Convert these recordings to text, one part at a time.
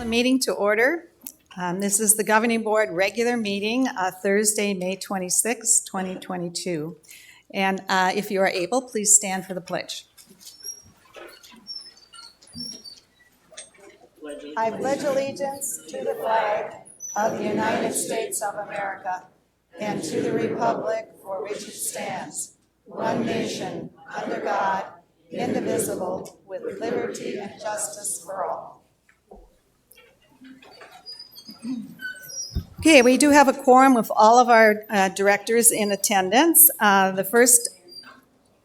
The meeting to order. This is the Governing Board regular meeting, Thursday, May 26, 2022. And if you are able, please stand for the pledge. I pledge allegiance to the flag of the United States of America and to the republic for which it stands, one nation, under God, indivisible, with liberty and justice for all. Okay, we do have a quorum with all of our directors in attendance. The first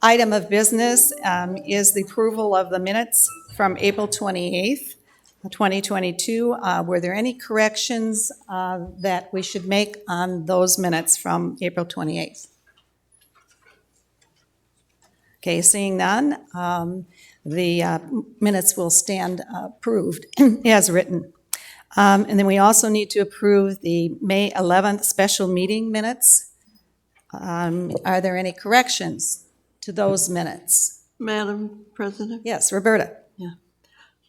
item of business is the approval of the minutes from April 28th, 2022. Were there any corrections that we should make on those minutes from April 28th? Okay, seeing none, the minutes will stand approved as written. And then we also need to approve the May 11th special meeting minutes. Are there any corrections to those minutes? Madam President? Yes, Roberta. Yeah.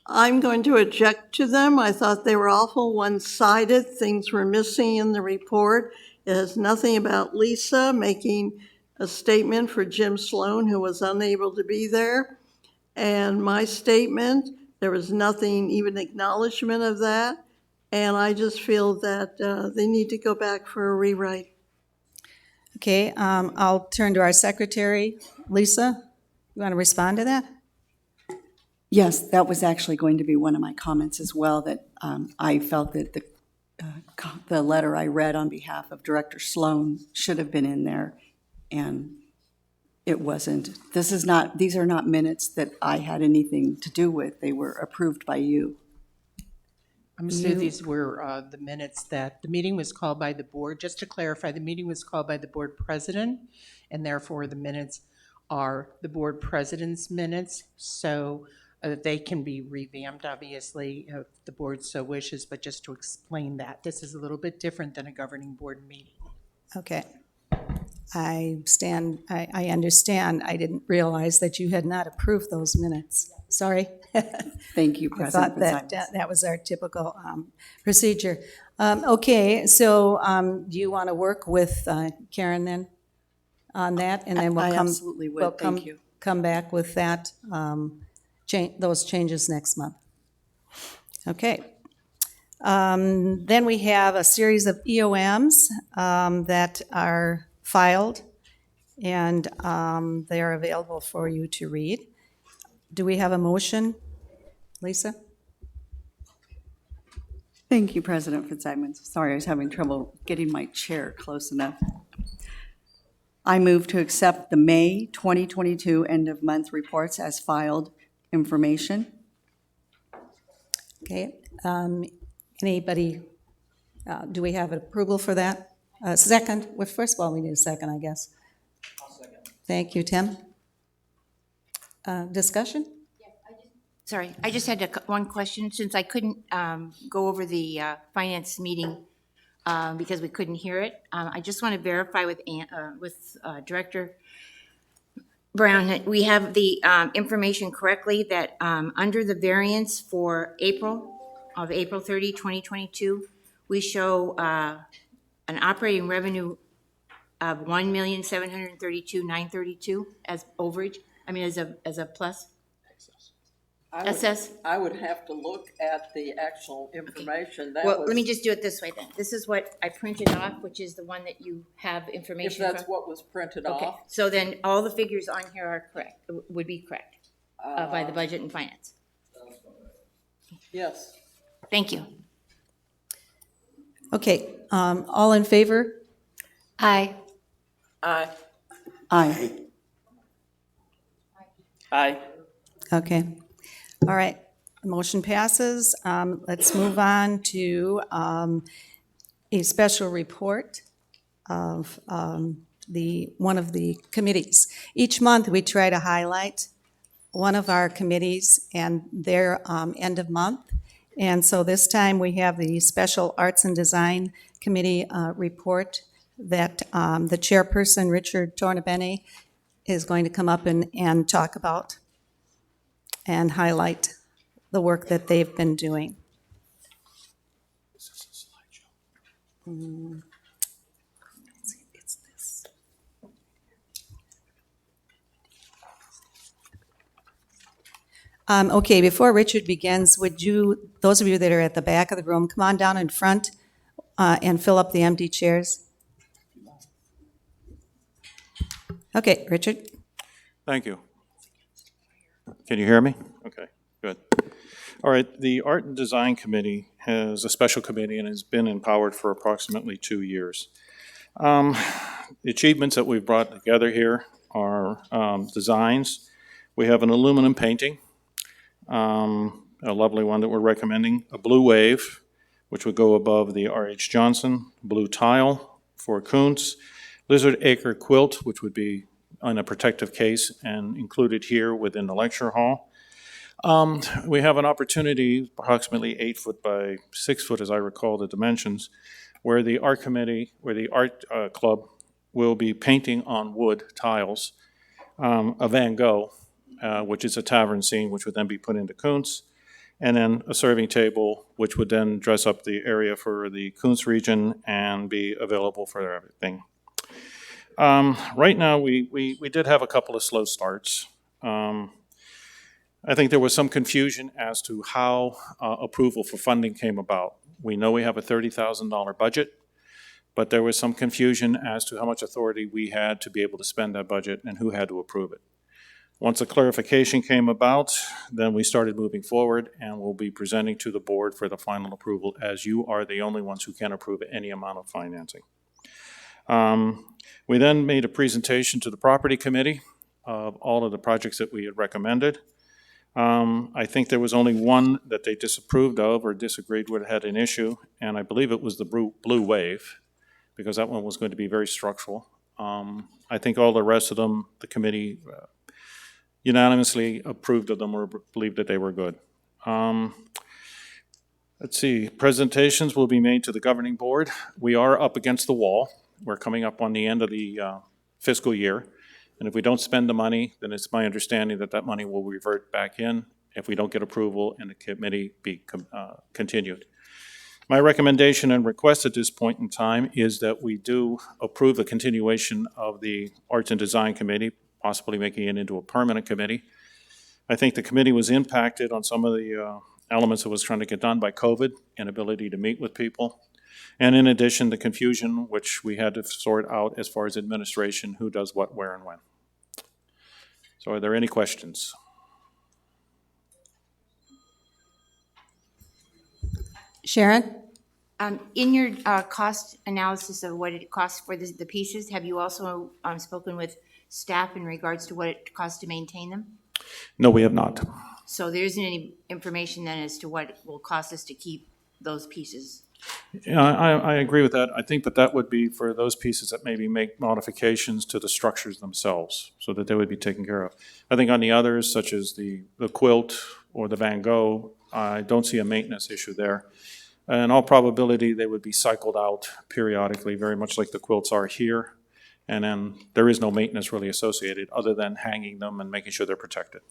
I'm going to object to them. I thought they were awful one-sided. Things were missing in the report. It has nothing about Lisa making a statement for Jim Sloan, who was unable to be there. And my statement, there was nothing, even acknowledgement of that. And I just feel that they need to go back for a rewrite. Okay, I'll turn to our secretary. Lisa, you want to respond to that? Yes, that was actually going to be one of my comments as well, that I felt that the letter I read on behalf of Director Sloan should have been in there, and it wasn't. These are not minutes that I had anything to do with. They were approved by you. So these were the minutes that the meeting was called by the board. Just to clarify, the meeting was called by the board president, and therefore the minutes are the board president's minutes. So they can be revamped, obviously, if the board so wishes, but just to explain that, this is a little bit different than a governing board meeting. Okay. I understand. I didn't realize that you had not approved those minutes. Sorry. Thank you, President. I thought that was our typical procedure. Okay, so do you want to work with Karen then on that? And then I absolutely would. Thank you. Come back with that, those changes next month. Okay. Then we have a series of EOMs that are filed, and they are available for you to read. Do we have a motion, Lisa? Thank you, President Fitzsimons. Sorry, I was having trouble getting my chair close enough. I move to accept the May 2022 end-of-month reports as filed information. Okay. Anybody, do we have approval for that? Second? Well, first of all, we need a second, I guess. I'll second. Thank you, Tim. Discussion? Sorry, I just had one question, since I couldn't go over the finance meeting because we couldn't hear it. I just want to verify with Director Brown that we have the information correctly, that under the variance for April 30, 2022, we show an operating revenue of $1,732,932 as overage. I mean, as a plus. SS? I would have to look at the actual information. Okay. Well, let me just do it this way then. This is what I printed off, which is the one that you have information If that's from. what was printed Okay, off. so then all the figures on here are correct, would be correct by the Budget and Finance. Yes. Thank you. Okay, all in favor? Aye. Aye. Aye. Aye. Okay. All right, the motion passes. Let's move on to a special report of one of the committees. Each month, we try to highlight one of our committees and their end of month. And so this time, we have the Special Arts and Design Committee report that the chairperson, Richard Tornabene, is going to come up and talk about and highlight the work that they've been doing. It's this. Okay, before Richard begins, would you, those of you that are at the back of the room, come on down in front and fill up the empty chairs? Okay, Richard? Thank you. Can you hear me? Okay, good. All right, the Art and Design Committee has a special committee and has been empowered for approximately 2 years. The achievements that we've brought together here are designs. We have an aluminum painting, a lovely one that we're recommending, a blue wave, which would go above the R.H. Johnson, blue tile for Kuntz, lizard acre quilt, which would be in a protective case and included here within the lecture hall. We have an opportunity, approximately 8 foot by 6 foot, as I recall the dimensions, where the art committee, where the art club will be painting on wood tiles a Van Gogh, which is a tavern scene, which would then be put into Kuntz, and then a serving table, which would then dress up the area for the Kuntz region and be available for everything. Right now, we did have a couple of slow starts. I think there was some confusion as to how approval for funding came about. We know we have a $30,000 budget, but there was some confusion as to how much authority we had to be able to spend that budget and who had to approve it. Once a clarification came about, then we started moving forward and we'll be presenting to the board for the final approval, as you are the only ones who can approve any amount of financing. We then made a presentation to the property committee of all of the projects that we had recommended. I think there was only one that they disapproved of or disagreed with, had an issue, and I believe it was the blue wave, because that one was going to be very structural. I think all the rest of them, the committee unanimously approved of them or believed that they were good. Let's see, presentations will be made to the governing board. We are up against the wall. We're coming up on the end of the fiscal year. And if we don't spend the money, then it's my understanding that that money will revert back in if we don't get approval and the committee be continued. My recommendation and request at this point in time is that we do approve the continuation of the Arts and Design Committee, possibly making it into a permanent committee. I think the committee was impacted on some of the elements that was trying to get done by COVID, inability to meet with people. And in addition, the confusion, which we had to sort out as far as administration, who does what, where, and when. So are there any questions? Sharon? In your cost analysis of what it costs for the pieces, have you also spoken with staff in regards to what it costs to maintain them? No, we have not. So there isn't any information then as to what it will cost us to keep those pieces? Yeah, I agree with that. I think that would be for those pieces that maybe make modifications to the structures themselves, so that they would be taken care of. I think on the others, such as the quilt or the Van Gogh, I don't see a maintenance issue there. In all probability, they would be cycled out periodically, very much like the quilts are here. And then there is no maintenance really associated other than hanging them and making sure they're protected.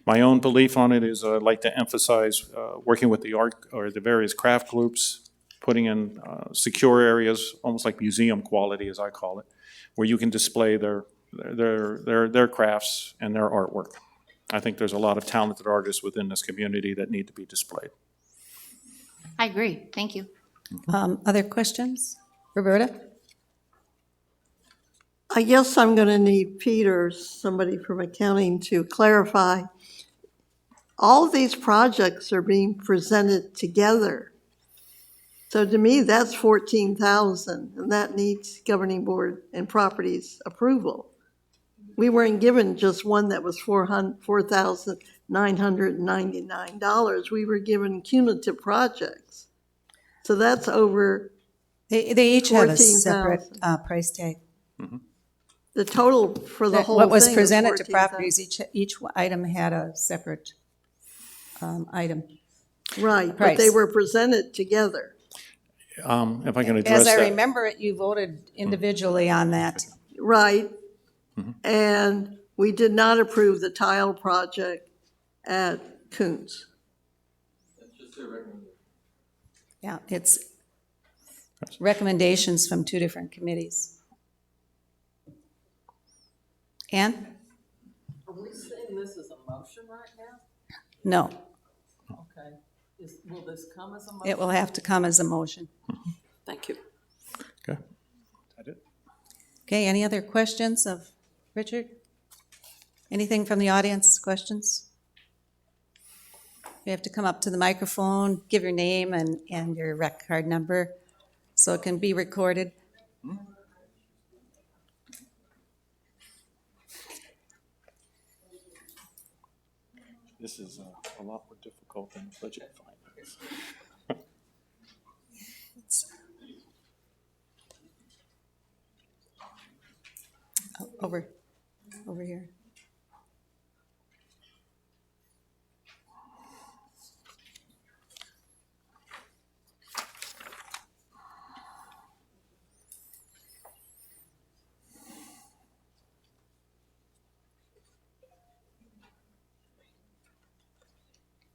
My own belief on it is I'd like to emphasize working with the art or the various craft groups, putting in secure areas, almost like museum quality, as I call it, where you can display their crafts and their artwork. I think there's a lot of talented artists within this community that need to be displayed. I agree. Thank you. Other questions? Roberta? I guess I'm going to need Peter, somebody from accounting, to clarify. All of these projects are being presented together. So to me, that's 14,000, and that needs governing board and properties approval. We weren't given just one that was $4,999. We were given cumulative projects. So that's over They each have a 14,000. separate price tag. the total for the whole What was thing is presented to 14,000. properties, each item had a separate item. Right, but they price. were presented together. If I can address As I that. remember it, you voted individually on that. Right. And we did not approve the tile project at Kuntz. Yeah, it's, recommendations from two different committees. Ann? Are we saying this is a motion right now? No, Okay. Will this come as a motion? it will have to come as a motion. Thank you. Okay. Is that it? Okay, any other questions of Richard? Anything from the audience, questions? You have to come up to the microphone, give your name and your rec card number so it can be recorded. This is a lot more difficult than budget finance. Over here.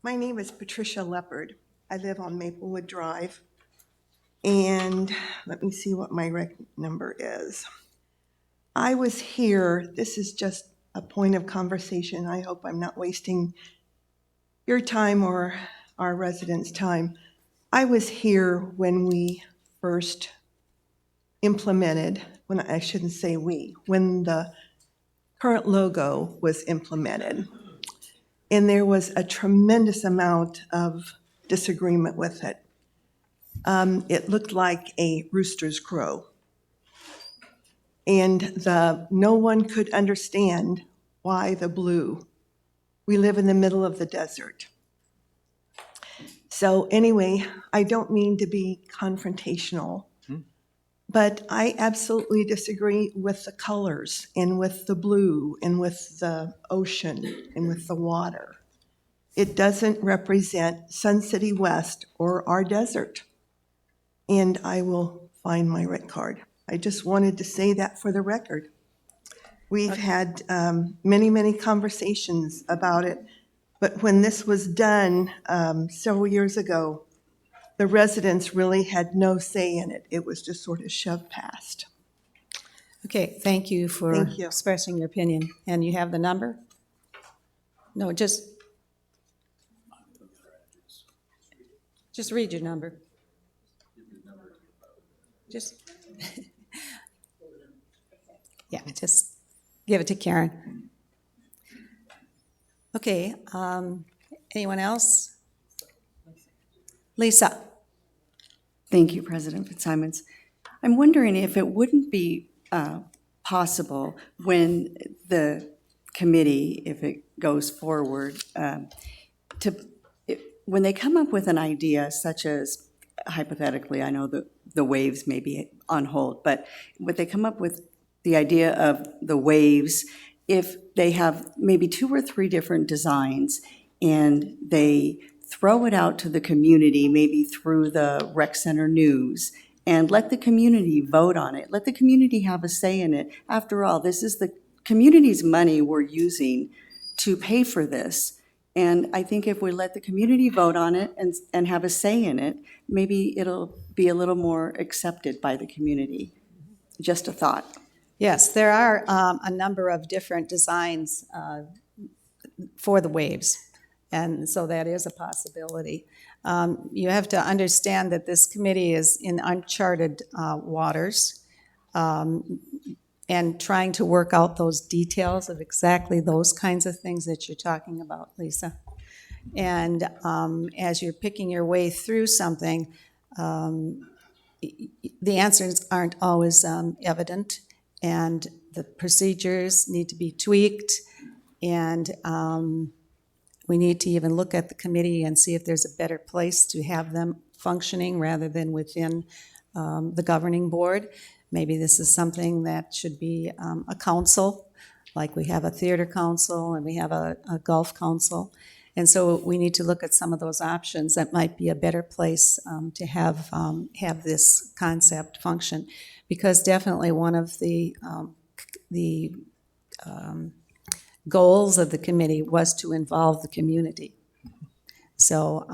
My name is Patricia Leopard. I live on Maplewood Drive. And let me see what my rec number is. I was here, this is just a point of conversation. I hope I'm not wasting your time or our residents' time. I was here when we first implemented, when I shouldn't say we, when the current logo was implemented. And there was a tremendous amount of disagreement with it. It looked like a rooster's crow. And no one could understand why the blue. We live in the middle of the desert. So anyway, I don't mean to be confrontational, but I absolutely disagree with the colors and with the blue and with the ocean and with the water. It doesn't represent Sun City West or our desert. And I will find my rec card. I just wanted to say that for the record. We've had many, many conversations about it, but when this was done several years ago, the residents really had no say in it. It was just sort of shoved past. Okay, thank you for Thank you. expressing your opinion. And you have the number? No, just read your number. Just, yeah, just give it to Karen. Okay, anyone else? Lisa? Thank you, President Fitzsimons. I'm wondering if it wouldn't be possible when the committee, if it goes forward, when they come up with an idea such as, hypothetically, I know the waves may be on hold, but when they come up with the idea of the waves, if they have maybe 2 or 3 different designs and they throw it out to the community, maybe through the rec center news, and let the community vote on it. Let the community have a say in it. After all, this is the community's money we're using to pay for this. And I think if we let the community vote on it and have a say in it, maybe it'll be a little more accepted by the community. Just a thought. Yes, there are a number of different designs for the waves, and so that is a possibility. You have to understand that this committee is in uncharted waters and trying to work out those details of exactly those kinds of things that you're talking about, Lisa. And as you're picking your way through something, the answers aren't always evident, and the procedures need to be tweaked, and we need to even look at the committee and see if there's a better place to have them functioning rather than within the governing board. Maybe this is something that should be a council, like we have a theater council and we have a golf council. And so we need to look at some of those options that might be a better place to have this concept function. Because definitely one of the goals of the committee was to involve the community. So,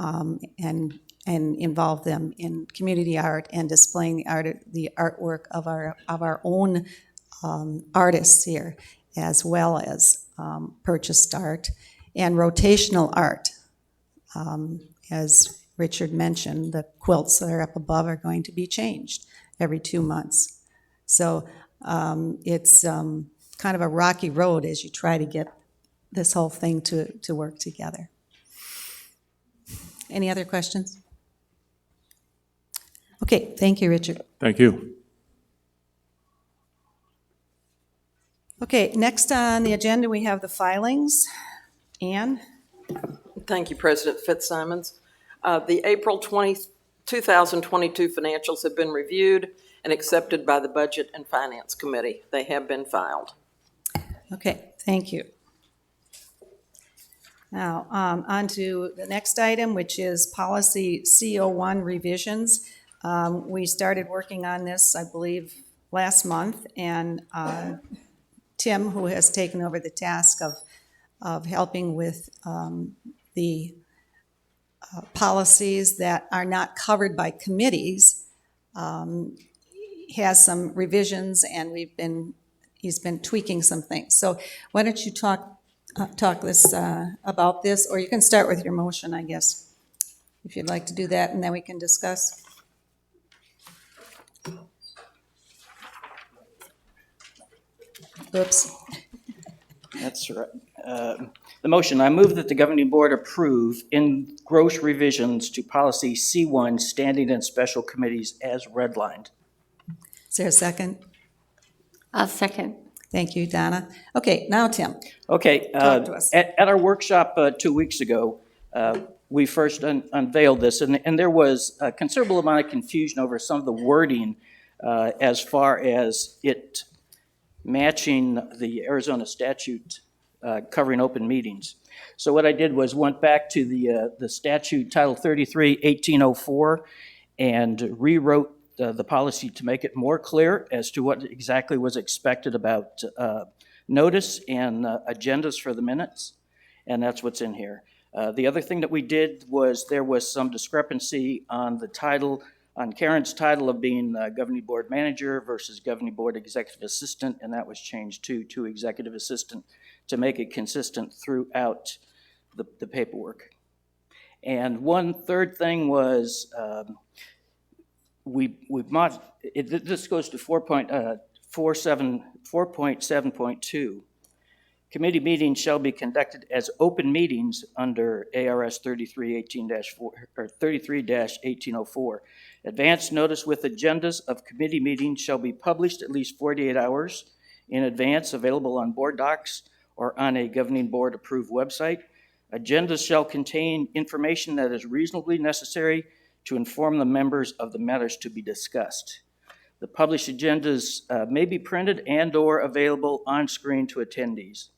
and and involve them in community art and displaying the artwork of our own artists here, as well as purchased art and rotational art. As Richard mentioned, the quilts that are up above are going to be changed every 2 months. So it's kind of a rocky road as you try to get this whole thing to work together. Any other questions? Okay, thank you, Richard. Thank you. Okay, next on the agenda, we have the filings. Ann? Thank you, President Fitzsimons. The April 2022 financials have been reviewed and accepted by the Budget and Finance Committee. They have been filed. Okay, thank you. Now, on to the next item, which is policy CO1 revisions. We started working on this, I believe, last month, and Tim, who has taken over the task of helping with the policies that are not covered by committees, has some revisions, and he's been tweaking some things. So why don't you talk about this, or you can start with your motion, I guess, if you'd like to do that, and then we can discuss. Oops. That's right. The motion, I move that the governing board approve in gross revisions to policy C1 standing and special committees as redlined. Is there a second? I'll second. Thank you, Donna. Okay, now Tim. Okay, Talk to us. at our workshop 2 weeks ago, we first unveiled this, and there was a considerable amount of confusion over some of the wording as far as it matching the Arizona statute covering open meetings. So what I did was went back to the statute, Title 33, 1804, and rewrote the policy to make it more clear as to what exactly was expected about notice and agendas for the minutes, and that's what's in here. The other thing that we did was there was some discrepancy on the title, on Karen's title of being governing board manager versus governing board executive assistant, and that was changed to executive assistant to make it consistent throughout the paperwork. And one third thing was this goes to 4.7.2. Committee meetings shall be conducted as open meetings under ARS 33-1804. Advance notice with agendas of committee meetings shall be published at least 48 hours in advance, available on board docs or on a governing board approved website. Agendas shall contain information that is reasonably necessary to inform the members of the matters to be discussed. The published agendas may be printed and/or available on screen to attendees.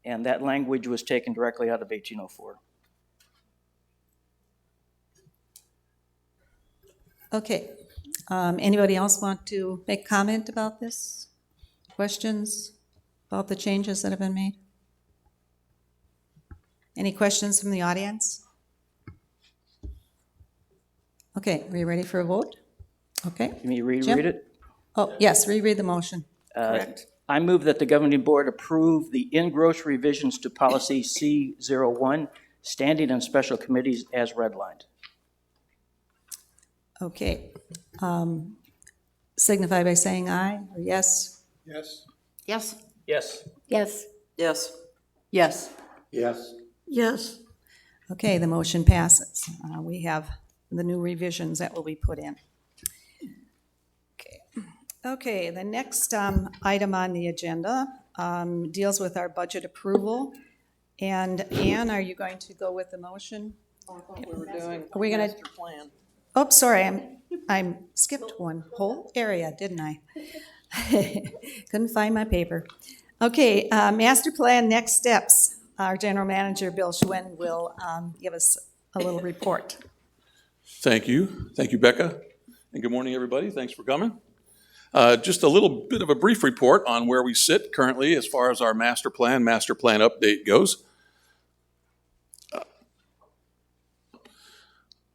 And that language was taken directly out of 1804. Okay. Anybody else want to make comment about this? Questions about the changes that have been made? Any questions from the audience? Okay, are you ready for a vote? Okay. Can you reread Jim? it? Oh, yes, reread the motion. Correct. I move that the governing board approve the in-gross revisions to policy C01, standing and special committees as redlined. Okay. Signify by saying aye or yes. Yes. Yes. Yes. Yes. Yes. Yes. Okay, the motion passes. We have the new revisions that will be put in. Okay, the next item on the agenda deals with our budget approval. And Ann, are you going to go with the motion? I thought we were doing Are we gonna- master plan. Oh, sorry, I skipped one whole area, didn't I? Couldn't find my paper. Okay, master plan next steps. Our general manager, Bill Schwinn, will give us a little report. Thank you. Thank you, Becca. And good morning, everybody. Thanks for coming. Just a little bit of a brief report on where we sit currently as far as our master plan update goes.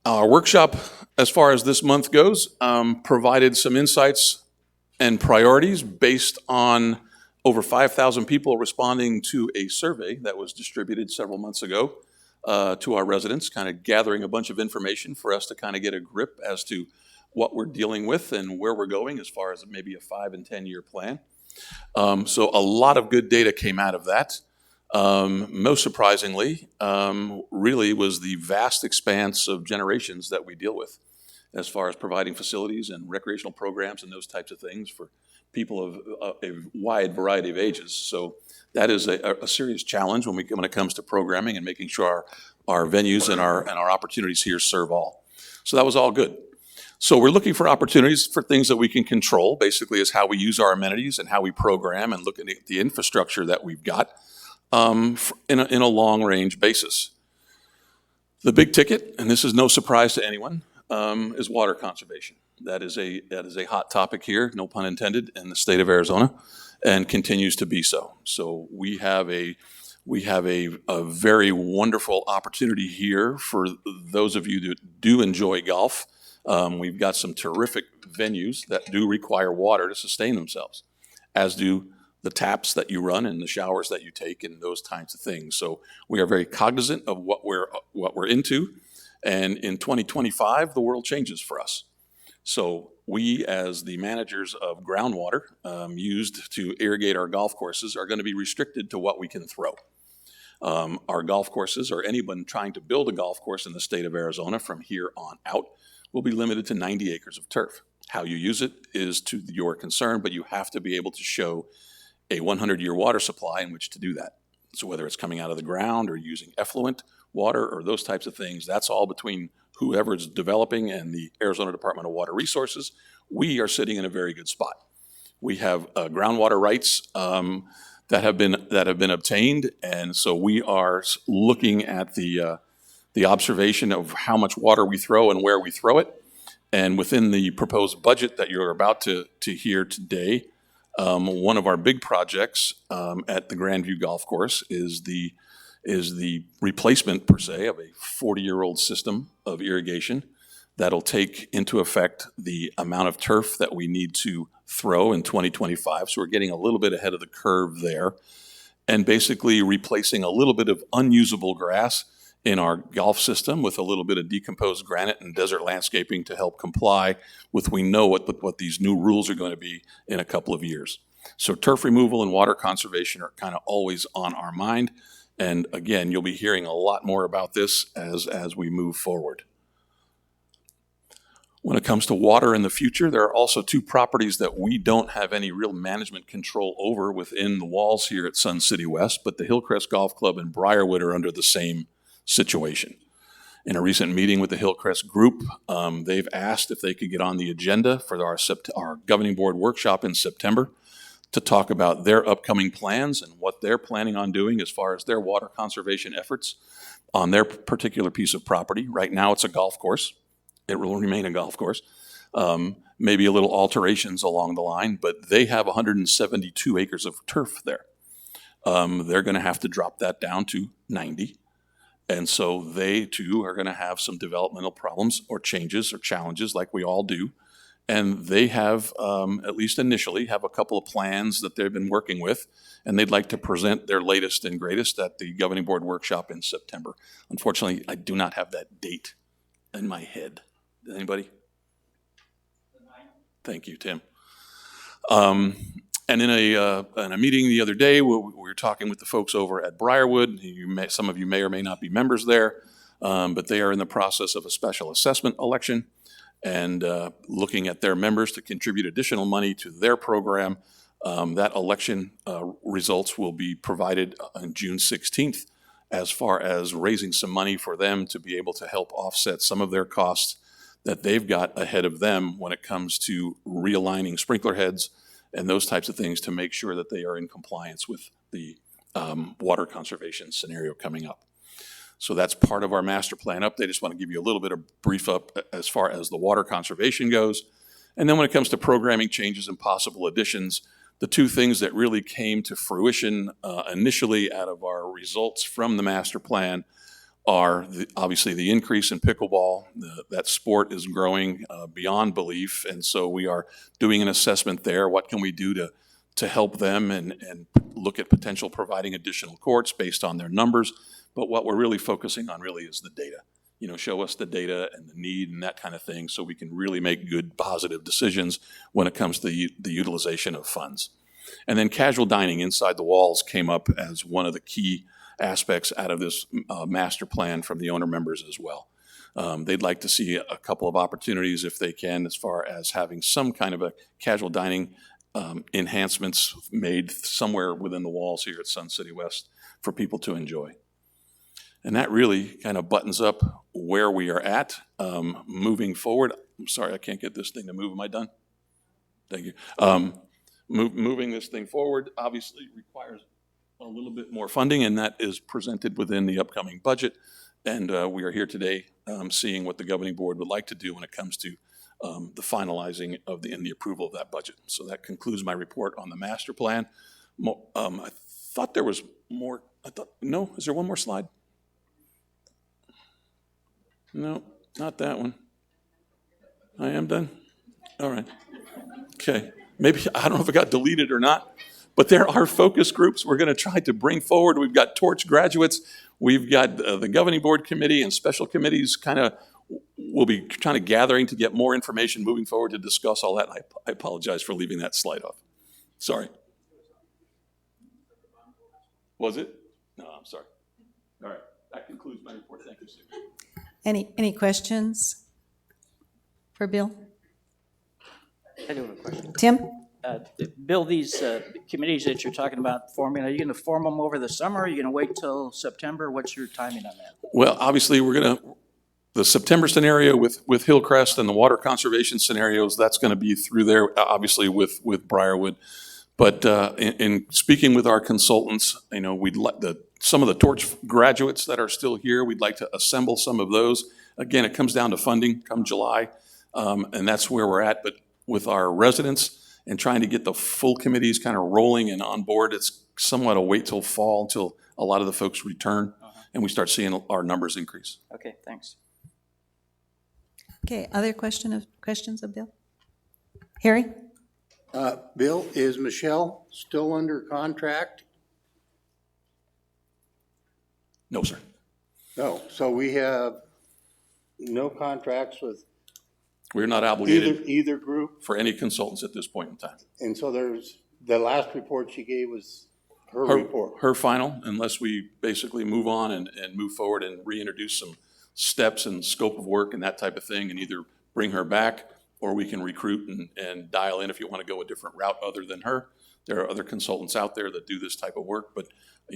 Our workshop, as far as this month goes, provided some insights and priorities based on over 5,000 people responding to a survey that was distributed several months ago to our residents, kind of gathering a bunch of information for us to kind of get a grip as to what we're dealing with and where we're going as far as maybe a 5 and 10-year plan. So a lot of good data came out of that. Most surprisingly, really was the vast expanse of generations that we deal with as far as providing facilities and recreational programs and those types of things for people of a wide variety of ages. So that is a serious challenge when it comes to programming and making sure our venues and our opportunities here serve all. So that was all good. So we're looking for opportunities for things that we can control, basically is how we use our amenities and how we program and look at the infrastructure that we've got in a long-range basis. The big ticket, and this is no surprise to anyone, is water conservation. That is a hot topic here, no pun intended, in the state of Arizona, and continues to be so. So we have a very wonderful opportunity here for those of you that do enjoy golf. We've got some terrific venues that do require water to sustain themselves, as do the taps that you run and the showers that you take and those types of things. So we are very cognizant of what we're into. And in 2025, the world changes for us. So we, as the managers of groundwater used to irrigate our golf courses, are going to be restricted to what we can throw. Our golf courses, or anyone trying to build a golf course in the state of Arizona from here on out, will be limited to 90 acres of turf. How you use it is to your concern, but you have to be able to show a 100-year water supply in which to do that. So whether it's coming out of the ground or using effluent water or those types of things, that's all between whoever's developing and the Arizona Department of Water Resources. We are sitting in a very good spot. We have groundwater rights that have been obtained, and so we are looking at the observation of how much water we throw and where we throw it. And within the proposed budget that you're about to hear today, one of our big projects at the Grandview Golf Course is the replacement, per se, of a 40-year-old system of irrigation that'll take into effect the amount of turf that we need to throw in 2025. So we're getting a little bit ahead of the curve there, and basically replacing a little bit of unusable grass in our golf system with a little bit of decomposed granite and desert landscaping to help comply with we know what these new rules are going to be in a couple of years. So turf removal and water conservation are kind of always on our mind. And again, you'll be hearing a lot more about this as we move forward. When it comes to water in the future, there are also two properties that we don't have any real management control over within the walls here at Sun City West, but the Hillcrest Golf Club and Briarwood are under the same situation. In a recent meeting with the Hillcrest Group, they've asked if they could get on the agenda for our governing board workshop in September to talk about their upcoming plans and what they're planning on doing as far as their water conservation efforts on their particular piece of property. Right now, it's a golf course. It will remain a golf course. Maybe a little alterations along the line, but they have 172 acres of turf there. They're going to have to drop that down to 90. And so they, too, are going to have some developmental problems or changes or challenges like we all do. And they have, at least initially, have a couple of plans that they've been working with, and they'd like to present their latest and greatest at the governing board workshop in September. Unfortunately, I do not have that date in my head. Anybody? Thank you, Tim. And in a meeting the other day, we were talking with the folks over at Briarwood. Some of you may or may not be members there, but they are in the process of a special assessment election and looking at their members to contribute additional money to their program. That election results will be provided on June 16th as far as raising some money for them to be able to help offset some of their costs that they've got ahead of them when it comes to realigning sprinkler heads and those types of things to make sure that they are in compliance with the water conservation scenario coming up. So that's part of our master plan update. I just want to give you a little bit of brief up as far as the water conservation goes. And then when it comes to programming changes and possible additions, the two things that really came to fruition initially out of our results from the master plan are obviously the increase in pickleball. That sport is growing beyond belief, and so we are doing an assessment there. What can we do to help them and look at potential providing additional courts based on their numbers? But what we're really focusing on really is the data. Show us the data and the need and that kind of thing so we can really make good, positive decisions when it comes to the utilization of funds. And then casual dining inside the walls came up as one of the key aspects out of this master plan from the owner members as well. They'd like to see a couple of opportunities if they can, as far as having some kind of a casual dining enhancements made somewhere within the walls here at Sun City West for people to enjoy. And that really kind of buttons up where we are at moving forward. I'm sorry, I can't get this thing to move. Am I done? Thank you. Moving this thing forward obviously requires a little bit more funding, and that is presented within the upcoming budget. And we are here today seeing what the governing board would like to do when it comes to the finalizing of the approval of that budget. So that concludes my report on the master plan. I thought there was more. No, is there one more slide? No, not that one. I am done? All right. Okay. Maybe, I don't know if it got deleted or not, but there are focus groups we're going to try to bring forward. We've got Torch graduates. We've got the governing board committee and special committees we'll be trying to gathering to get more information moving forward to discuss all that. I apologize for leaving that slide off. Sorry. Was it? No, I'm sorry. All right. That concludes my report. Thank you, Steve. Any questions for Bill? I do have a question. Tim? Bill, these committees that you're talking about forming, are you going to form them over the summer? Are you going to wait till September? What's your timing on that? Well, obviously, the September scenario with Hillcrest and the water conservation scenarios, that's going to be through there, obviously, with Briarwood. But in speaking with our consultants, we'd like some of the Torch graduates that are still here, we'd like to assemble some of those. Again, it comes down to funding come July, and that's where we're at. But with our residents and trying to get the full committees kind of rolling and on board, it's somewhat a wait till fall until a lot of the folks return and we start seeing our numbers increase. Okay, thanks. Okay, other questions of Bill? Harry? Bill, is Michelle still under contract? No, sir. No, so we have no contracts with We're not obligated either group? for any consultants at this point in time. And so the last report she gave was her report? Her final, unless we basically move on and move forward and reintroduce some steps and scope of work and that type of thing, and either bring her back or we can recruit and dial in if you want to go a different route other than her. There are other consultants out there that do this type of work, but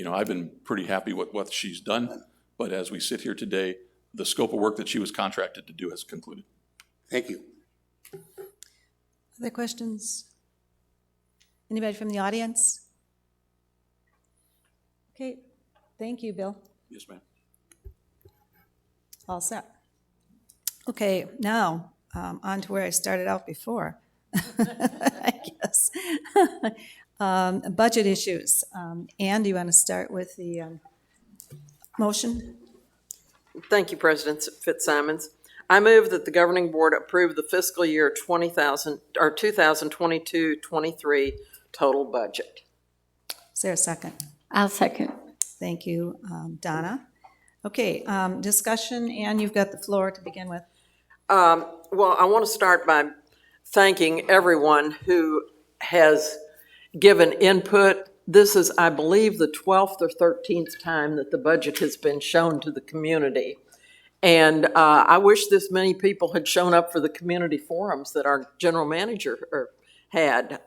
I've been pretty happy with what she's done. But as we sit here today, the scope of work that she was contracted to do has concluded. Thank you. Other questions? Anybody from the audience? Okay, thank you, Bill. Yes, ma'am. All set. Okay, now, on to where I started out before, I guess. Budget issues. Ann, do you want to start with the motion? Thank you, President Fitzsimons. I move that the governing board approve the fiscal year 2022-23 total budget. Is there a second? I'll second. Thank you, Donna. Okay, discussion, Ann, you've got the floor to begin with. Well, I want to start by thanking everyone who has given input. This is, I believe, the 12th or 13th time that the budget has been shown to the community. And I wish this many people had shown up for the community forums that our general manager had.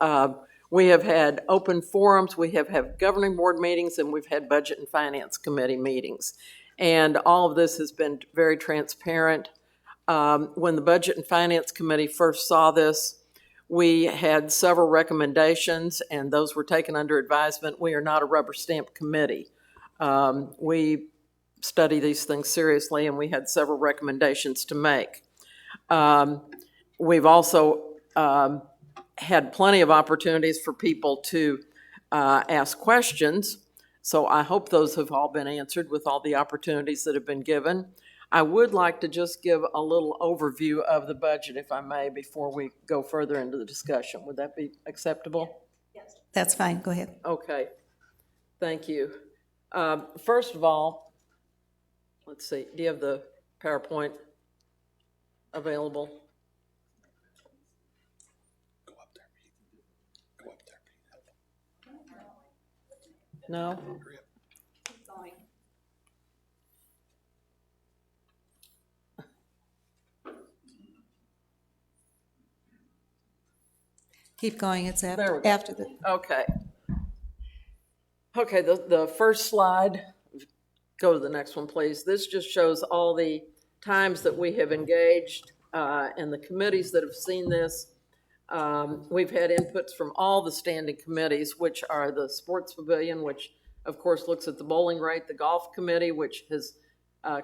We have had open forums, we have had governing board meetings, and we've had budget and finance committee meetings. And all of this has been very transparent. When the Budget and Finance Committee first saw this, we had several recommendations, and those were taken under advisement. We are not a rubber stamp committee. We study these things seriously, and we had several recommendations to make. We've also had plenty of opportunities for people to ask questions. So I hope those have all been answered with all the opportunities that have been given. I would like to just give a little overview of the budget, if I may, before we go further into the discussion. Would that be acceptable? That's fine, go ahead. Okay, thank you. First of all, let's see, do you have the PowerPoint available? Go up there. Go up there. No? Hurry up. Keep going, it's There we after, go. after the, Okay. Okay, the first slide, go to the next one, please. This just shows all the times that we have engaged and the committees that have seen this. We've had inputs from all the standing committees, which are the Sports Pavilion, which of course looks at the bowling rate, the Golf Committee, which has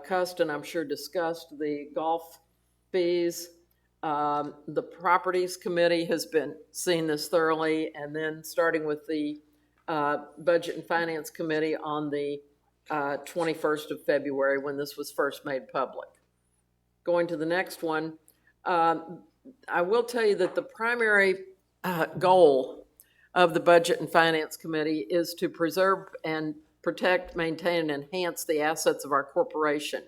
cussed and I'm sure discussed the golf fees. The Properties Committee has been seeing this thoroughly, and then starting with the Budget and Finance Committee on the 21st of February when this was first made public. Going to the next one, I will tell you that the primary goal of the Budget and Finance Committee is to preserve and protect, maintain, and enhance the assets of our corporation.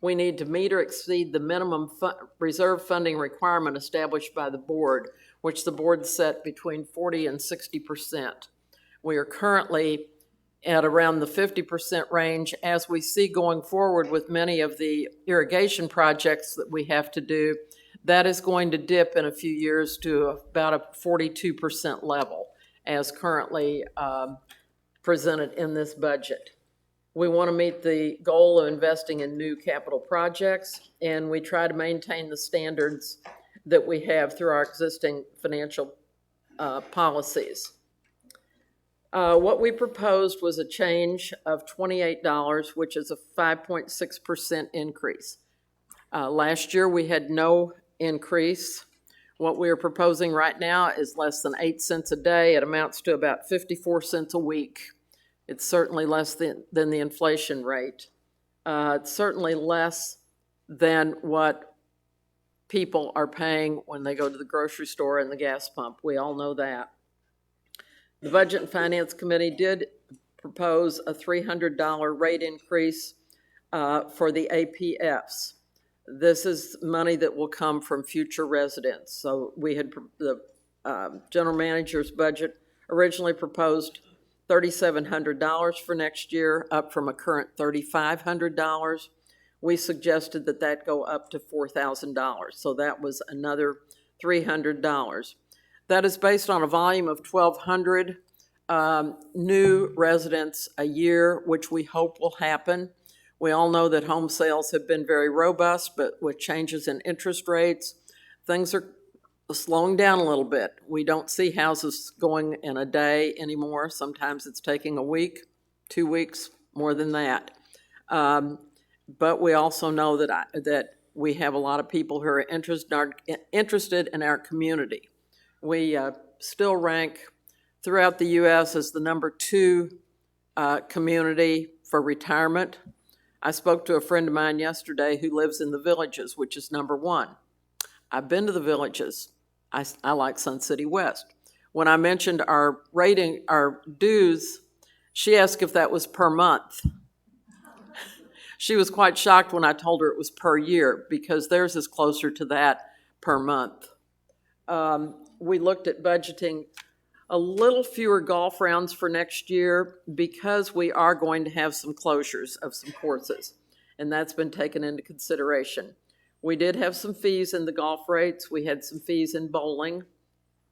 We need to meet or exceed the minimum reserve funding requirement established by the board, which the board set between 40 and 60%. We are currently at around the 50% range. As we see going forward with many of the irrigation projects that we have to do, that is going to dip in a few years to about a 42% level as currently presented in this budget. We want to meet the goal of investing in new capital projects, and we try to maintain the standards that we have through our existing financial policies. What we proposed was a change of $28, which is a 5.6% increase. Last year, we had no increase. What we are proposing right now is less than 8 cents a day. It amounts to about 54 cents a week. It's certainly less than the inflation rate. It's certainly less than what people are paying when they go to the grocery store and the gas pump. We all know that. The Budget and Finance Committee did propose a $300 rate increase for the APFs. This is money that will come from future residents. So we had, the general manager's budget originally proposed $3,700 for next year, up from a current $3,500. We suggested that that go up to $4,000. So that was another $300. That is based on a volume of 1,200 new residents a year, which we hope will happen. We all know that home sales have been very robust, but with changes in interest rates, things are slowing down a little bit. We don't see houses going in a day anymore. Sometimes it's taking a week, 2 weeks, more than that. But we also know that we have a lot of people who are interested in our community. We still rank throughout the U.S. as the #2 community for retirement. I spoke to a friend of mine yesterday who lives in the Villages, which is #1. I've been to the Villages. I like Sun City West. When I mentioned our rating, our dues, she asked if that was per month. She was quite shocked when I told her it was per year, because theirs is closer to that per month. We looked at budgeting a little fewer golf rounds for next year because we are going to have some closures of some courses, and that's been taken into consideration. We did have some fees in the golf rates. We had some fees in bowling.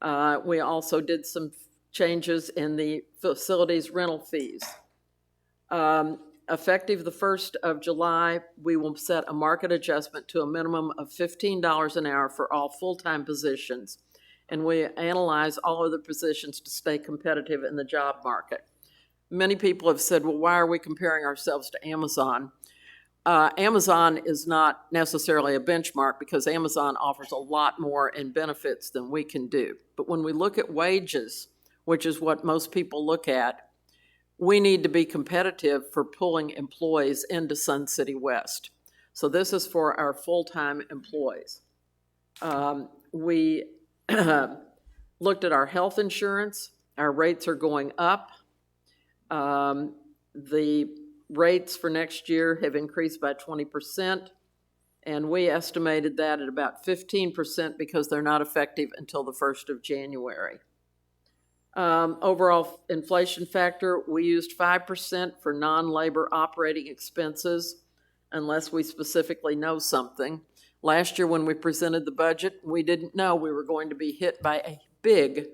We also did some changes in the facilities rental fees. Effective the 1st of July, we will set a market adjustment to a minimum of $15 an hour for all full-time positions, and we analyze all other positions to stay competitive in the job market. Many people have said, well, why are we comparing ourselves to Amazon? Amazon is not necessarily a benchmark because Amazon offers a lot more in benefits than we can do. But when we look at wages, which is what most people look at, we need to be competitive for pulling employees into Sun City West. So this is for our full-time employees. We looked at our health insurance. Our rates are going up. The rates for next year have increased by 20%, and we estimated that at about 15% because they're not effective until the 1st of January. Overall inflation factor, we used 5% for non-labor operating expenses, unless we specifically know something. Last year when we presented the budget, we didn't know we were going to be hit by a big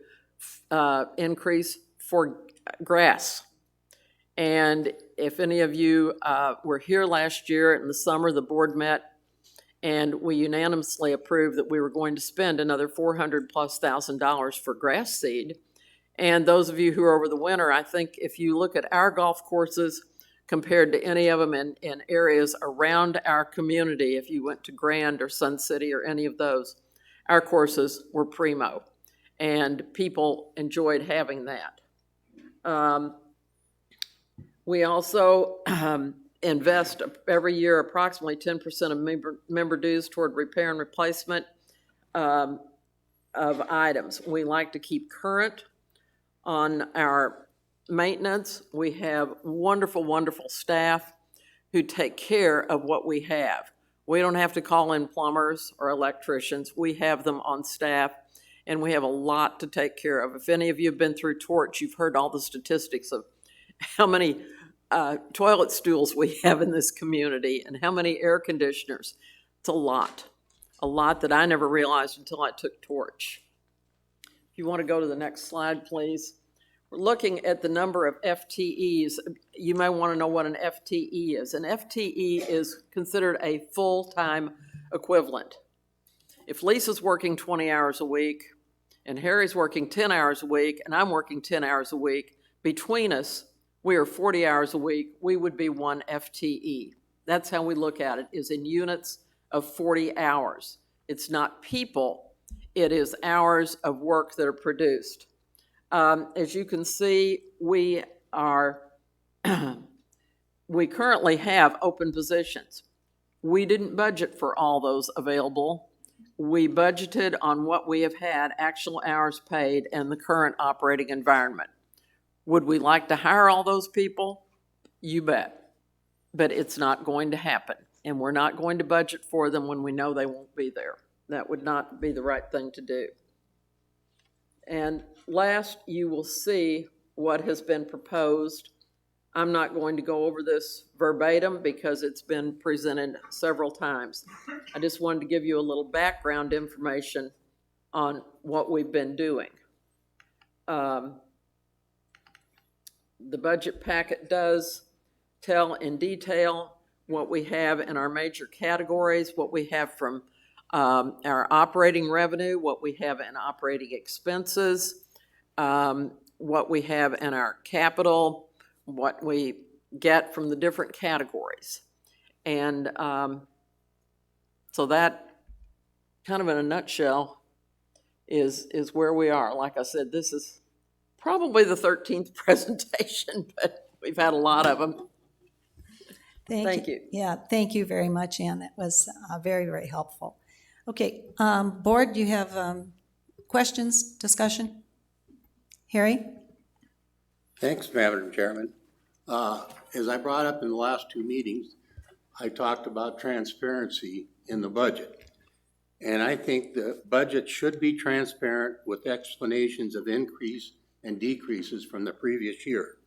increase for grass. And if any of you were here last year in the summer, the board met and we unanimously approved that we were going to spend another $400,000+ for grass seed. And those of you who are over the winter, I think if you look at our golf courses compared to any of them in areas around our community, if you went to Grand or Sun City or any of those, our courses were primo. And people enjoyed having that. We also invest every year approximately 10% of member dues toward repair and replacement of items. We like to keep current on our maintenance. We have wonderful, wonderful staff who take care of what we have. We don't have to call in plumbers or electricians. We have them on staff, and we have a lot to take care of. If any of you have been through Torch, you've heard all the statistics of how many toilet stools we have in this community and how many air conditioners. It's a lot that I never realized until I took Torch. If you want to go to the next slide, please. We're looking at the number of FTEs. You may want to know what an FTE is. An FTE is considered a full-time equivalent. If Lisa's working 20 hours a week and Harry's working 10 hours a week and I'm working 10 hours a week, between us, we are 40 hours a week, we would be one FTE. That's how we look at it, is in units of 40 hours. It's not people, it is hours of work that are produced. As you can see, we currently have open positions. We didn't budget for all those available. We budgeted on what we have had, actual hours paid, and the current operating environment. Would we like to hire all those people? You bet. But it's not going to happen, and we're not going to budget for them when we know they won't be there. That would not be the right thing to do. And last, you will see what has been proposed. I'm not going to go over this verbatim because it's been presented several times. I just wanted to give you a little background information on what we've been doing. The budget packet does tell in detail what we have in our major categories, what we have from our operating revenue, what we have in operating expenses, what we have in our capital, what we get from the different categories. And so that, kind of in a nutshell, is where we are. Like I said, this is probably the 13th presentation, but we've had a lot of them. Thank you. Yeah, thank you very much, Ann. That was very, very helpful. Okay, board, do you have questions, discussion? Harry? Thanks, Madam Chairman. As I brought up in the last two meetings, I talked about transparency in the budget. And I think the budget should be transparent with explanations of increase and decreases from the previous year.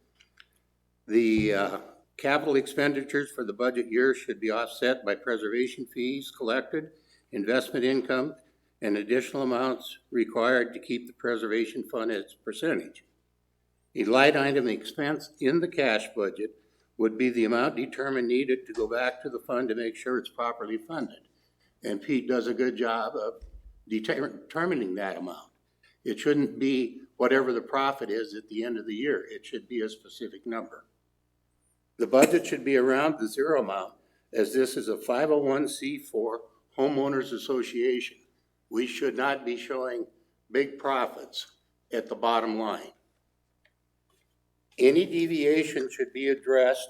The capital expenditures for the budget year should be offset by preservation fees collected, investment income, and additional amounts required to keep the preservation fund at its percentage. A line item expense in the cash budget would be the amount determined needed to go back to the fund to make sure it's properly funded. And Pete does a good job of determining that amount. It shouldn't be whatever the profit is at the end of the year. It should be a specific number. The budget should be around the zero amount, as this is a 501c4 homeowners association. We should not be showing big profits at the bottom line. Any deviation should be addressed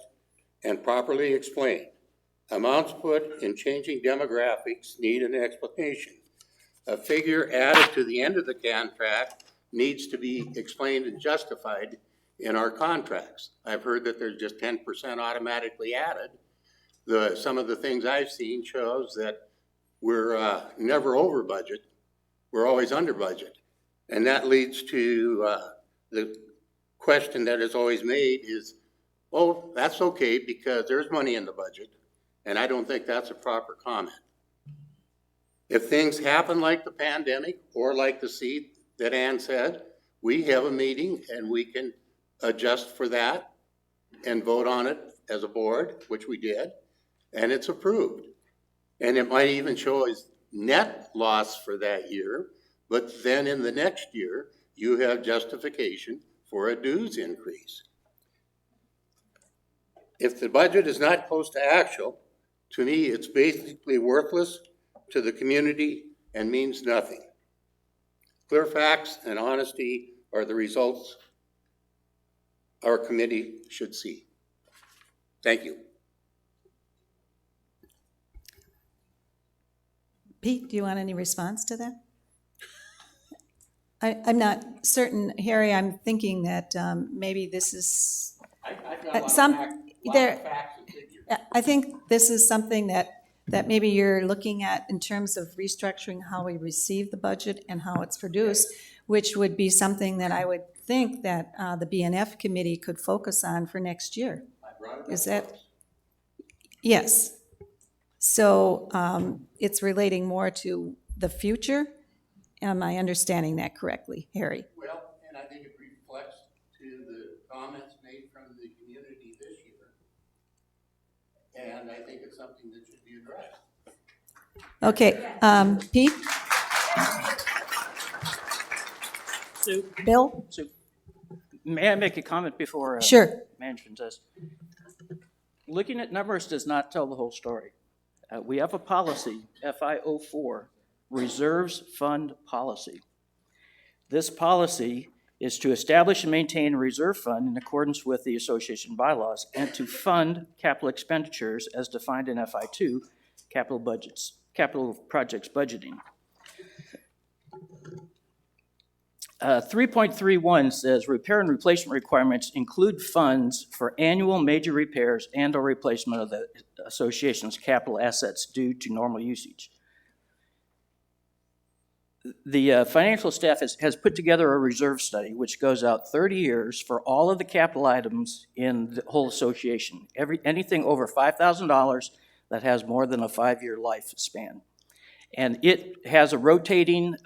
and properly explained. Amounts put in changing demographics need an explanation. A figure added to the end of the contract needs to be explained and justified in our contracts. I've heard that there's just 10% automatically added. Some of the things I've seen shows that we're never over budget, we're always under budget. And that leads to the question that is always made is, oh, that's okay because there's money in the budget. And I don't think that's a proper comment. If things happen like the pandemic or like the seed that Ann said, we have a meeting and we can adjust for that and vote on it as a board, which we did, and it's approved. And it might even show as net loss for that year, but then in the next year, you have justification for a dues increase. If the budget is not close to actual, to me, it's basically worthless to the community and means nothing. Clear facts and honesty are the results our committee should see. Thank you. Pete, do you want any response to that? I'm not certain, Harry, I'm thinking that maybe this is, I think this is something that maybe you're looking at in terms of restructuring how we receive the budget and how it's produced, which would be something that I would think that the BNF committee could focus on for next year. Is that? Yes. So it's relating more to the future. Am I understanding that correctly, Harry? Well, and I think it reflects to the comments made from the community this year. And I think it's something that should be addressed. Okay, Pete? Sue? Bill? Sue, may I make a comment before Sure. management does? Looking at numbers does not tell the whole story. We have a policy, FI04, Reserves Fund Policy. This policy is to establish and maintain a reserve fund in accordance with the association bylaws and to fund capital expenditures as defined in FI2, capital projects budgeting. 3.31 says repair and replacement requirements include funds for annual major repairs and or replacement of the association's capital assets due to normal usage. The financial staff has put together a reserve study which goes out 30 years for all of the capital items in the whole association. Anything over $5,000 that has more than a 5-year lifespan. And it has a rotating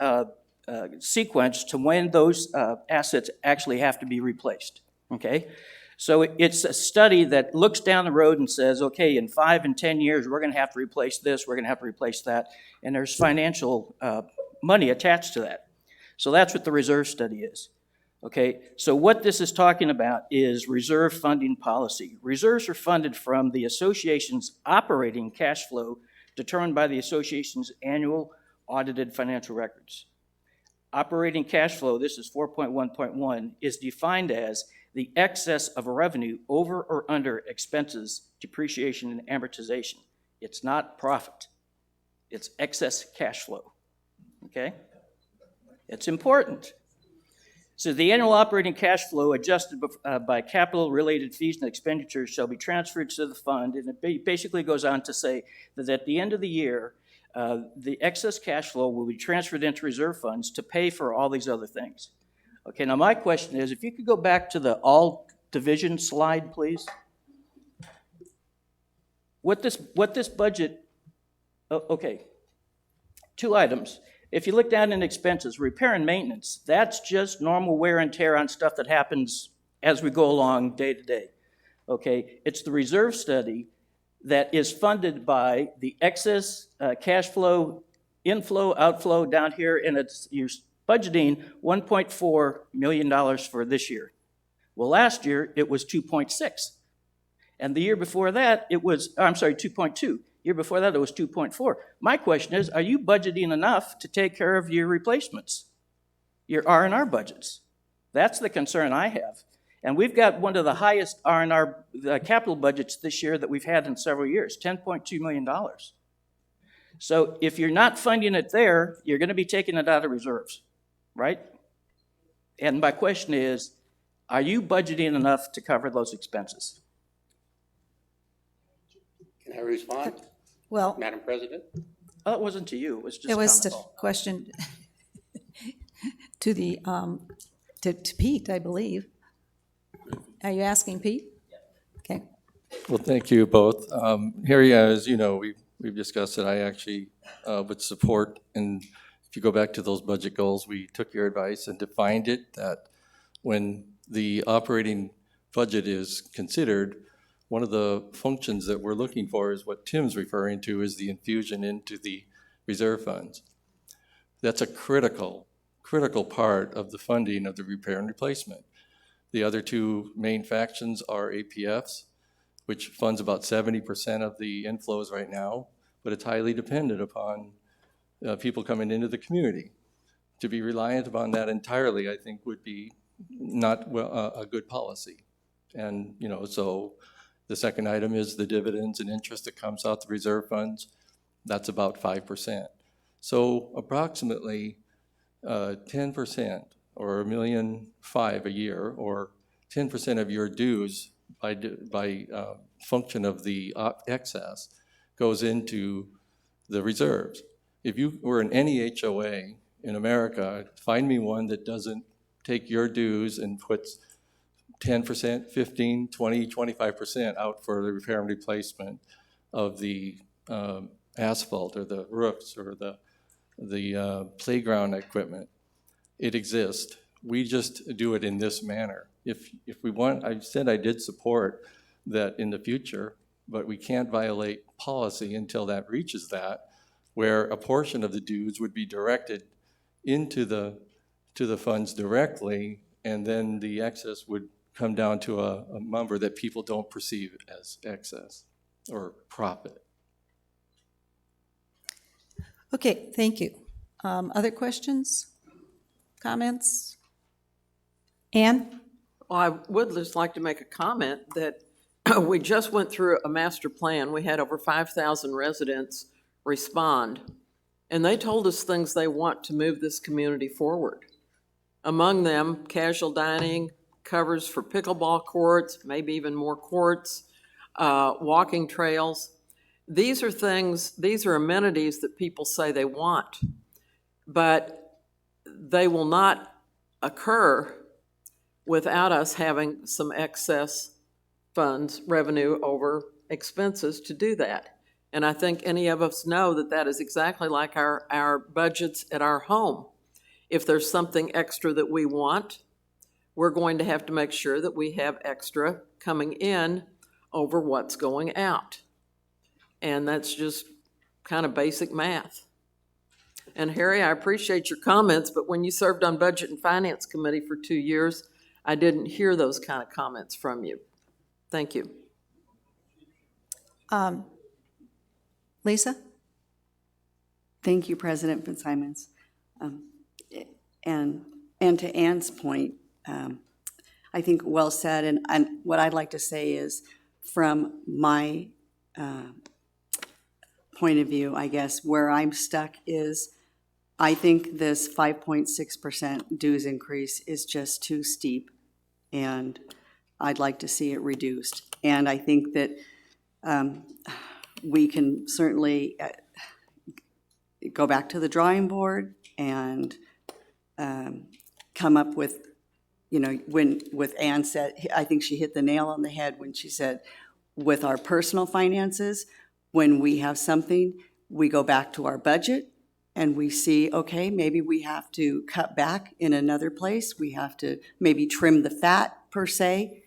sequence to when those assets actually have to be replaced, okay? So it's a study that looks down the road and says, okay, in 5 and 10 years, we're gonna have to replace this, we're gonna have to replace that, and there's financial money attached to that. So that's what the reserve study is, okay? So what this is talking about is reserve funding policy. Reserves are funded from the association's operating cash flow determined by the association's annual audited financial records. Operating cash flow, this is 4.1.1, is defined as the excess of revenue over or under expenses, depreciation, and amortization. It's not profit. It's excess cash flow, okay? It's important. So the annual operating cash flow adjusted by capital-related fees and expenditures shall be transferred to the fund, and it basically goes on to say that at the end of the year, the excess cash flow will be transferred into reserve funds to pay for all these other things. Okay, now my question is, if you could go back to the all division slide, please. What this budget, okay, 2 items. If you look down in expenses, repair and maintenance, that's just normal wear and tear on stuff that happens as we go along day to day. Okay, it's the reserve study that is funded by the excess cash flow, inflow, outflow down here, and you're budgeting $1.4 million for this year. Well, last year it was 2.6. And the year before that it was, 2.2. Year before that it was 2.4. My question is, are you budgeting enough to take care of your replacements, your R&R budgets? That's the concern I have. And we've got one of the highest R&R capital budgets this year that we've had in several years, $10.2 million. So if you're not funding it there, you're going to be taking it out of reserves, right? And my question is, are you budgeting enough to cover those expenses? Can I respond, Well, Madam President? Oh, it wasn't to you, it was just it was a comment. question to the, to Pete, I believe. Are you asking Pete? Okay. Well, thank you both. Harry, as you know, we've discussed it. I actually would support, and if you go back to those budget goals, we took your advice and defined it, that when the operating budget is considered, one of the functions that we're looking for is what Tim's referring to, is the infusion into the reserve funds. That's a critical part of the funding of the repair and replacement. The other two main factions are APFs, which funds about 70% of the inflows right now, but it's highly dependent upon people coming into the community. To be reliant upon that entirely, I think, would be not a good policy. And, you know, so the second item is the dividends and interest that comes out the reserve funds. That's about 5%. So approximately 10% or $1.5 million a year, or 10% of your dues by function of the excess goes into the reserves. If you were in any HOA in America, find me one that doesn't take your dues and puts 10%, 15, 20, 25% out for the repair and replacement of the asphalt or the roofs or the playground equipment. It exists. We just do it in this manner. If we want, I said I did support that in the future, but we can't violate policy until that reaches that, where a portion of the dues would be directed into the funds directly, and then the excess would come down to a number that people don't perceive as excess or profit. Okay, thank you. Other questions, comments? Ann? Well, I would just like to make a comment that we just went through a master plan. We had over 5,000 residents respond, and they told us things they want to move this community forward. Among them, casual dining, covers for pickleball courts, maybe even more courts, walking trails. These are things, these are amenities that people say they want, but they will not occur without us having some excess funds, revenue over expenses to do that. And I think any of us know that that is exactly like our budgets at our home. If there's something extra that we want, we're going to have to make sure that we have extra coming in over what's going out. And that's just kind of basic math. And Harry, I appreciate your comments, but when you served on Budget and Finance Committee for 2 years, I didn't hear those kind of comments from you. Thank you. Lisa? Thank you, President Fitzsimons. And to Ann's point, I think well said, and what I'd like to say is, from my point of view, I guess, where I'm stuck is, I think this 5.6% dues increase is just too steep, and I'd like to see it reduced. And I think that we can certainly go back to the drawing board and come up with, you know, with Ann said, I think she hit the nail on the head when she said, with our personal finances, when we have something, we go back to our budget and we see, okay, maybe we have to cut back in another place. We have to maybe trim the fat, per se,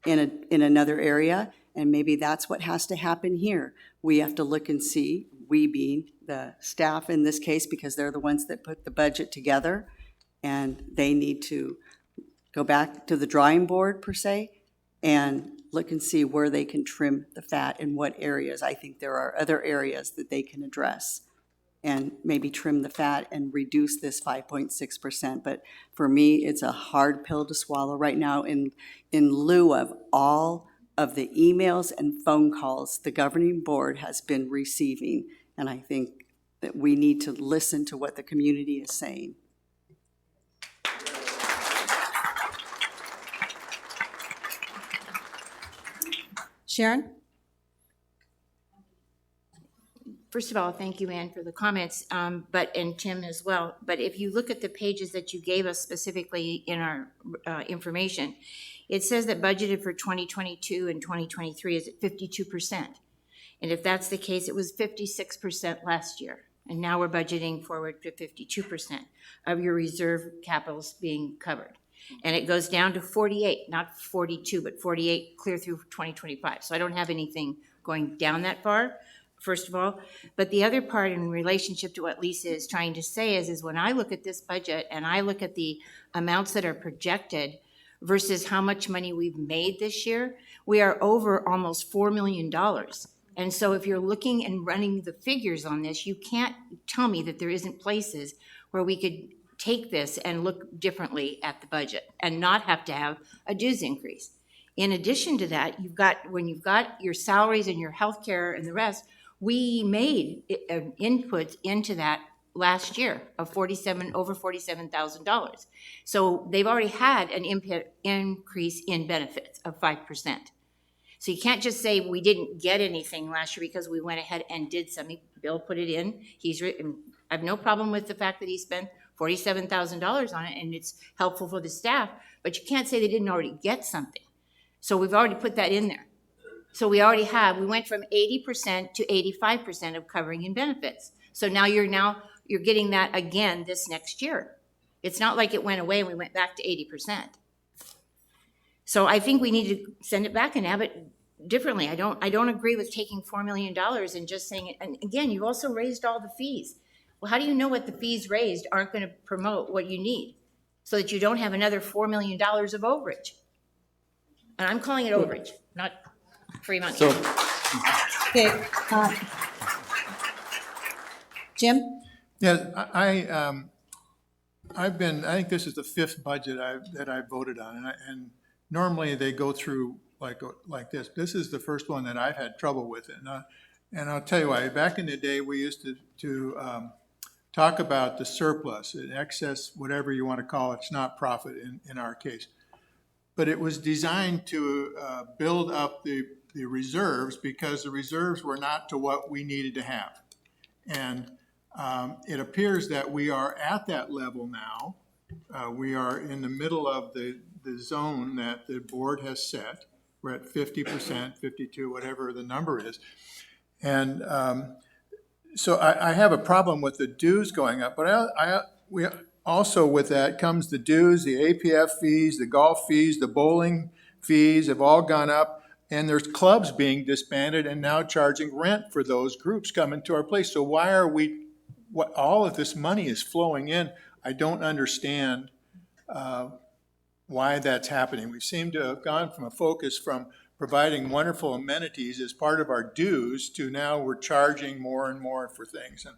in another area, and maybe that's what has to happen here. We have to look and see, we being the staff in this case, because they're the ones that put the budget together, and they need to go back to the drawing board, per se, and look and see where they can trim the fat in what areas. I think there are other areas that they can address. and maybe trim the fat and reduce this 5.6%. But for me, it's a hard pill to swallow right now in lieu of all of the emails and phone calls the governing board has been receiving. And I think that we need to listen to what the community is saying. Sharon? First of all, thank you, Ann, for the comments, and Tim as well. But if you look at the pages that you gave us specifically in our information, it says that budgeted for 2022 and 2023 is at 52%. And if that's the case, it was 56% last year. And now we're budgeting forward to 52% of your reserve capitals being covered. And it goes down to 48, not 42, but 48 clear through 2025. So I don't have anything going down that far, first of all. But the other part in relationship to what Lisa is trying to say is when I look at this budget and I look at the amounts that are projected versus how much money we've made this year, we are over almost $4 million. And so if you're looking and running the figures on this, you can't tell me that there isn't places where we could take this and look differently at the budget and not have to have a dues increase. In addition to that, when you've got your salaries and your health care and the rest, we made inputs into that last year of over $47,000. So they've already had an increase in benefits of 5%. So you can't just say we didn't get anything last year because we went ahead and did something. Bill put it in. I have no problem with the fact that he spent $47,000 on it and it's helpful for the staff, but you can't say they didn't already get something. So we've already put that in there. So we went from 80% to 85% of covering in benefits. So now you're getting that again this next year. It's not like it went away and we went back to 80%. So I think we need to send it back and have it differently. I don't agree with taking $4 million and just saying it. And again, you also raised all the fees. Well, how do you know what the fees raised aren't going to promote what you need so that you don't have another $4 million of overage? And I'm calling it overage, not free money. Okay. Jim? Yeah, I think this is the fifth budget that I voted on, and normally they go through like this. This is the first one that I've had trouble with it, and I'll tell you why. Back in the day, we used to talk about the surplus, an excess, whatever you want to call it. It's not profit in our case, but it was designed to build up the reserves because the reserves were not to what we needed to have, and it appears that we are at that level now. We are in the middle of the zone that the board has set. We're at 50%, 52, whatever the number is. And so I have a problem with the dues going up, but we also with that comes the dues, the APF fees, the golf fees, the bowling fees have all gone up. And there's clubs being disbanded and now charging rent for those groups coming to our place. So why are all of this money is flowing in? I don't understand why that's happening. We seem to have gone from a focus from providing wonderful amenities as part of our dues to now we're charging more and more for things. And,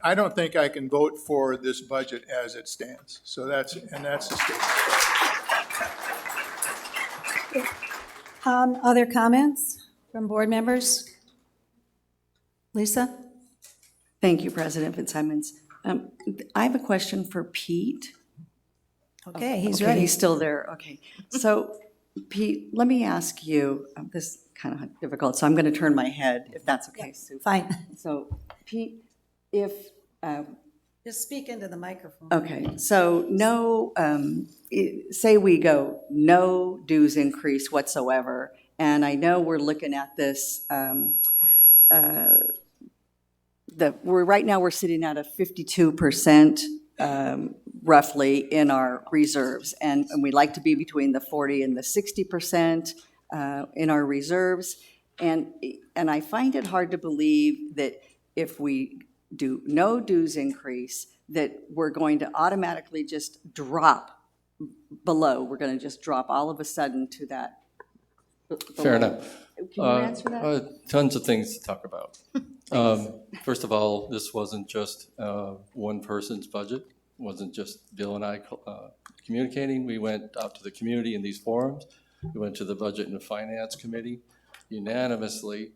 I don't think I can vote for this budget as it stands. So that's the statement. Other comments from board members? Lisa? Thank you, President Fitzsimons. I have a question for Pete. Okay, he's Okay, ready. he's still there, okay. So, Pete, let me ask you, this is kind of difficult, so I'm going to turn my head, if that's okay, Sue. Fine. So, Pete, Just speak into the microphone. okay, so say we go no dues increase whatsoever, and I know we're looking at this, right now we're sitting at a 52% roughly in our reserves, and we'd like to be between the 40 and the 60% in our reserves, and I find it hard to believe that if we do no dues increase, that we're going to automatically just drop below. We're going to just drop all of a sudden to that Fair enough. Can you answer that? Tons of things to talk about. First of all, this wasn't just one person's budget, wasn't just Bill and I communicating. We went out to the community in these forums. We went to the Budget and Finance Committee unanimously.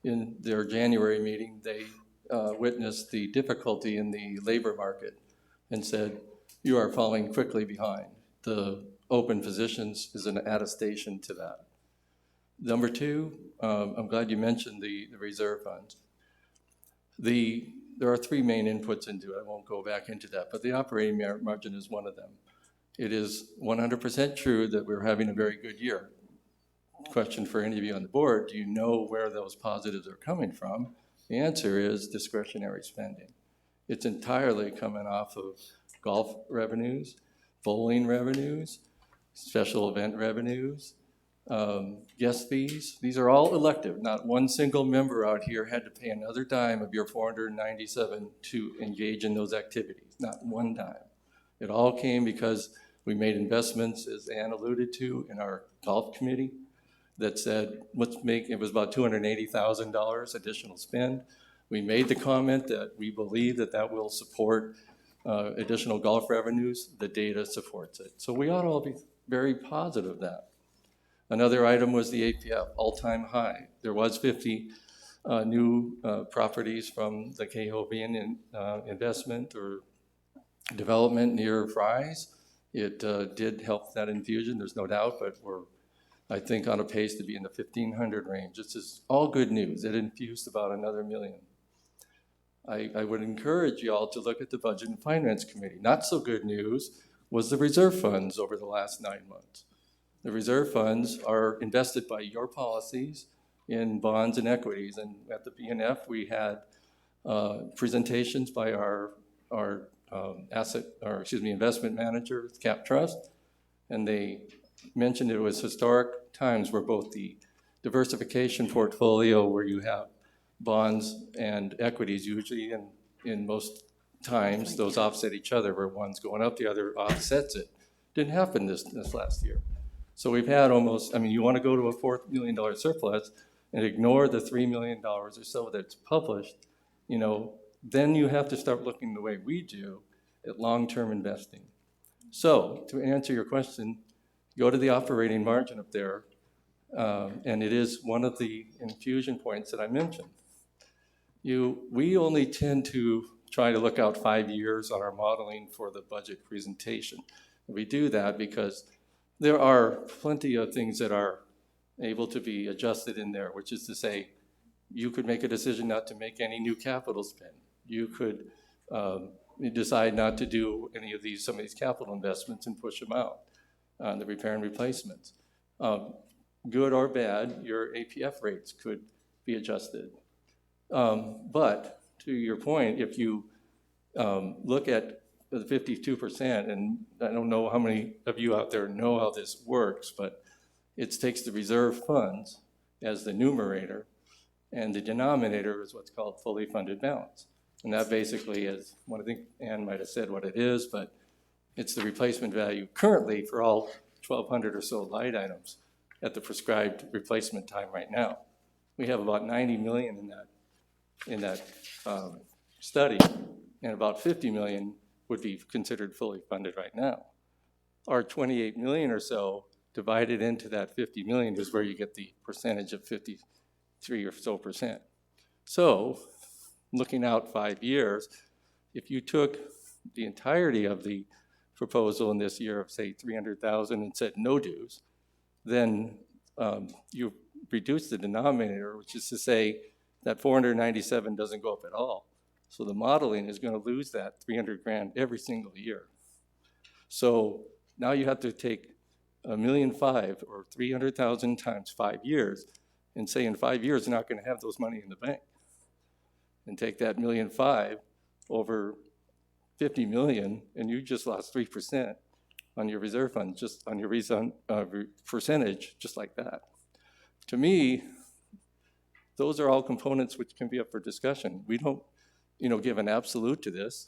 In their January meeting, they witnessed the difficulty in the labor market and said, you are falling quickly behind. The open positions is an attestation to that. Number two, I'm glad you mentioned the reserve funds. There are three main inputs into it. I won't go back into that, but the operating margin is one of them. It is 100% true that we're having a very good year. Question for any of you on the board, do you know where those positives are coming from? The answer is discretionary spending. It's entirely coming off of golf revenues, bowling revenues, special event revenues, guest fees. These are all elective. Not one single member out here had to pay another dime of your $497 to engage in those activities. Not one dime. It all came because we made investments, as Ann alluded to, in our golf committee that said, it was about $280,000 additional spend. We made the comment that we believe that will support additional golf revenues. The data supports it. So we ought to all be very positive of that. Another item was the APF, all-time high. There was 50 new properties from the Cahovian investment or development near Fry's. It did help that infusion, there's no doubt, but we're, I think, on a pace to be in the 1,500 range. This is all good news. It infused about another $1 million. I would encourage you all to look at the Budget and Finance Committee. Not so good news was the reserve funds over the last 9 months. The reserve funds are invested by your policies in bonds and equities. And at the BNF, we had presentations by our investment manager, Cap Trust, and they mentioned it was historic times where both the diversification portfolio, where you have bonds and equities, usually in most times, those offset each other, where one's going up, the other offsets it. Didn't happen this last year. So we've had almost, you want to go to a $4 million surplus and ignore the $3 million or so that's published, then you have to start looking the way we do at long-term investing. So to answer your question, go to the operating margin up there, and it is one of the infusion points that I mentioned. We only tend to try to look out 5 years on our modeling for the budget presentation. We do that because there are plenty of things that are able to be adjusted in there, which is to say, you could make a decision not to make any new capital spend. You could decide not to do some of these capital investments and push them out on the repair and replacements. Good or bad, your APF rates could be adjusted. But to your point, if you look at the 52%, and I don't know how many of you out there know how this works, but it takes the reserve funds as the numerator, and the denominator is what's called fully funded balance. And that basically is, I think Ann might have said what it is, but it's the replacement value currently for all 1,200 or so light items at the prescribed replacement time right now. We have about 90 million in that study, and about 50 million would be considered fully funded right now. Our 28 million or so divided into that 50 million is where you get the percentage of 53 or so percent. So looking out 5 years, if you took the entirety of the proposal in this year of, say, 300,000 and said no dues, then you reduce the denominator, which is to say that 497 doesn't go up at all. So the modeling is going to lose that 300 grand every single year. So now you have to take $1.5 million or 300,000 times 5 years and say in 5 years you're not going to have those money in the bank. And take that $1.5 million over 50 million, and you just lost 3% on your reserve fund, just on your percentage, just like that. To me, those are all components which can be up for discussion. We don't, give an absolute to this.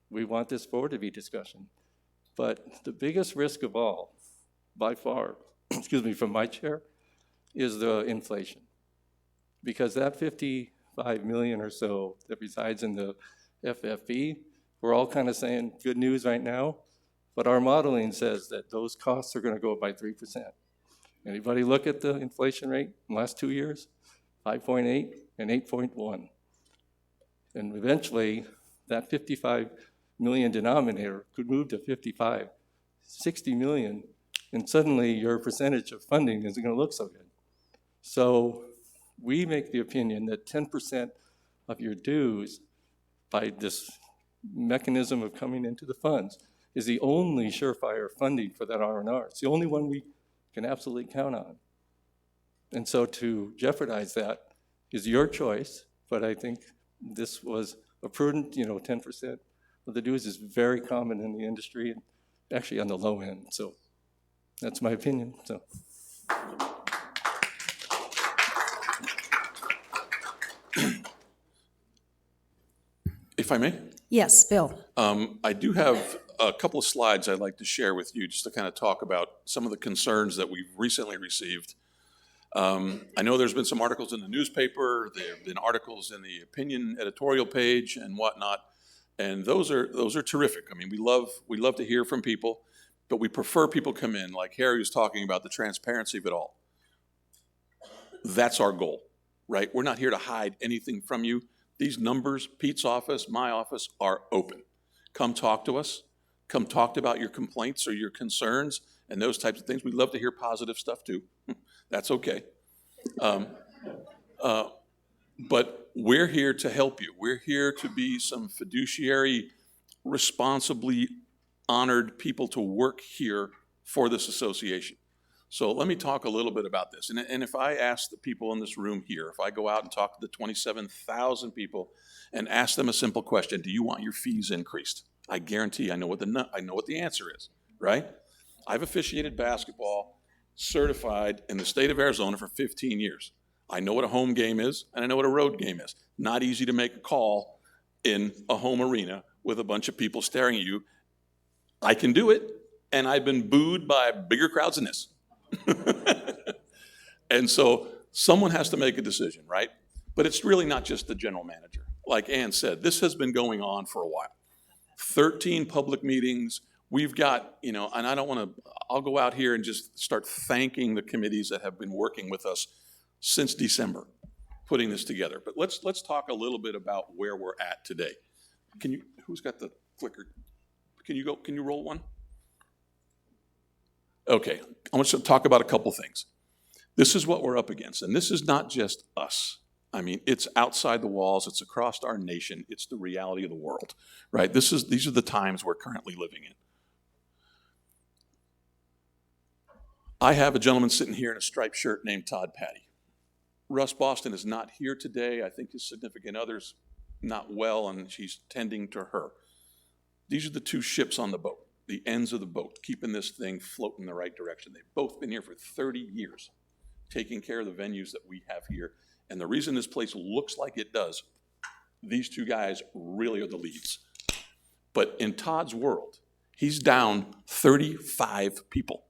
We want this forward to be discussion. But the biggest risk of all, by far, from my chair, is the inflation. Because that 55 million or so that resides in the FFE, we're all kind of saying good news right now, but our modeling says that those costs are going to go up by 3%. Anybody look at the inflation rate in the last 2 years? 5.8 and 8.1. And eventually, that 55 million denominator could move to 55, 60 million, and suddenly your percentage of funding isn't going to look so good. So we make the opinion that 10% of your dues by this mechanism of coming into the funds is the only surefire funding for that R&R. It's the only one we can absolutely count on. And so to jeopardize that is your choice, but I think this was a prudent, 10% of the dues is very common in the industry and actually on the low end. So that's my opinion. So. If I may? Yes, Bill. I do have a couple of slides I'd like to share with you just to kind of talk about some of the concerns that we've recently received. I know there's been some articles in the newspaper, there have been articles in the opinion editorial page and whatnot, and those are terrific. I mean, we love to hear from people, but we prefer people come in, like Harry was talking about the transparency of it all. That's our goal, right? We're not here to hide anything from you. These numbers, Pete's office, my office, are open. Come talk to us. Come talk about your complaints or your concerns and those types of things. We love to hear positive stuff too. That's okay. But we're here to help you. We're here to be some fiduciary, responsibly honored people to work here for this association. So let me talk a little bit about this. And if I ask the people in this room here, if I go out and talk to the 27,000 people and ask them a simple question, do you want your fees increased? I guarantee I know what the answer is, right? I've officiated basketball certified in the state of Arizona for 15 years. I know what a home game is, and I know what a road game is. Not easy to make a call in a home arena with a bunch of people staring at you. I can do it, and I've been booed by bigger crowds than this. And so someone has to make a decision, right? But it's really not just the general manager. Like Ann said, this has been going on for a while. 13 public meetings. We've got, and I don't want to, I'll go out here and just start thanking the committees that have been working with us since December, putting this together. But let's talk a little bit about where we're at today. Who's got the clicker? Can you roll one? Okay, I want to talk about a couple things. This is what we're up against, and this is not just us. I mean, it's outside the walls, it's across our nation, it's the reality of the world, right? These are the times we're currently living in. I have a gentleman sitting here in a striped shirt named Todd Patty. Russ Boston is not here today. I think his significant other's not well, and she's tending to her. These are the two ships on the boat, the ends of the boat, keeping this thing floating in the right direction. They've both been here for 30 years, taking care of the venues that we have here. And the reason this place looks like it does, these two guys really are the leads. But in Todd's world, he's down 35 people.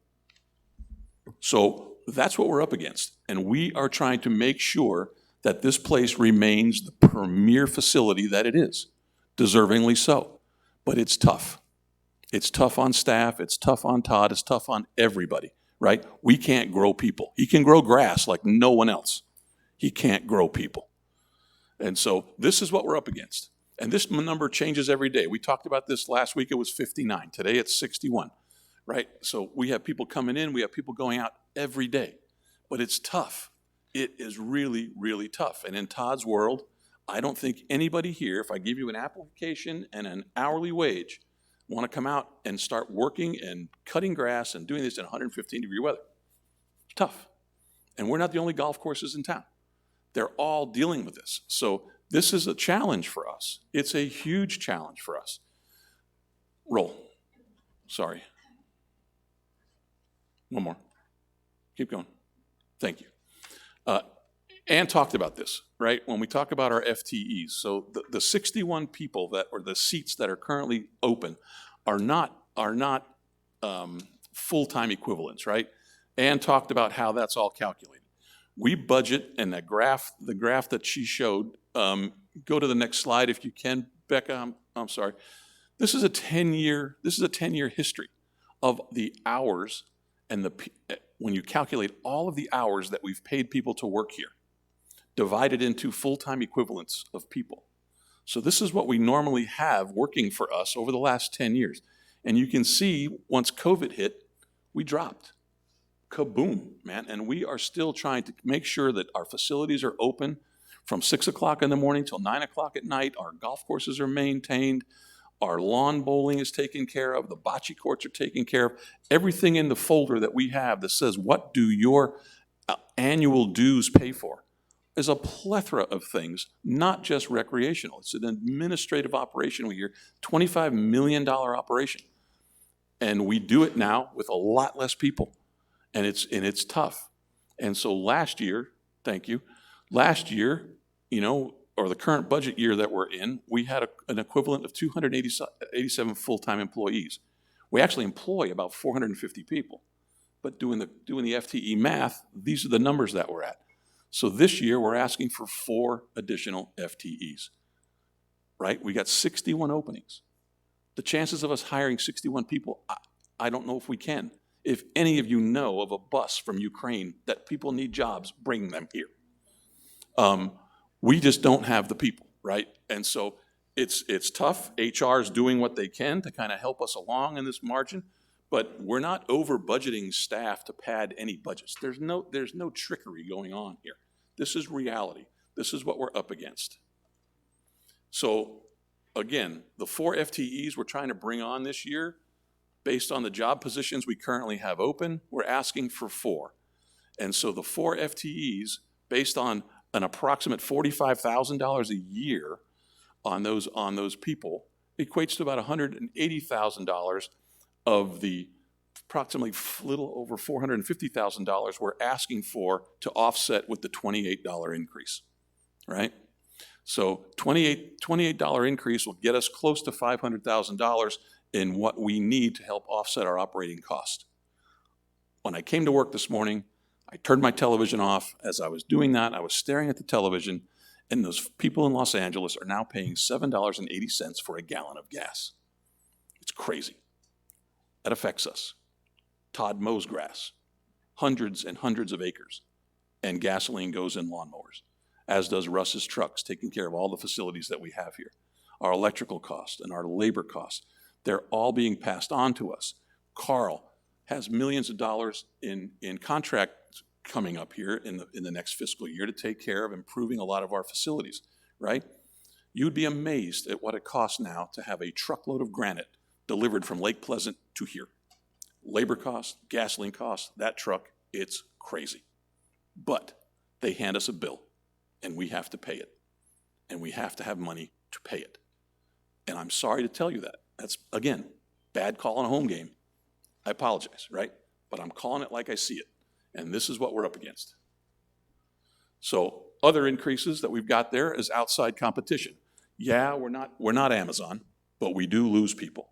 So that's what we're up against. And we are trying to make sure that this place remains the premier facility that it is, deservingly so. But it's tough. It's tough on staff, it's tough on Todd, it's tough on everybody, right? We can't grow people. He can grow grass like no one else. He can't grow people. And so this is what we're up against. And this number changes every day. We talked about this last week, it was 59. Today it's 61, right? So we have people coming in, we have people going out every day. But it's tough. It is really, really tough. And in Todd's world, I don't think anybody here, if I give you an application and an hourly wage, want to come out and start working and cutting grass and doing this in 115-degree weather. It's tough. And we're not the only golf courses in town. They're all dealing with this. So this is a challenge for us. It's a huge challenge for us. Roll. Sorry. One more. Keep going. Thank you. Ann talked about this, right? When we talk about our FTEs, so the 61 people that, or the seats that are currently open are not full-time equivalents, right? Ann talked about how that's all calculated. We budget, and the graph that she showed, go to the next slide if you can, Becca, I'm sorry. This is a 10-year history of the hours and when you calculate all of the hours that we've paid people to work here, divided into full-time equivalents of people. So this is what we normally have working for us over the last 10 years. And you can see once COVID hit, we dropped. Kaboom, man. And we are still trying to make sure that our facilities are open from 6 o'clock in the morning till 9 o'clock at night. Our golf courses are maintained. Our lawn bowling is taken care of. The bocce courts are taken care of. Everything in the folder that we have that says, what do your annual dues pay for? Is a plethora of things, not just recreational. It's an administrative operation. We're $25 million operation. And we do it now with a lot less people. And it's tough. And so last year, thank you, or the current budget year that we're in, we had an equivalent of 287 full-time employees. We actually employ about 450 people. But doing the FTE math, these are the numbers that we're at. So this year, we're asking for 4 additional FTEs, right? We got 61 openings. The chances of us hiring 61 people, I don't know if we can. If any of you know of a bus from Ukraine that people need jobs, bring them here. We just don't have the people, right? And so it's tough. HR is doing what they can to kind of help us along in this margin, but we're not over budgeting staff to pad any budgets. There's no trickery going on here. This is reality. This is what we're up against. So again, the 4 FTEs we're trying to bring on this year, based on the job positions we currently have open, we're asking for 4. And so the 4 FTEs, based on an approximate $45,000 a year on those people, equates to about $180,000 of the approximately little over $450,000 we're asking for to offset with the $28 increase, right? So $28 increase will get us close to $500,000 in what we need to help offset our operating cost. When I came to work this morning, I turned my television off. As I was doing that, I was staring at the television, and those people in Los Angeles are now paying $7.80 for a gallon of gas. It's crazy. That affects us. Todd mows grass, hundreds and hundreds of acres, and gasoline goes in lawnmowers, as does Russ's trucks, taking care of all the facilities that we have here. Our electrical costs and our labor costs, they're all being passed on to us. Carl has millions of dollars in contract coming up here in the next fiscal year to take care of improving a lot of our facilities, right? You'd be amazed at what it costs now to have a truckload of granite delivered from Lake Pleasant to here. Labor costs, gasoline costs, that truck, it's crazy. But they hand us a bill, and we have to pay it. And we have to have money to pay it. And I'm sorry to tell you that. That's, again, bad call on a home game. I apologize, right? But I'm calling it like I see it. And this is what we're up against. So other increases that we've got there is outside competition. Yeah, we're not Amazon, but we do lose people,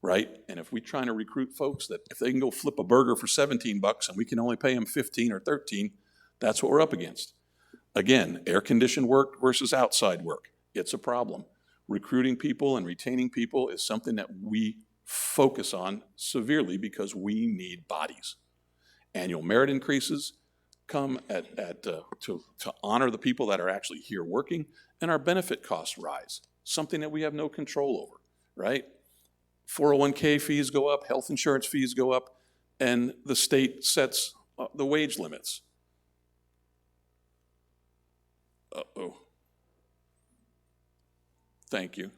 right? And if we're trying to recruit folks that if they can go flip a burger for $17 and we can only pay them 15 or 13, that's what we're up against. Again, air-conditioned work versus outside work. It's a problem. Recruiting people and retaining people is something that we focus on severely because we need bodies. Annual merit increases come to honor the people that are actually here working, and our benefit costs rise, something that we have no control over, right? 401k fees go up, health insurance fees go up, and the state sets the wage limits. Uh-oh. Thank you.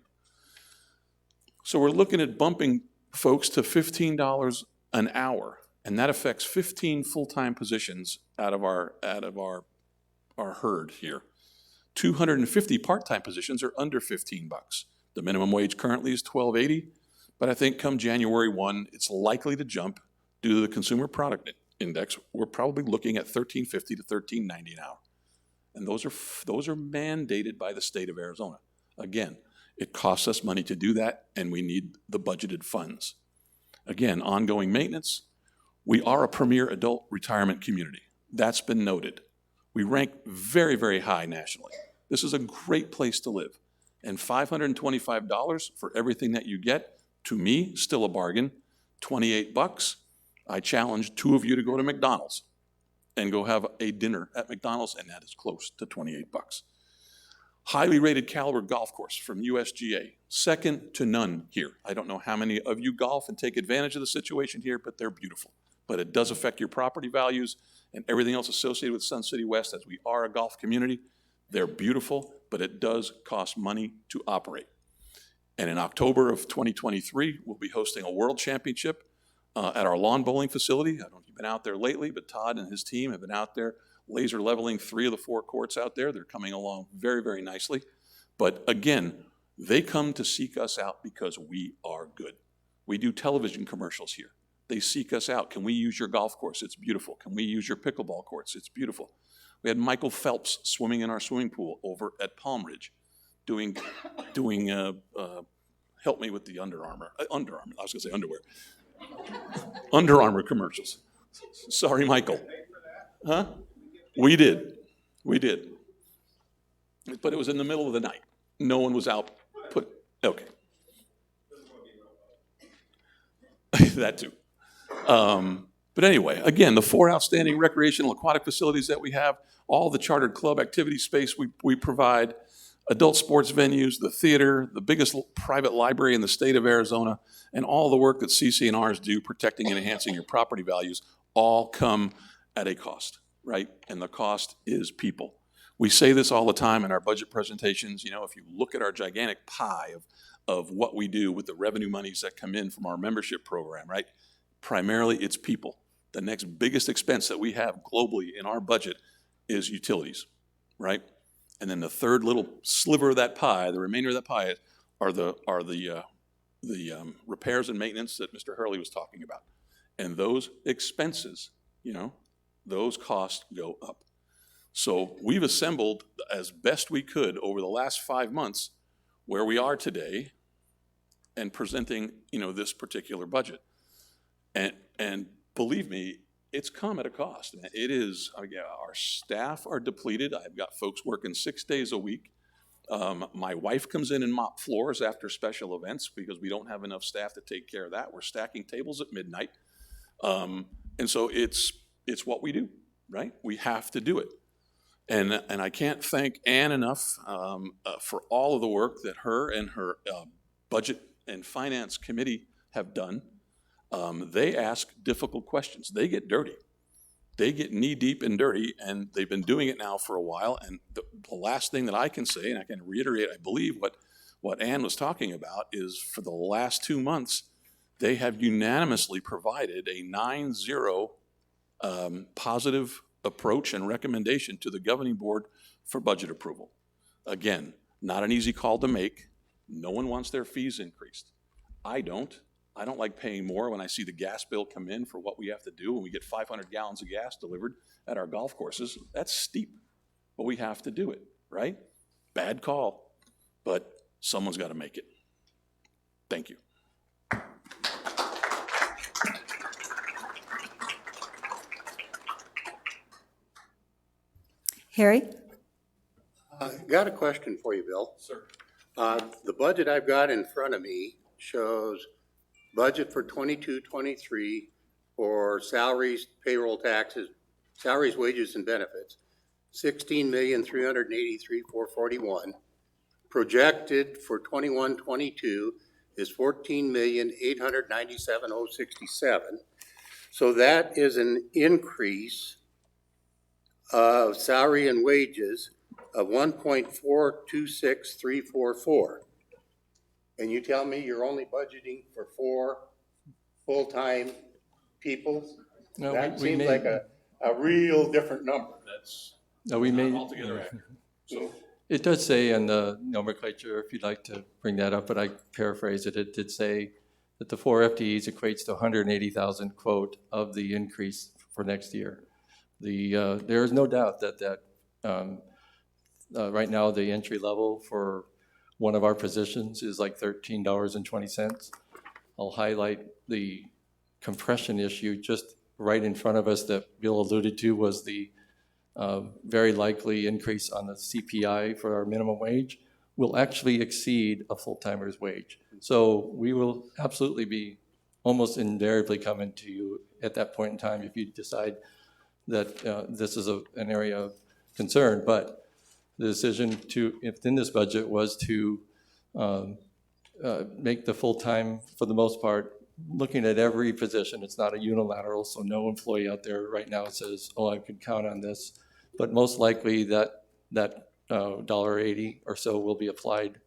So we're looking at bumping folks to $15 an hour, and that affects 15 full-time positions out of our herd here. 250 part-time positions are under $15. The minimum wage currently is $12.80, but I think come January 1, it's likely to jump due to the Consumer Product Index. We're probably looking at $13.50 to $13.90 an hour. And those are mandated by the state of Arizona. Again, it costs us money to do that, and we need the budgeted funds. Again, ongoing maintenance. We are a premier adult retirement community. That's been noted. We rank very, very high nationally. This is a great place to live. And $525 for everything that you get, to me, still a bargain. $28, I challenge two of you to go to McDonald's and go have a dinner at McDonald's, and that is close to $28. Highly rated caliber golf course from USGA, second to none here. I don't know how many of you golf and take advantage of the situation here, but they're beautiful. But it does affect your property values and everything else associated with Sun City West, as we are a golf community. They're beautiful, but it does cost money to operate. And in October of 2023, we'll be hosting a world championship at our lawn bowling facility. I don't know if you've been out there lately, but Todd and his team have been out there laser leveling 3 of the 4 courts out there. They're coming along very, very nicely. But again, they come to seek us out because we are good. We do television commercials here. They seek us out. Can we use your golf course? It's beautiful. Can we use your pickleball courts? It's beautiful. We had Michael Phelps swimming in our swimming pool over at Palm Ridge, doing help me with the Under Armour. I was going to say underwear. Under Armour commercials. Sorry, Michael. Huh? We did. But it was in the middle of the night. No one was out. Okay. That too. But anyway, again, the 4 outstanding recreational aquatic facilities that we have, all the chartered club activity space we provide, adult sports venues, the theater, the biggest private library in the state of Arizona, and all the work that CC&Rs do protecting and enhancing your property values all come at a cost, right? And the cost is people. We say this all the time in our budget presentations. You know, if you look at our gigantic pie of what we do with the revenue monies that come in from our membership program, right? Primarily, it's people. The next biggest expense that we have globally in our budget is utilities, right? And then the third little sliver of that pie, the remainder of that pie, are the repairs and maintenance that Mr. Hurley was talking about. And those expenses, you know, those costs go up. So we've assembled as best we could over the last 5 months where we are today and presenting, you know, this particular budget. And believe me, it's come at a cost. It is, our staff are depleted. I've got folks working 6 days a week. My wife comes in and mop floors after special events because we don't have enough staff to take care of that. We're stacking tables at midnight. And so it's what we do, right? We have to do it. And I can't thank Ann enough for all of the work that her and her budget and finance committee have done. They ask difficult questions. They get dirty. They get knee-deep and dirty, and they've been doing it now for a while. And the last thing that I can say, and I can reiterate, I believe, what Ann was talking about, is for the last 2 months, they have unanimously provided a 9-0 positive approach and recommendation to the governing board for budget approval. Again, not an easy call to make. No one wants their fees increased. I don't like paying more when I see the gas bill come in for what we have to do when we get 500 gallons of gas delivered at our golf courses. That's steep, but we have to do it, right? Bad call, but someone's got to make it. Thank you. Harry? Got a question for you, Bill. Sir. The budget I've got in front of me shows budget for 22-23 for salaries, payroll taxes, salaries, wages, and benefits, $16,383,441. Projected for 21-22 is $14,897,067. So that is an increase of salary and wages of 1.426344. And you tell me you're only budgeting for 4 full-time people? No, That we seems made- like a real different number. That's No, we made, altogether accurate. So it does say in the nomenclature, if you'd like to bring that up, but I paraphrase it, it did say that the 4 FTEs equates to 180,000, quote, of the increase for next year. There is no doubt that right now the entry level for one of our positions is like $13.20. I'll highlight the compression issue just right in front of us that Bill alluded to was the very likely increase on the CPI for our minimum wage will actually exceed a full-timer's wage. So we will absolutely be almost invariably coming to you at that point in time if you decide that this is an area of concern. But the decision within this budget was to make the full-time, for the most part, looking at every position. It's not a unilateral, so no employee out there right now says, oh, I can count on this. But most likely that $1.80 or so will be applied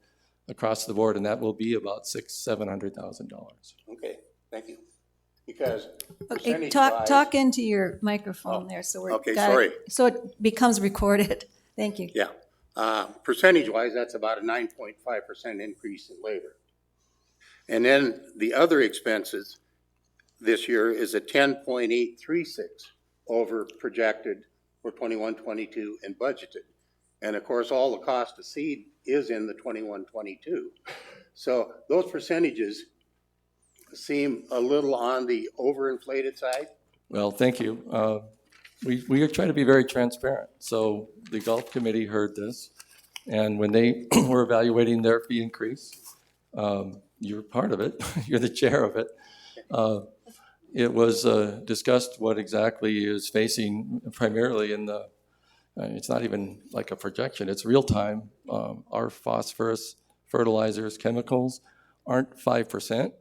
across the board, and that will be about $700,000. Okay, thank you. Because Okay, percentage-wise. talk into your microphone there, so we're. Okay, sorry. So it becomes recorded. Thank you. Yeah, percentage-wise, that's about a 9.5% increase in labor. And then the other expenses this year is a 10.836 over projected for 21-22 and budgeted. And of course, all the cost of seed is in the 21-22. So those percentages seem a little on the overinflated side. Well, thank you. We are trying to be very transparent. So the Golf Committee heard this, and when they were evaluating their fee increase, you're part of it, you're the chair of it. It was discussed what exactly is facing primarily in the, it's not even like a projection, it's real time. Our phosphorus, fertilizers, chemicals aren't 5%,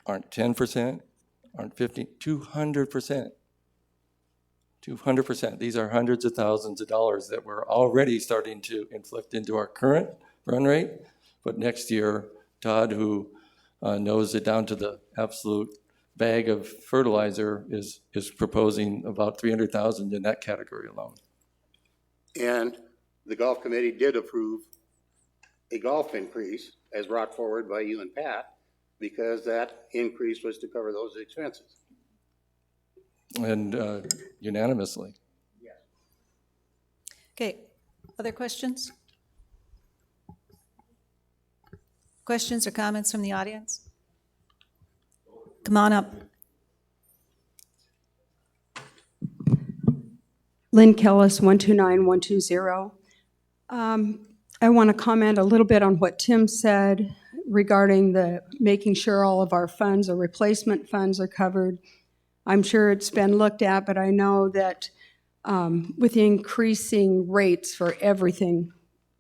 aren't 10%, aren't 15, 200%. 200%. These are hundreds of thousands of dollars that we're already starting to inflict into our current run rate. But next year, Todd, who knows it down to the absolute bag of fertilizer, is proposing about $300,000 in that category alone. And the Golf Committee did approve a golf increase as brought forward by you and Pat, because that increase was to cover those expenses. And unanimously. Okay, other questions? Questions or comments from the audience? Come on up. Lynn Kellis, 129120. I want to comment a little bit on what Tim said regarding the making sure all of our funds or replacement funds are covered. I'm sure it's been looked at, but I know that with the increasing rates for everything,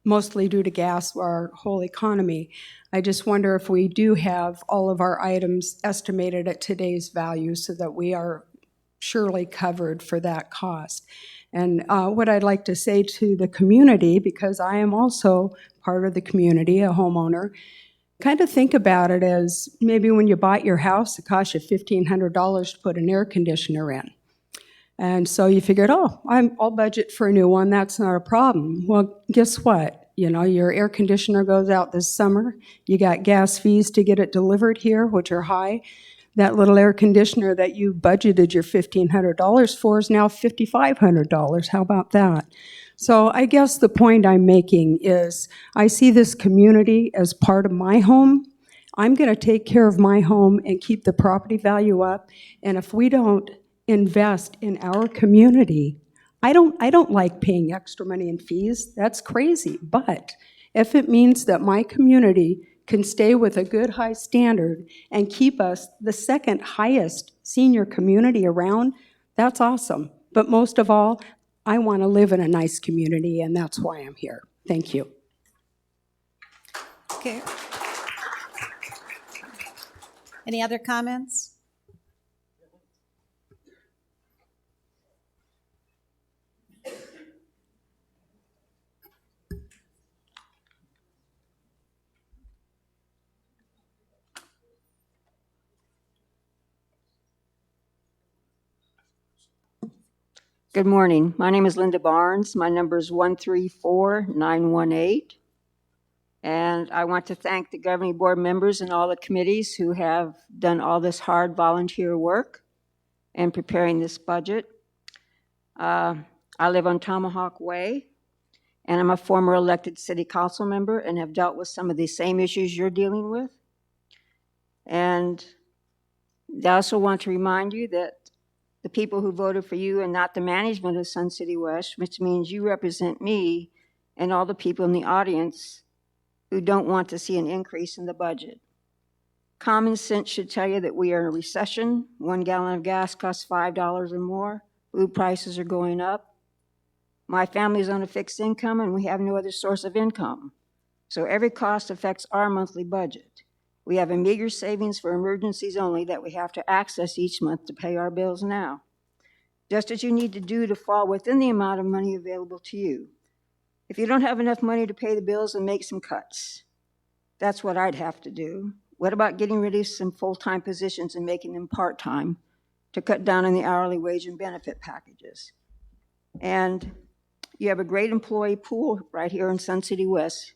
mostly due to gas, our whole economy, I just wonder if we do have all of our items estimated at today's value so that we are surely covered for that cost. And what I'd like to say to the community, because I am also part of the community, a homeowner, kind of think about it as maybe when you bought your house, it cost you $1,500 to put an air conditioner in. And so you figured, oh, I'll budget for a new one, that's not a problem. Well, guess what? You know, your air conditioner goes out this summer, you got gas fees to get it delivered here, which are high. That little air conditioner that you budgeted your $1,500 for is now $5,500. How about that? So I guess the point I'm making is I see this community as part of my home. I'm going to take care of my home and keep the property value up. And if we don't invest in our community, I don't like paying extra money in fees. That's crazy. But if it means that my community can stay with a good high standard and keep us the second highest senior community around, that's awesome. But most of all, I want to live in a nice community, and that's why I'm here. Thank you. Okay. Any other comments? Good morning. My name is Linda Barnes. My number is 134918. And I want to thank the governing board members and all the committees who have done all this hard volunteer work in preparing this budget. I live on Tomahawk Way, and I'm a former elected city council member and have dealt with some of the same issues you're dealing with. And I also want to remind you that the people who voted for you and not the management of Sun City West, which means you represent me and all the people in the audience who don't want to see an increase in the budget. Common sense should tell you that we are in a recession. 1 gallon of gas costs $5 or more. Food prices are going up. My family's on a fixed income and we have no other source of income. So every cost affects our monthly budget. We have a meager savings for emergencies only that we have to access each month to pay our bills now, just as you need to do to fall within the amount of money available to you. If you don't have enough money to pay the bills, then make some cuts. That's what I'd have to do. What about getting rid of some full-time positions and making them part-time to cut down on the hourly wage and benefit packages? And you have a great employee pool right here in Sun City West.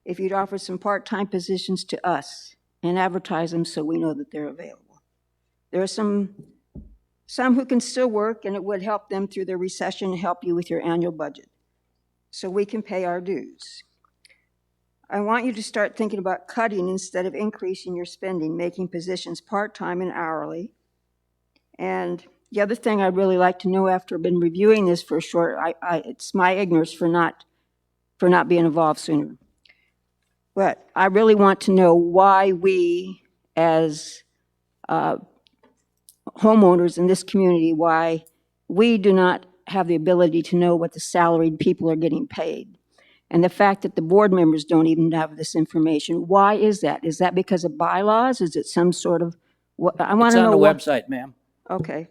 If you'd offer some part-time positions to us and advertise them so we know that they're available. There are some who can still work, and it would help them through the recession and help you with your annual budget so we can pay our dues. I want you to start thinking about cutting instead of increasing your spending, making positions part-time and hourly. And the other thing I'd really like to know after I've been reviewing this for a short, it's my ignorance for not being involved sooner. But I really want to know why we, as homeowners in this community, why we do not have the ability to know what the salaried people are getting paid. And the fact that the board members don't even have this information. Why is that? Is that because of bylaws? Is it some sort of, I want to know. It's on the what, website, ma'am. Okay,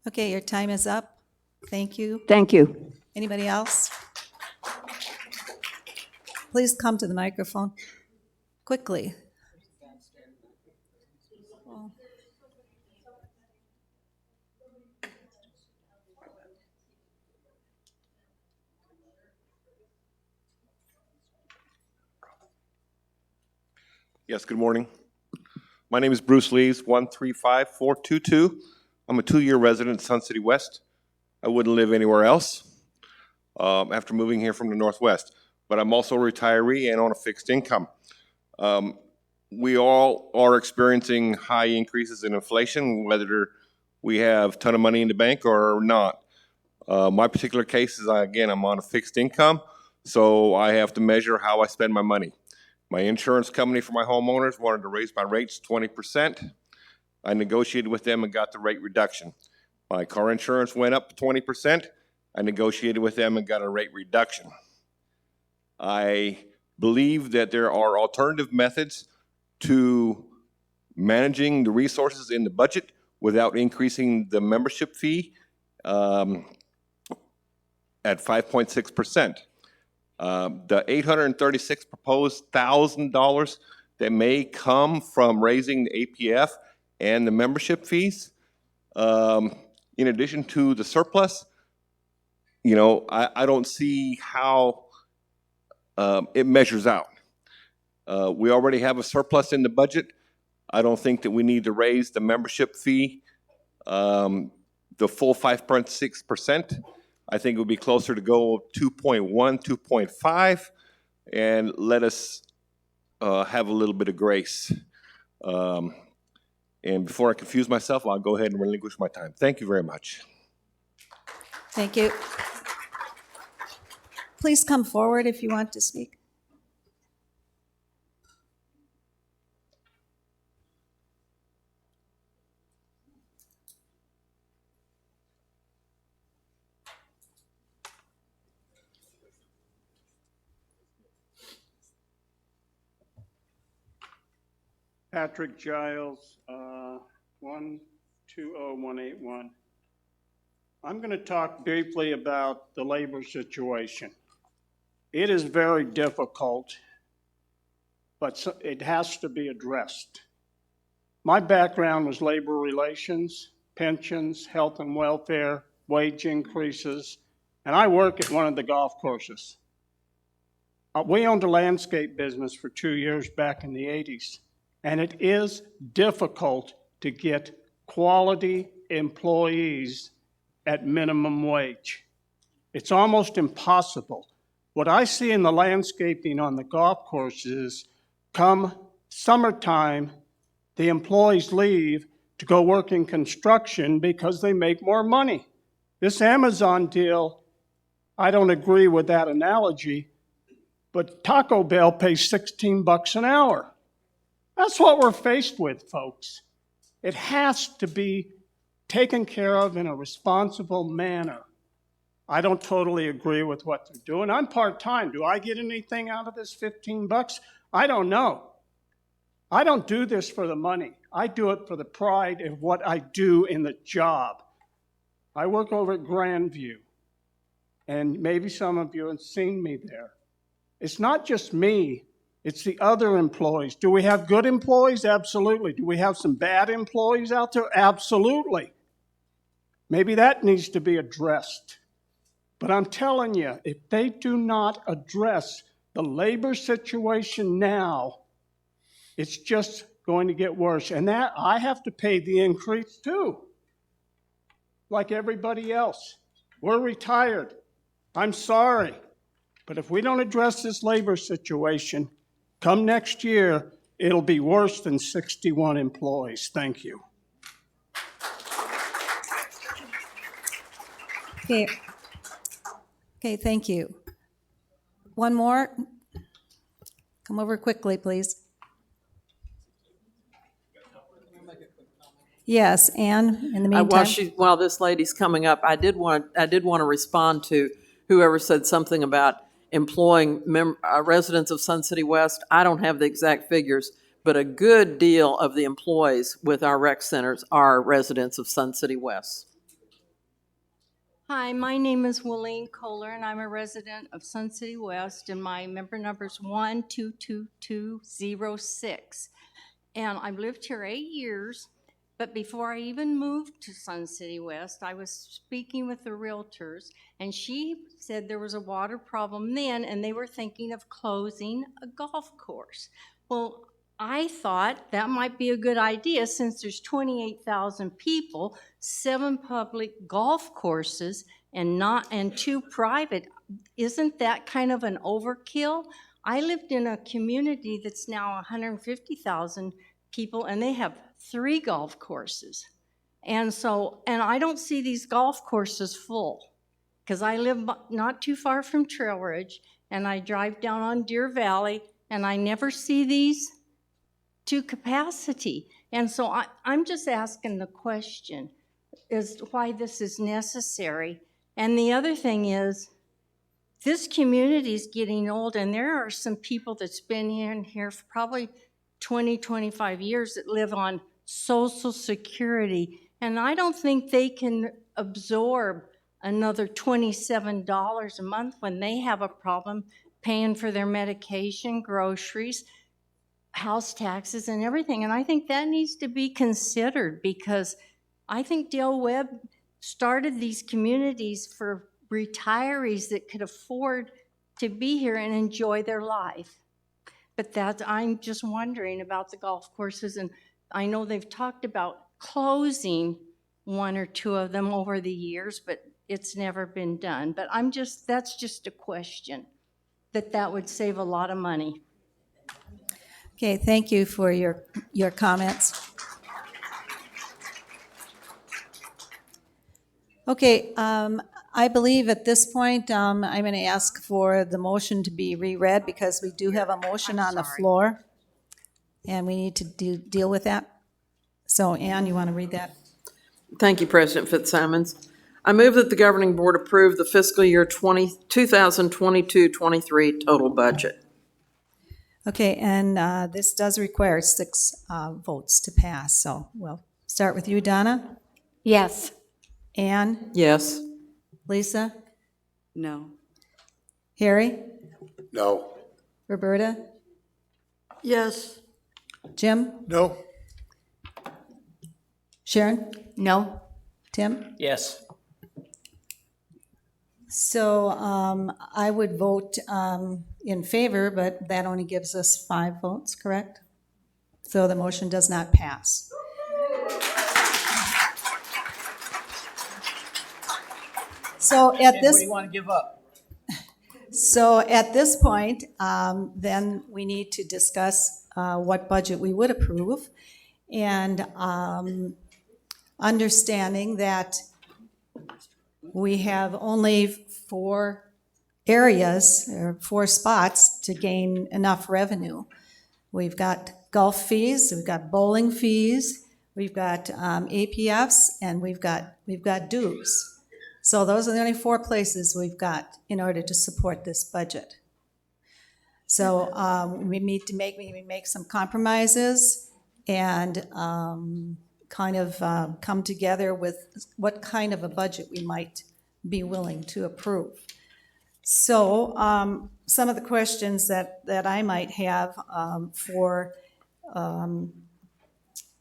Okay, your time is up. Thank you. thank you. Anybody else? Please come to the microphone quickly. Yes, good morning. My name is Bruce Lees, 135422. I'm a 2-year resident of Sun City West. I wouldn't live anywhere else after moving here from the Northwest, but I'm also a retiree and on a fixed income. We all are experiencing high increases in inflation, whether we have a ton of money in the bank or not. My particular case is, I'm on a fixed income, so I have to measure how I spend my money. My insurance company for my homeowners wanted to raise my rates 20%. I negotiated with them and got the rate reduction. My car insurance went up 20%. I negotiated with them and got a rate reduction. I believe that there are alternative methods to managing the resources in the budget without increasing the membership fee at 5.6%. The $836 proposed $1,000 that may come from raising the APF and the membership fees, in addition to the surplus, I don't see how it measures out. We already have a surplus in the budget. I don't think that we need to raise the membership fee the full 5.6%. I think it would be closer to go 2.1, 2.5, and let us have a little bit of grace. And before I confuse myself, I'll go ahead and relinquish my time. Thank you very much. Thank you. Please come forward if you want to speak. Patrick Giles, 120181. I'm going to talk briefly about the labor situation. It is very difficult, but it has to be addressed. My background was labor relations, pensions, health and welfare, wage increases, and I work at one of the golf courses. We owned a landscape business for 2 years back in the 80s. And it is difficult to get quality employees at minimum wage. It's almost impossible. What I see in the landscaping on the golf courses, come summertime, the employees leave to go work in construction because they make more money. This Amazon deal, I don't agree with that analogy, but Taco Bell pays $16 an hour. That's what we're faced with, folks. It has to be taken care of in a responsible manner. I don't totally agree with what they're doing. I'm part-time. Do I get anything out of this $15? I don't know. I don't do this for the money. I do it for the pride of what I do in the job. I work over at Grandview, and maybe some of you have seen me there. It's not just me, it's the other employees. Do we have good employees? Absolutely. Do we have some bad employees out there? Absolutely. Maybe that needs to be addressed. But I'm telling you, if they do not address the labor situation now, it's just going to get worse. And that I have to pay the increase too, like everybody else. We're retired. I'm sorry. But if we don't address this labor situation, come next year, it'll be worse than 61 employees. Thank you. Okay. Okay, thank you. One more. Come over quickly, please. Yes, Anne, in the meantime. While this lady's coming up, I did want to respond to whoever said something about employing residents of Sun City West. I don't have the exact figures, but a good deal of the employees with our rec centers are residents of Sun City West. Hi, my name is Willeen Kohler, and I'm a resident of Sun City West, and my member number is 12206. And I've lived here 8 years, but before I even moved to Sun City West, I was speaking with the realtors, and she said there was a water problem then, and they were thinking of closing a golf course. Well, I thought that might be a good idea since there's 28,000 people, 7 public golf courses, and 2 private. Isn't that kind of an overkill? I lived in a community that's now 150,000 people, and they have 3 golf courses. And I don't see these golf courses full, because I live not too far from Trail Ridge, and I drive down on Deer Valley, and I never see these to capacity. And so I'm just asking the question as to why this is necessary. And the other thing is, this community is getting old, and there are some people that's been in here for probably 20, 25 years that live on Social Security, and I don't think they can absorb another $27 a month when they have a problem paying for their medication, groceries, house taxes, and everything. And I think that needs to be considered, because I think Dale Webb started these communities for retirees that could afford to be here and enjoy their life. But I'm just wondering about the golf courses, and I know they've talked about closing 1 or 2 of them over the years, but it's never been done. But that's just a question, that would save a lot of money. Okay, thank you for your comments. Okay, I believe at this point, I'm going to ask for the motion to be reread, because we do have a motion on the floor, and we need to deal with that. So, Ann, you want to read that? Thank you, President Fitzsimons. I move that the governing board approve the fiscal year 2022-23 total budget. Okay, and this does require 6 votes to pass, so we'll start with you, Donna. Yes. Ann? Yes. Lisa? No. Harry? No. Roberta? Yes. Jim? No. Sharon? No? Tim? Yes. So I would vote in favor, but that only gives us 5 votes, correct? So the motion does not pass. So at this, What do you want to give up? So at this point, then we need to discuss what budget we would approve. And understanding that we have only 4 areas or 4 spots to gain enough revenue. We've got golf fees, we've got bowling fees, we've got APFs, and we've got dues. So those are the only 4 places we've got in order to support this budget. So we need to make some compromises and kind of come together with what kind of a budget we might be willing to approve. So some of the questions that I might have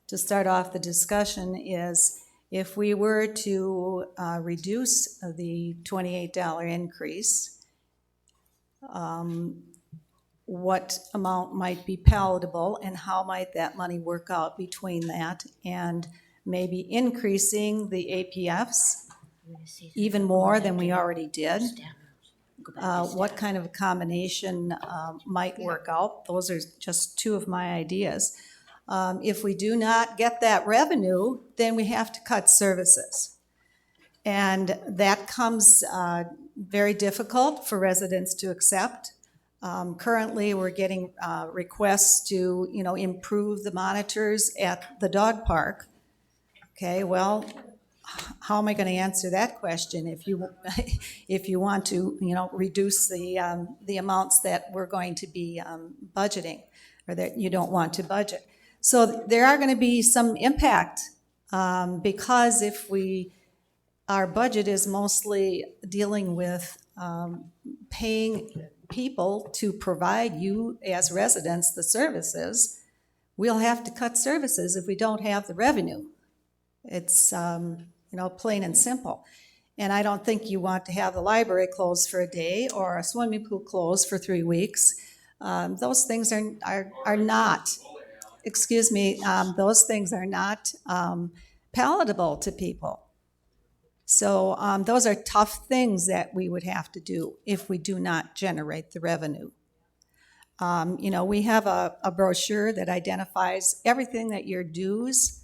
to start off the discussion is, if we were to reduce the $28 increase, what amount might be palatable, and how might that money work out between that and maybe increasing the APFs even more than we already did? What kind of a combination might work out? Those are just 2 of my ideas. If we do not get that revenue, then we have to cut services. And that comes very difficult for residents to accept. Currently, we're getting requests to, improve the monitors at the dog park. Okay, well, how am I going to answer that question if you want to, reduce the amounts that we're going to be budgeting, or that you don't want to budget? So there are going to be some impact because if our budget is mostly dealing with paying people to provide you as residents the services, we'll have to cut services if we don't have the revenue. It's, plain and simple. And I don't think you want to have the library closed for a day or a swimming pool closed for 3 weeks. Those things are not, those things are not palatable to people. So those are tough things that we would have to do if we do not generate the revenue. We have a brochure that identifies everything that your dues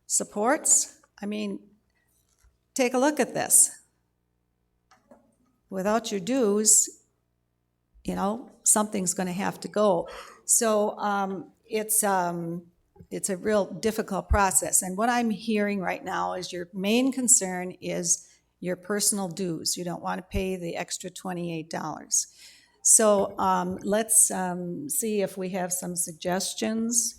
supports. I mean, take a look at this. Without your dues, something's going to have to go. So it's a real difficult process. And what I'm hearing right now is your main concern is your personal dues. You don't want to pay the extra $28. So let's see if we have some suggestions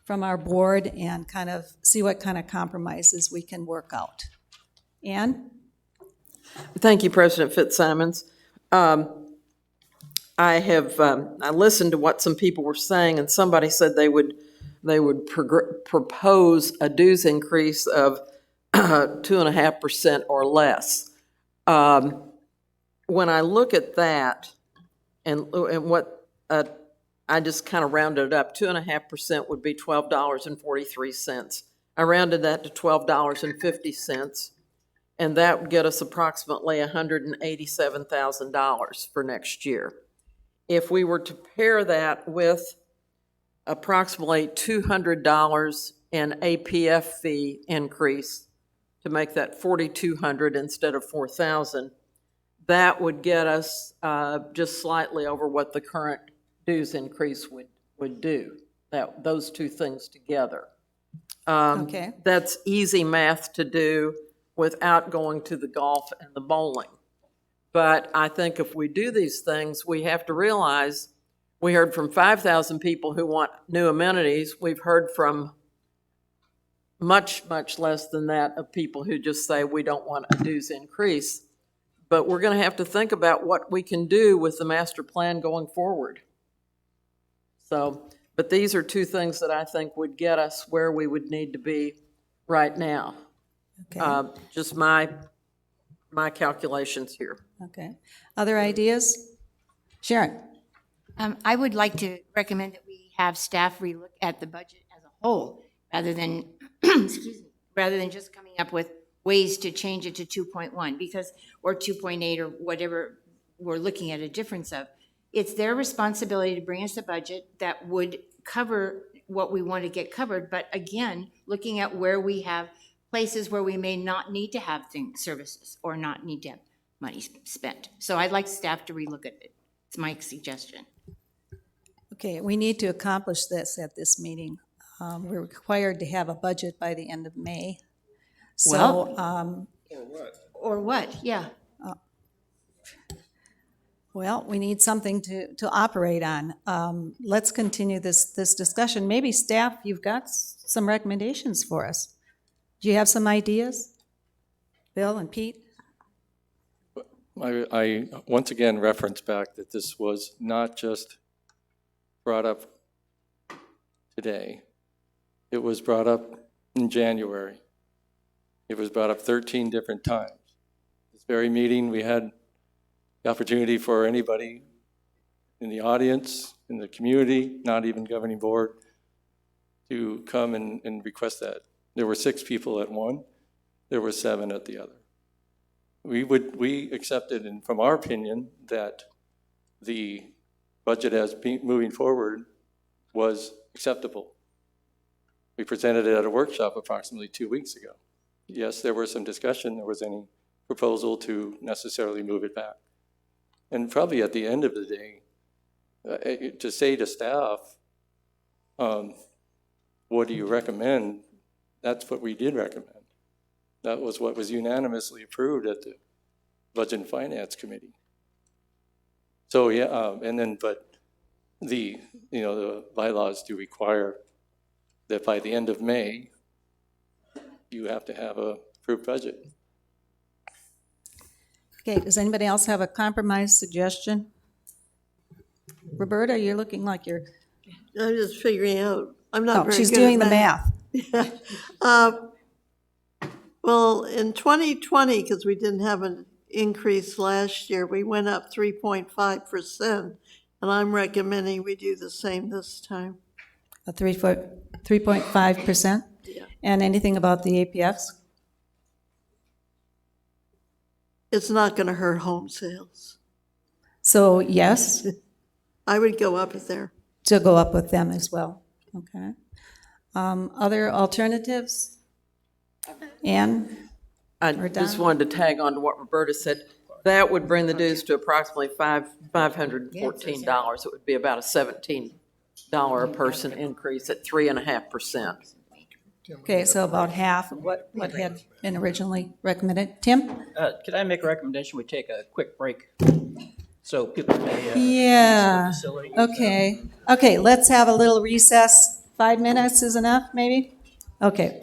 from our board and kind of see what kind of compromises we can work out. Ann? Thank you, President Fitzsimons. I listened to what some people were saying, and somebody said they would propose a dues increase of 2.5% or less. When I look at that and what I just kind of rounded it up, 2.5% would be $12.43. I rounded that to $12.50, and that would get us approximately $187,000 for next year. If we were to pair that with approximately $200 in APF fee increase to make that $4,200 instead of $4,000, that would get us just slightly over what the current dues increase would do. Those 2 things together. Okay. That's easy math to do without going to the golf and the bowling. But I think if we do these things, we have to realize, we heard from 5,000 people who want new amenities. We've heard from much, much less than that of people who just say we don't want a dues increase. But we're going to have to think about what we can do with the master plan going forward. So, but these are 2 things that I think would get us where we would need to be right now. Okay. Just my calculations here. Okay. Other ideas? Sharon? I would like to recommend that we have staff relook at the budget as a whole, rather than, excuse me, rather than just coming up with ways to change it to 2.1, because, or 2.8, or whatever we're looking at a difference of. It's their responsibility to bring us a budget that would cover what we want to get covered. But again, looking at where we have places where we may not need to have services or not need to have money spent. So I'd like staff to relook at it. It's my suggestion. Okay, we need to accomplish this at this meeting. We're required to have a budget by the end of May. So, Or what? Yeah. well, we need something to operate on. Let's continue this discussion. Maybe staff, you've got some recommendations for us. Do you have some ideas? Bill and Pete? I once again reference back that this was not just brought up today. It was brought up in January. It was brought up 13 different times. This very meeting, we had the opportunity for anybody in the audience, in the community, not even governing board, to come and request that. There were 6 people at one, there were 7 at the other. We accepted, and from our opinion, that the budget as moving forward was acceptable. We presented it at a workshop approximately 2 weeks ago. Yes, there was some discussion, there was any proposal to necessarily move it back. And probably at the end of the day, to say to staff, what do you recommend? That's what we did recommend. That was what was unanimously approved at the Budget and Finance Committee. So yeah, and then, but the bylaws do require that by the end of May, you have to have a approved budget. Okay, does anybody else have a compromise suggestion? Roberta, you're looking like you're... I'm just figuring out, I'm not very good at She's doing the math. Well, in 2020, because we didn't have an increase last year, we went up 3.5%, and I'm recommending we do the same this time. A 3.5%? Yeah. And anything about the APFs? It's not going to hurt home sales. So yes, I would go up there. to go up with them as well. Okay. Other alternatives? Ann? I Or just Don? wanted to tag on to what Roberta said. That would bring the dues to approximately $514. It would be about a $17 a person increase at 3.5%. Okay, so about half of what had been originally recommended. Tim? Could I make a recommendation? We take a quick break so people may. Yeah, use the facility. okay. Okay, let's have a little recess. 5 minutes is enough, maybe? Okay.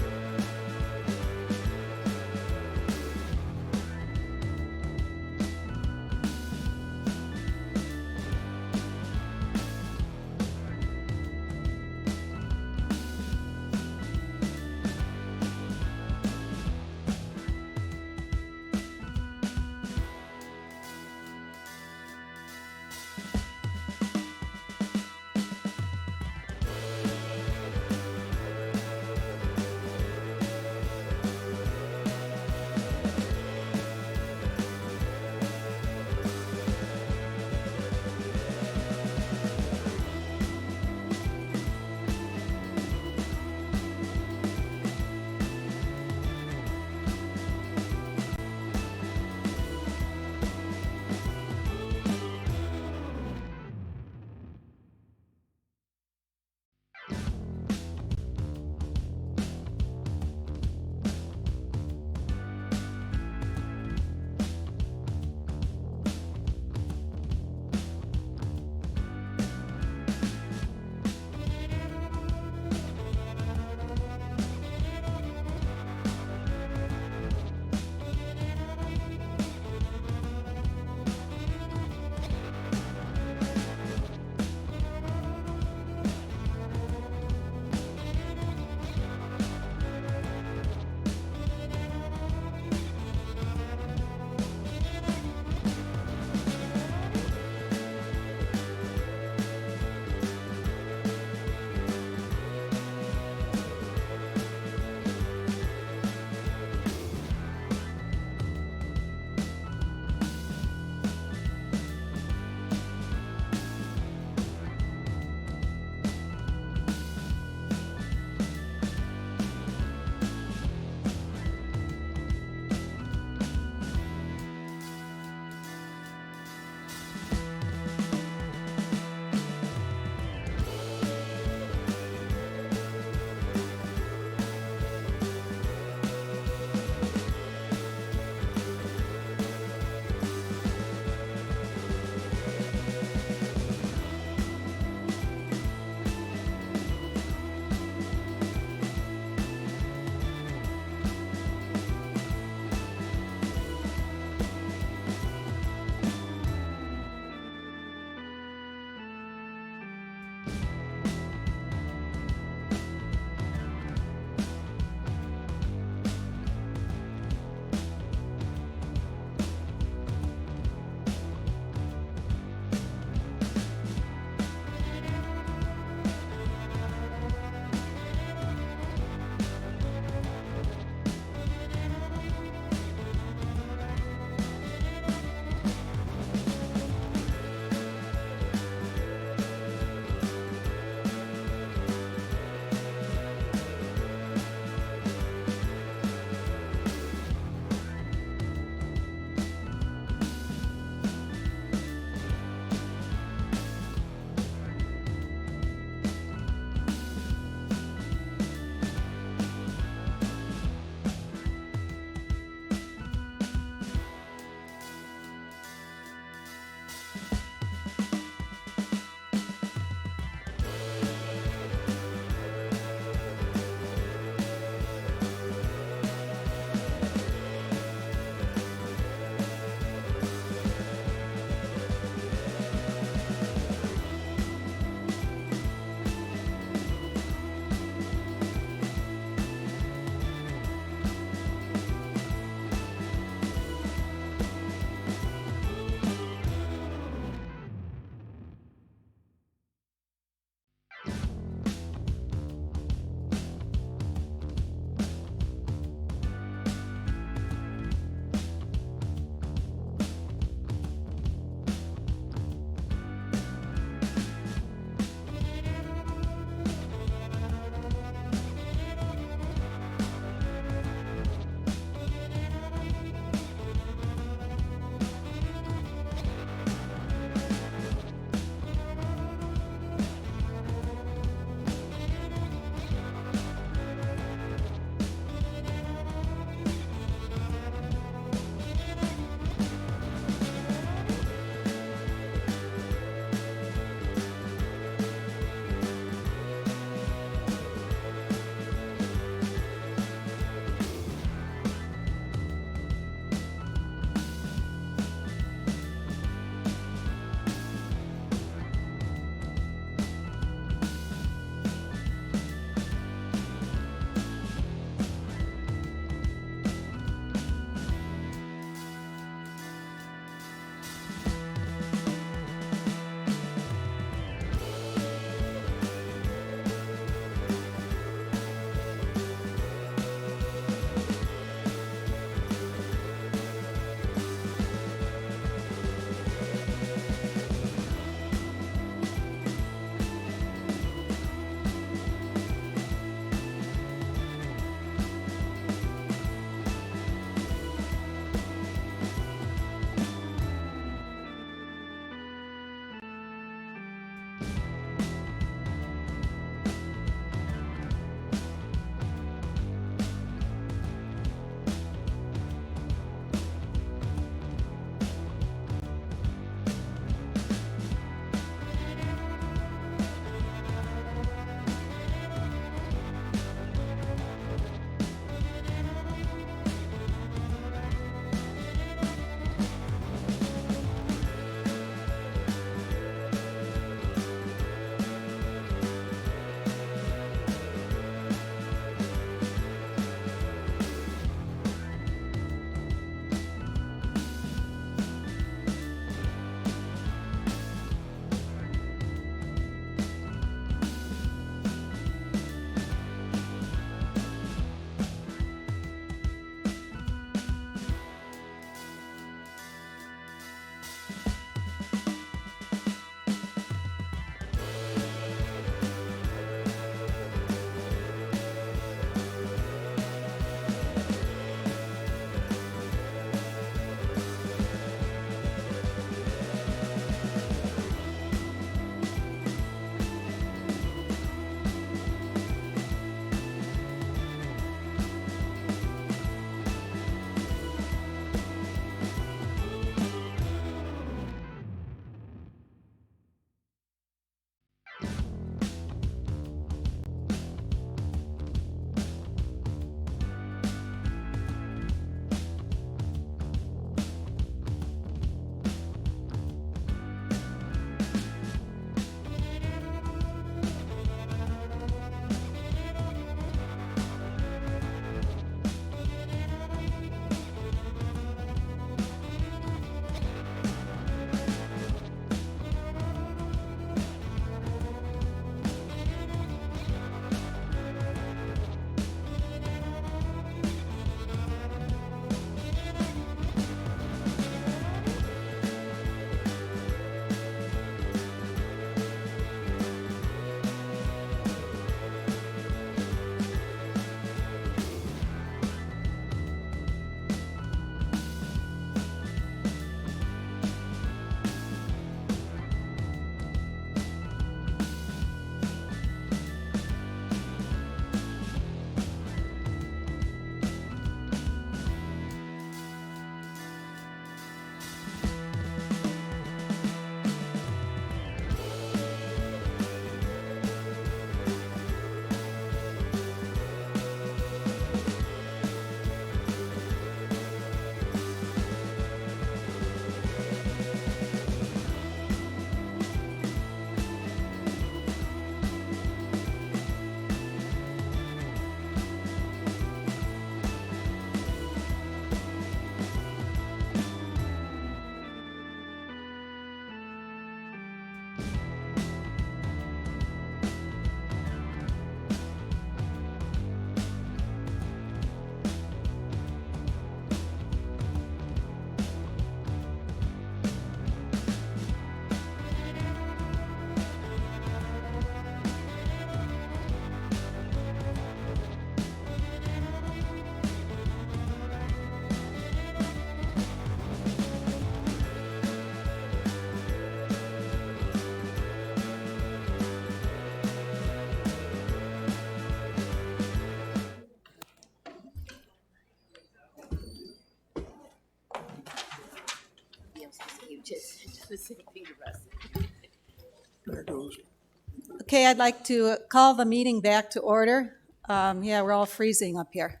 Okay, I'd like to call the meeting back to order. Yeah, we're all freezing up here.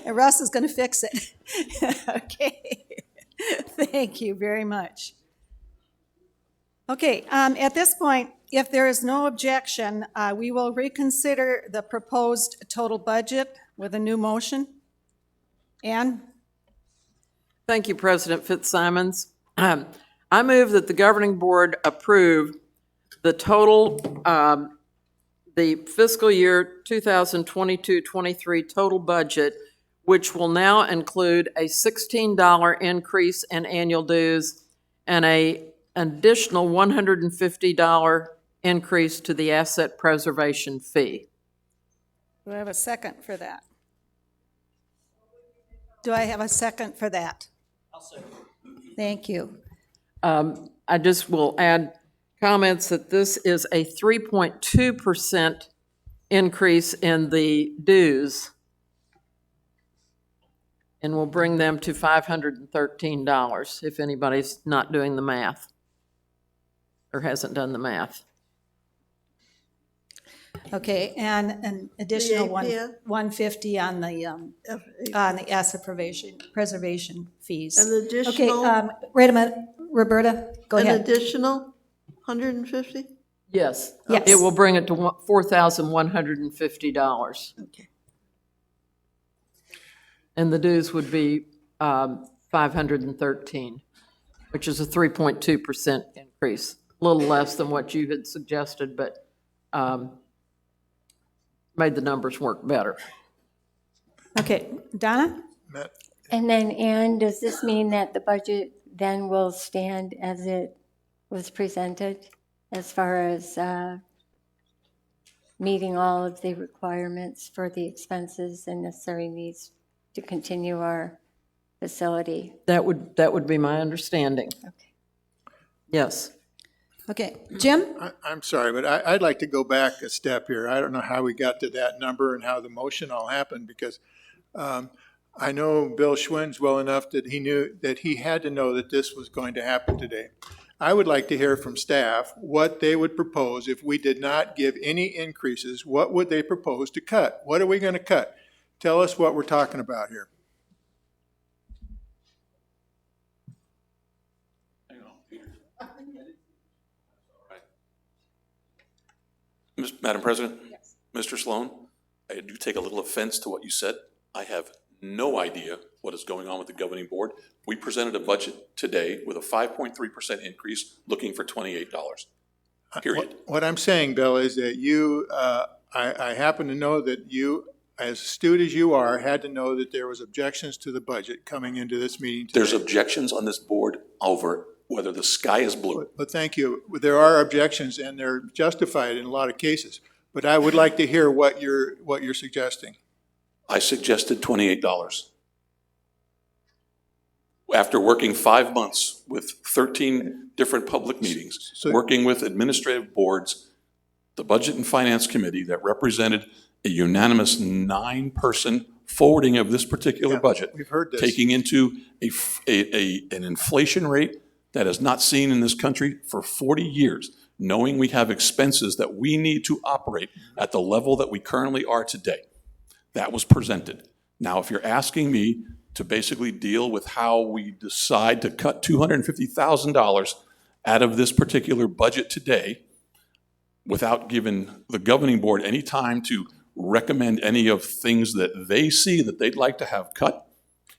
And Russ is going to fix it. Okay. Thank you very much. Okay, at this point, if there is no objection, we will reconsider the proposed total budget with a new motion. Ann? Thank you, President Fitzsimons. I move that the governing board approve the total, the fiscal year 2022-23 total budget, which will now include a $16 increase in annual dues and an additional $150 increase to the asset preservation fee. Do I have a second for that? Do I have a second for that? I'll second. Thank you. I just will add comments that this is a 3.2% increase in the dues, and will bring them to $513 if anybody's not doing the math or hasn't done the math. Okay, and an additional APF? 150 on the asset preservation fees. An additional? Okay, wait a minute, Roberta, go An ahead. additional 150? Yes. Yes. It will bring it to $4,150. Okay. And the dues would be 513, which is a 3.2% increase. A little less than what you had suggested, but made the numbers work better. Okay, Donna? And then, Ann, does this mean that the budget then will stand as it was presented as far as meeting all of the requirements for the expenses and necessary needs to continue our facility? That would be my understanding. Okay. Yes. Okay, Jim? I'm sorry, but I'd like to go back a step here. I don't know how we got to that number and how the motion all happened, because I know Bill Schwins well enough that he knew that he had to know that this was going to happen today. I would like to hear from staff what they would propose if we did not give any increases. What would they propose to cut? What are we going to cut? Tell us what we're talking about here. Madam President? Yes. Mr. Sloan, I do take a little offense to what you said. I have no idea what is going on with the governing board. We presented a budget today with a 5.3% increase, looking for $28, period. What I'm saying, Bill, is that you, I happen to know that you, as astute as you are, had to know that there was objections to the budget coming into this meeting today. There's objections on this board over whether the sky is blue. But thank you. There are objections, and they're justified in a lot of cases. But I would like to hear what you're suggesting. I suggested $28. After working 5 months with 13 different public meetings, working with administrative boards, the Budget and Finance Committee that represented a unanimous 9-person forwarding of this particular budget, we've heard this. taking into an inflation rate that is not seen in this country for 40 years, knowing we have expenses that we need to operate at the level that we currently are today. That was presented. Now, if you're asking me to basically deal with how we decide to cut $250,000 out of this particular budget today, without giving the governing board any time to recommend any of things that they see that they'd like to have cut,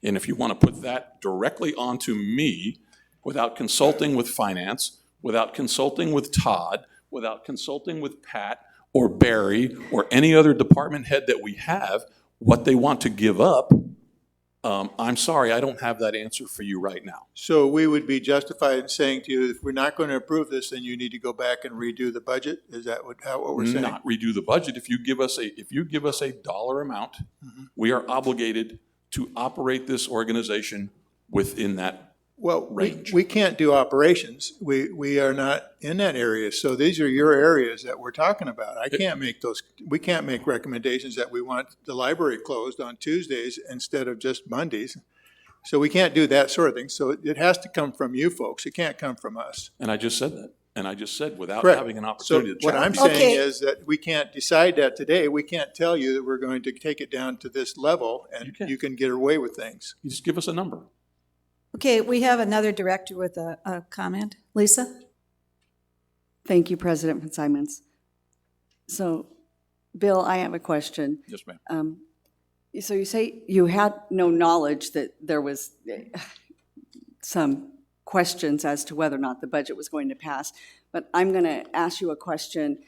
and if you want to put that directly onto me, without consulting with finance, without consulting with Todd, without consulting with Pat or Barry or any other department head that we have, what they want to give up, I'm sorry, I don't have that answer for you right now. So we would be justified in saying to you, if we're not going to approve this, then you need to go back and redo the budget? Is that what we're saying? Not redo the budget. If you give us a dollar amount, we are obligated to operate this organization within that range. We can't do operations. We are not in that area. So these are your areas that we're talking about. We can't make recommendations that we want the library closed on Tuesdays instead of just Mondays. So we can't do that sort of thing. So it has to come from you folks. It can't come from us. And I just said that. And I just said, without Correct. having an So opportunity to what I'm challenge. saying Okay. is that we can't decide that today. We can't tell you that we're going to take it down to this level and you can get away with things. You just give us a number. Okay, we have another director with a comment. Lisa? Thank you, President Fitzsimons. So, Bill, I have a question. Yes, ma'am. So you say you had no knowledge that there was some questions as to whether or not the budget was going to pass, but I'm going to ask you a question.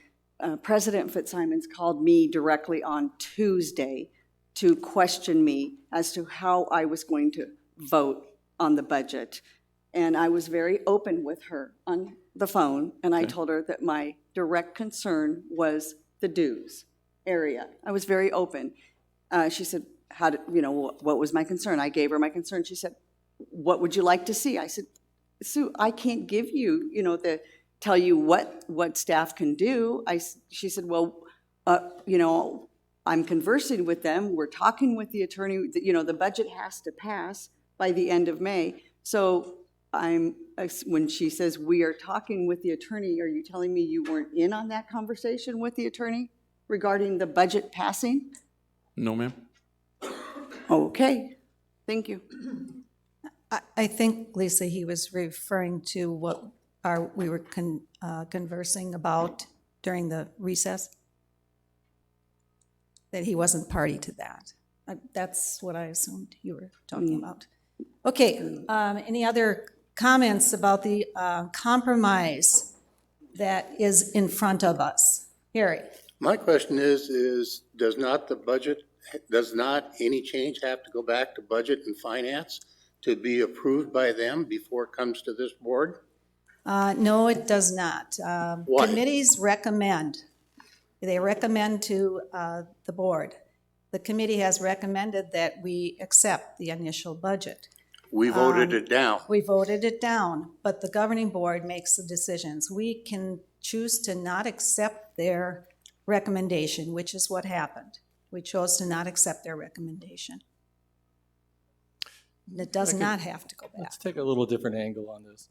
President Fitzsimons called me directly on Tuesday to question me as to how I was going to vote on the budget. And I was very open with her on the phone, and I told her that my direct concern was the dues area. I was very open. She said, "How did, what was my concern?" I gave her my concern. She said, "What would you like to see?" I said, "Sue, I can't give you, tell you what staff can do." She said, "Well, I'm conversing with them. We're talking with the attorney. The budget has to pass by the end of May." So when she says we are talking with the attorney, are you telling me you weren't in on that conversation with the attorney regarding the budget passing? No, ma'am. Okay, thank you. I think, Lisa, he was referring to what we were conversing about during the recess, that he wasn't party to that. That's what I assumed you were talking about. Okay, any other comments about the compromise that is in front of us? Harry? My question is does not any change have to go back to budget and finance to be approved by them before it comes to this board? No, it does not. Why? Committees recommend. They recommend to the board. The committee has recommended that we accept the initial budget. We voted it down. We voted it down, but the governing board makes the decisions. We can choose to not accept their recommendation, which is what happened. We chose to not accept their recommendation. It does not have to go back. Let's take a little different angle on this.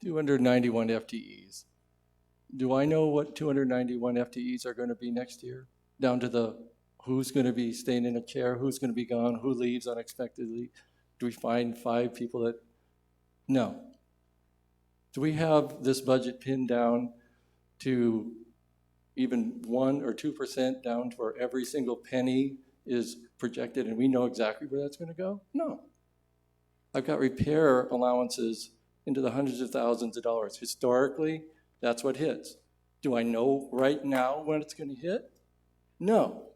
291 FTEs. Do I know what 291 FTEs are going to be next year? Down to the who's going to be staying in a chair, who's going to be gone, who leaves unexpectedly? Do we find 5 people that? No. Do we have this budget pinned down to even 1 or 2% down to where every single penny is projected and we know exactly where that's going to go? No. I've got repair allowances into the hundreds of thousands of dollars. Historically, that's what hits. Do I know right now when it's going to hit? No.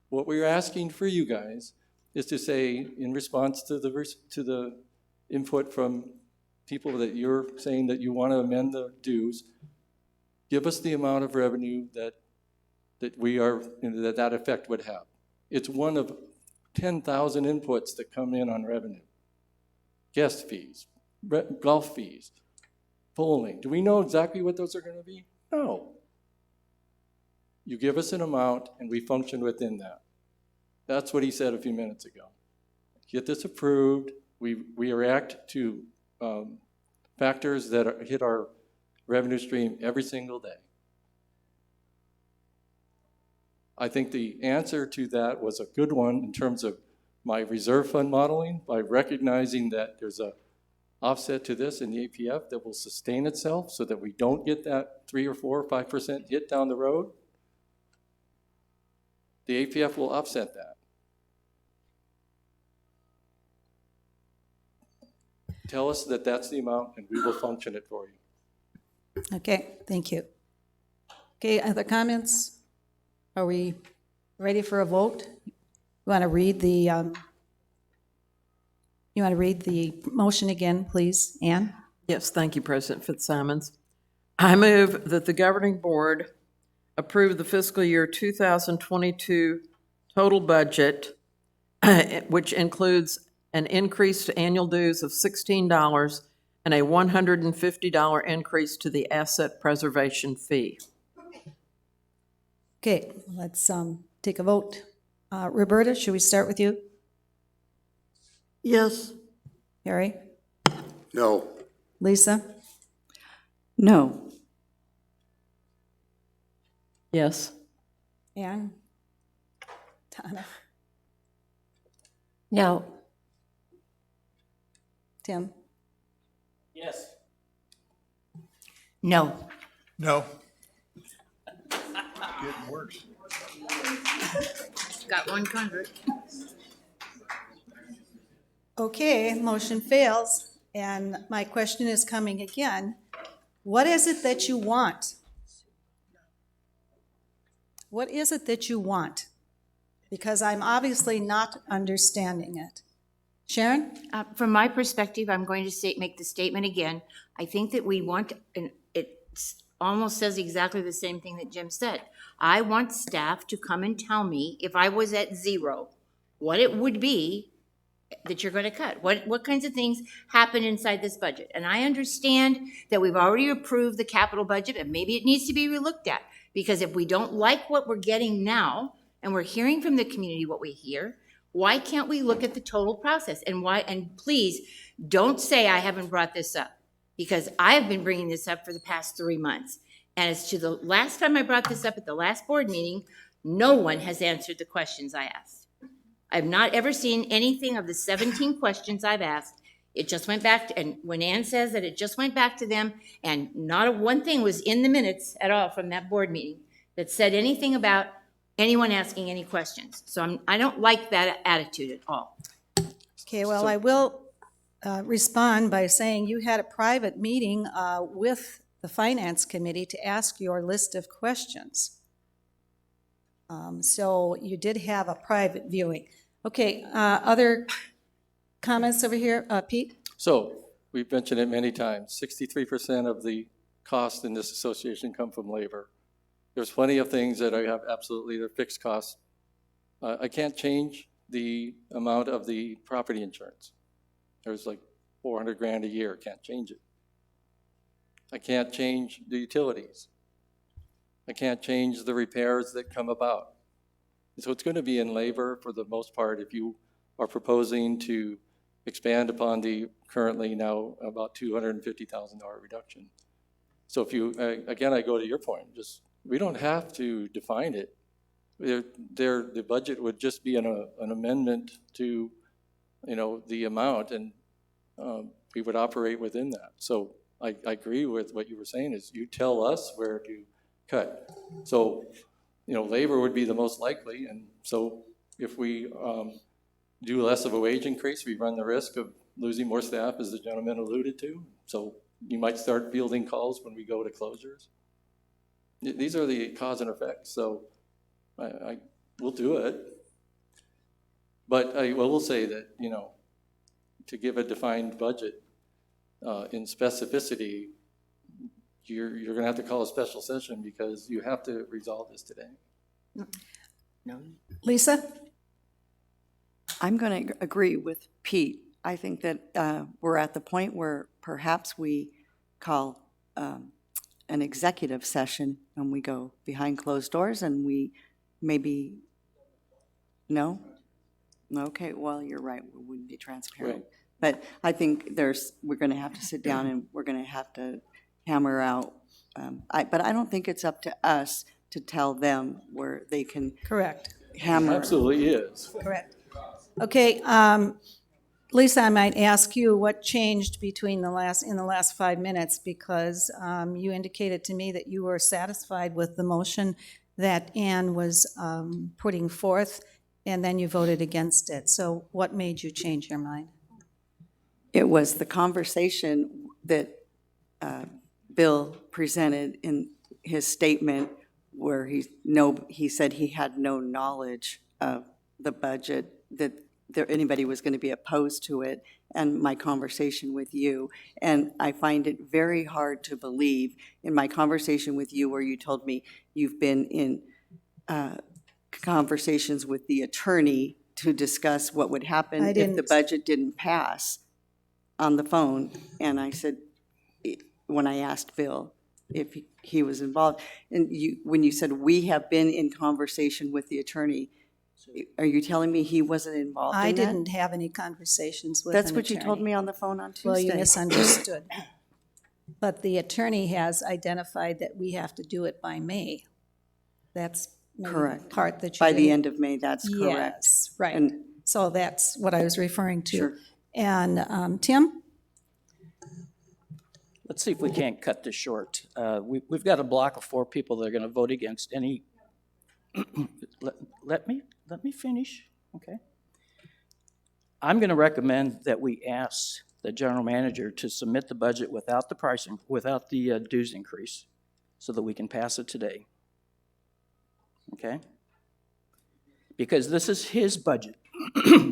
What we're asking for you guys is to say, in response to the input from people that you're saying that you want to amend the dues, give us the amount of revenue that we are, that effect would have. It's one of 10,000 inputs that come in on revenue. Guest fees, golf fees, polling. Do we know exactly what those are going to be? No. You give us an amount and we function within that. That's what he said a few minutes ago. Get this approved. We react to factors that hit our revenue stream every single day. I think the answer to that was a good one in terms of my reserve fund modeling, by recognizing that there's a offset to this in the APF that will sustain itself so that we don't get that 3 or 4 or 5% hit down the road. The APF will offset that. Tell us that that's the amount and we will function it for you. Okay, thank you. Okay, other comments? Are we ready for a vote? You want to read the motion again, please, Ann? Yes, thank you, President Fitzsimons. I move that the governing board approve the fiscal year 2022 total budget, which includes an increase to annual dues of $16 and a $150 increase to the asset preservation fee. Okay, let's take a vote. Roberta, should we start with you? Yes. Harry? No. Lisa? No. Yes. Ann? Donna? No. Tim? Yes. No. No. Getting worse. Got one convert. Okay, motion fails, and my question is coming again. What is it that you want? What is it that you want? Because I'm obviously not understanding it. Sharon? From my perspective, I'm going to make the statement again. I think that we want, and it almost says exactly the same thing that Jim said. I want staff to come and tell me if I was at zero, what it would be that you're going to cut. What kinds of things happen inside this budget? And I understand that we've already approved the capital budget, and maybe it needs to be relooked at. Because if we don't like what we're getting now, and we're hearing from the community what we hear, why can't we look at the total process? And please, don't say I haven't brought this up, because I have been bringing this up for the past 3 months. And as to the last time I brought this up at the last board meeting, no one has answered the questions I asked. I've not ever seen anything of the 17 questions I've asked. It just went back to, and when Ann says that it just went back to them, and not one thing was in the minutes at all from that board meeting that said anything about anyone asking any questions. So I don't like that attitude at all. Okay, well, I will respond by saying you had a private meeting with the Finance Committee to ask your list of questions. So you did have a private viewing. Okay, other comments over here? Pete? So, we've mentioned it many times, 63% of the costs in this association come from labor. There's plenty of things that I have absolutely, they're fixed costs. I can't change the amount of the property insurance. There's like 400 grand a year, can't change it. I can't change the utilities. I can't change the repairs that come about. So it's going to be in labor for the most part if you are proposing to expand upon the currently now about $250,000 reduction. So if you, again, I go to your point, just we don't have to define it. The budget would just be an amendment to, the amount, and we would operate within that. So I agree with what you were saying is you tell us where to cut. So, labor would be the most likely, and so if we do less of a wage increase, we run the risk of losing more staff, as the gentleman alluded to. So you might start fielding calls when we go to closures. These are the cause and effects, so I will do it. But I will say that, to give a defined budget in specificity, you're going to have to call a special session because you have to resolve this today. No. Lisa? I'm going to agree with Pete. I think that we're at the point where perhaps we call an executive session and we go behind closed doors and we maybe, no? Okay, well, you're right, we wouldn't be transparent. Right. But I think we're going to have to sit down and we're going to have to hammer out. But I don't think it's up to us to tell them where they can Correct. hammer. Absolutely is. Correct. Okay, Lisa, I might ask you what changed in the last 5 minutes, because you indicated to me that you were satisfied with the motion that Ann was putting forth, and then you voted against it. So what made you change your mind? It was the conversation that Bill presented in his statement where he said he had no knowledge of the budget, that anybody was going to be opposed to it, and my conversation with you. And I find it very hard to believe in my conversation with you where you told me you've been in conversations with the attorney to discuss what would happen if the budget didn't pass on the phone. And I said, when I asked Bill if he was involved, and when you said we have been in conversation with the attorney, Are you telling me he wasn't involved in that? I didn't have any conversations with an That's what you told attorney. me on the phone on Tuesday. Well, you misunderstood. But the attorney has identified that we have to do it by May. That's maybe the Correct. part that you By the didn't- end of May, that's correct. Yes, right. And- So that's what I was referring to. Sure. And Tim? Let's see if we can't cut this short. We've got a block of 4 people that are going to vote against any, let me finish, okay? I'm going to recommend that we ask the general manager to submit the budget without the pricing, without the dues increase, so that we can pass it today. Okay? Because this is his budget.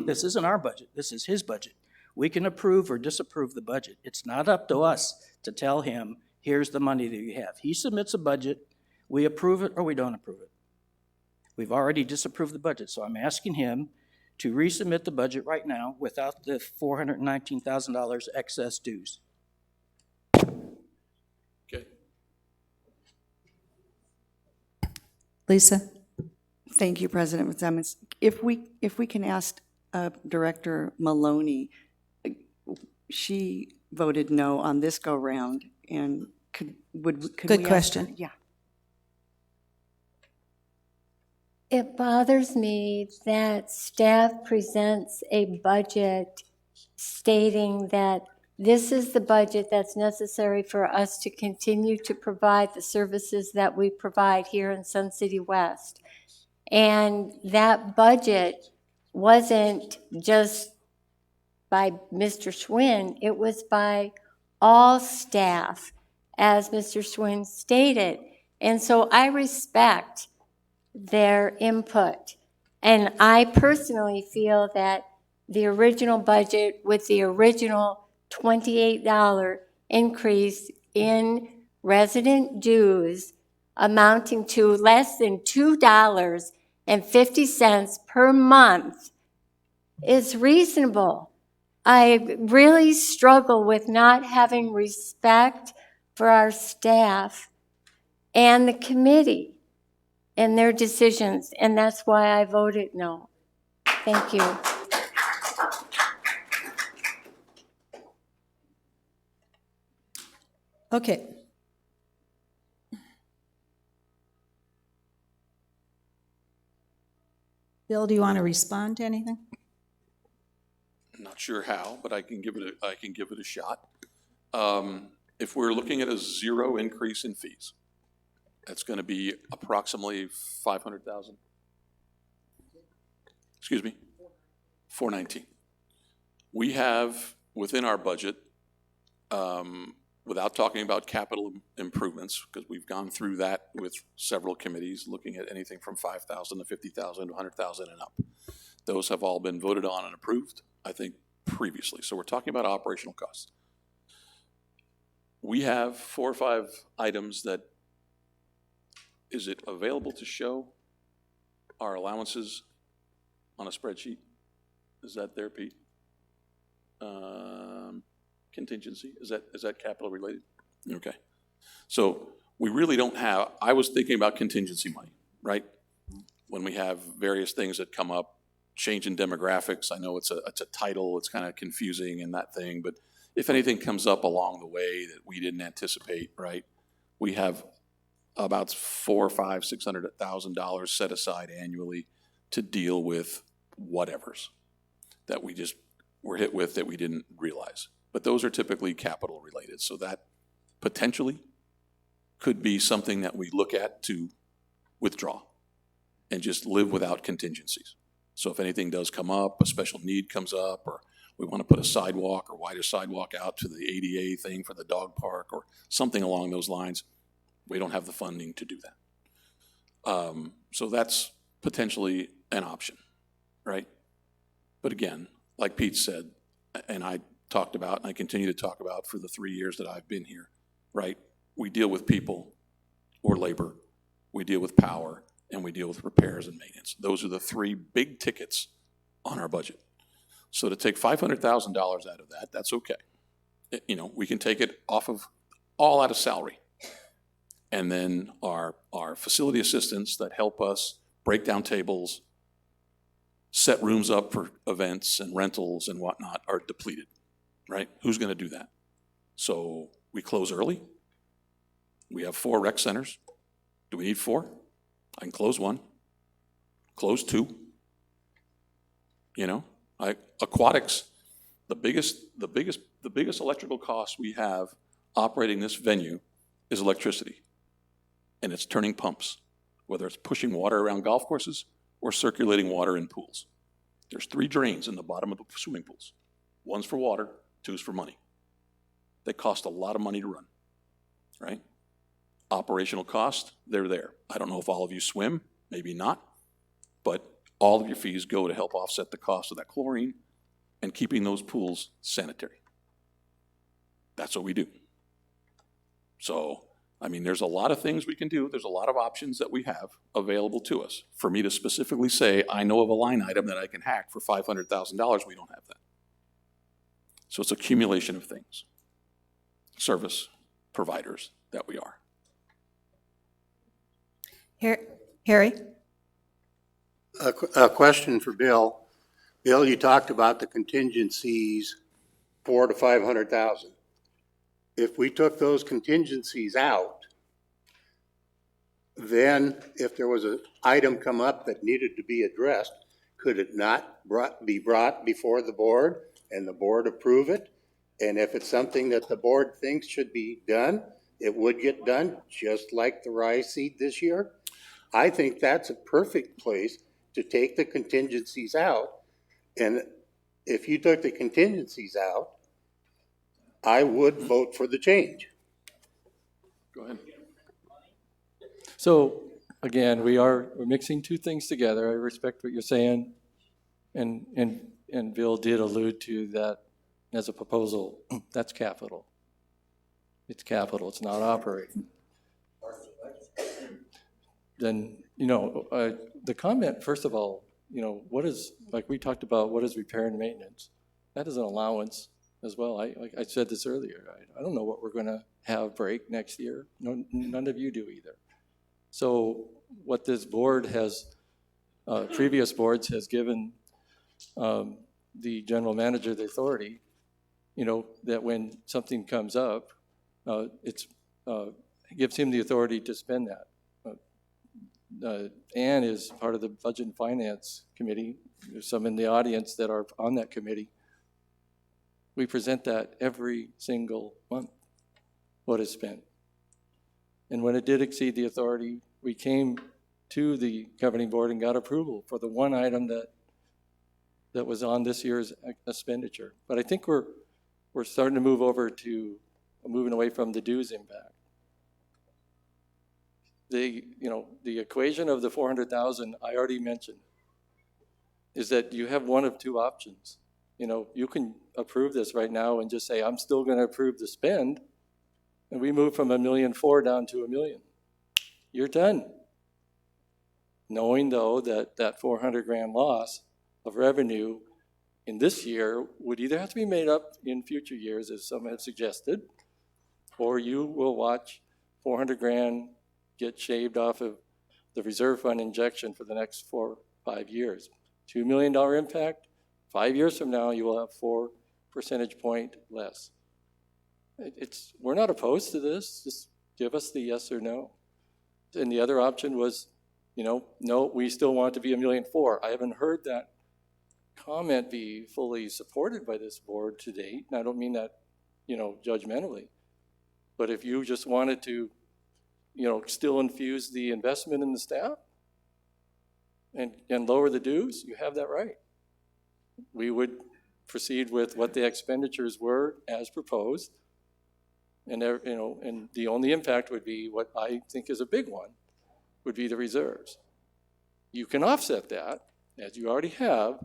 This isn't our budget. This is his budget. We can approve or disapprove the budget. It's not up to us to tell him, here's the money that you have. He submits a budget, we approve it or we don't approve it. We've already disapproved the budget, so I'm asking him to resubmit the budget right now without the $419,000 excess dues. Okay. Lisa? Thank you, President Fitzsimmons. If we can ask Director Maloney, she voted no on this go-round, and could Good we ask question. her? Yeah. It bothers me that staff presents a budget stating that this is the budget that's necessary for us to continue to provide the services that we provide here in Sun City West. And that budget wasn't just by Mr. Schwinn, it was by all staff, as Mr. Schwinn stated. And so I respect their input. And I personally feel that the original budget with the original $28 increase in resident dues amounting to less than $2.50 per month is reasonable. I really struggle with not having respect for our staff and the committee and their decisions, and that's why I voted no. Thank you. Okay. Bill, do you want to respond to anything? I'm not sure how, but I can give it a shot. If we're looking at a 0 increase in fees, that's going to be approximately 500,000. Excuse me, 419. We have within our budget, without talking about capital improvements, because we've gone through that with several committees, looking at anything from 5,000 to 50,000 to 100,000 and up. Those have all been voted on and approved, I think, previously. So we're talking about operational costs. We have 4 or 5 items that, is it available to show our allowances on a spreadsheet? Is that there, Pete? Contingency, is that capital related? Okay. So we really don't have, I was thinking about contingency money, right? When we have various things that come up, change in demographics, I know it's a title, it's kind of confusing and that thing, but if anything comes up along the way that we didn't anticipate, right? We have about $400,000, $500,000, $600,000 set aside annually to deal with whatevers that we just were hit with that we didn't realize. But those are typically capital related, so that potentially could be something that we look at to withdraw and just live without contingencies. So if anything does come up, a special need comes up, or we want to put a sidewalk or wider sidewalk out to the ADA thing for the dog park or something along those lines, we don't have the funding to do that. So that's potentially an option, right? But again, like Pete said, and I talked about, and I continue to talk about for the 3 years that I've been here, right? We deal with people or labor, we deal with power, and we deal with repairs and maintenance. Those are the 3 big tickets on our budget. So to take $500,000 out of that, that's okay. You know, we can take it off of, all out of salary. And then our facility assistants that help us break down tables, set rooms up for events and rentals and whatnot are depleted, right? Who's going to do that? So we close early. We have 4 rec centers. Do we need 4? I can close 1, close 2. You know, aquatics, the biggest electrical cost we have operating this venue is electricity. And it's turning pumps, whether it's pushing water around golf courses or circulating water in pools. There's 3 drains in the bottom of the swimming pools. 1's for water, 2's for money. They cost a lot of money to run, right? Operational cost, they're there. I don't know if all of you swim, maybe not, but all of your fees go to help offset the cost of that chlorine and keeping those pools sanitary. That's what we do. So, I mean, there's a lot of things we can do. There's a lot of options that we have available to us. For me to specifically say, I know of a line item that I can hack for $500,000, we don't have that. So it's accumulation of things. Service providers that we are. Harry? A question for Bill. Bill, you talked about the contingencies, 400,000 to 500,000. If we took those contingencies out, then if there was an item come up that needed to be addressed, could it not be brought before the board and the board approve it? And if it's something that the board thinks should be done, it would get done, just like the rye seed this year? I think that's a perfect place to take the contingencies out. And if you took the contingencies out, I would vote for the change. Go ahead. So again, we're mixing 2 things together. I respect what you're saying. And Bill did allude to that as a proposal. That's capital. It's capital, it's not operating. Then, you know, the comment, first of all, you know, what is, like we talked about, what is repair and maintenance? That is an allowance as well. Like I said this earlier, I don't know what we're going to have break next year. No, none of you do either. So what this board has, previous boards has given the general manager the authority, you know, that when something comes up, it gives him the authority to spend that. Ann is part of the Budget and Finance Committee. There's some in the audience that are on that committee. We present that every single month, what is spent. And when it did exceed the authority, we came to the governing board and got approval for the one item that was on this year's expenditure. But I think we're starting to move over to moving away from the dues impact. The equation of the 400,000 I already mentioned is that you have one of 2 options. You know, you can approve this right now and just say, I'm still going to approve the spend, and we move from $1.4 million down to $1 million. You're done. Knowing though that 400 grand loss of revenue in this year would either have to be made up in future years, as some have suggested, or you will watch 400 grand get shaved off of the reserve fund injection for the next 4 or 5 years. $2 million impact, 5 years from now, you will have 4 percentage point less. We're not opposed to this, just give us the yes or no. And the other option was, you know, no, we still want it to be $1.4 million. I haven't heard that comment be fully supported by this board to date. And I don't mean that, you know, judgmentally. But if you just wanted to, you know, still infuse the investment in the staff and lower the dues, you have that right. We would proceed with what the expenditures were as proposed. And, you know, and the only impact would be what I think is a big one, would be the reserves. You can offset that, as you already have,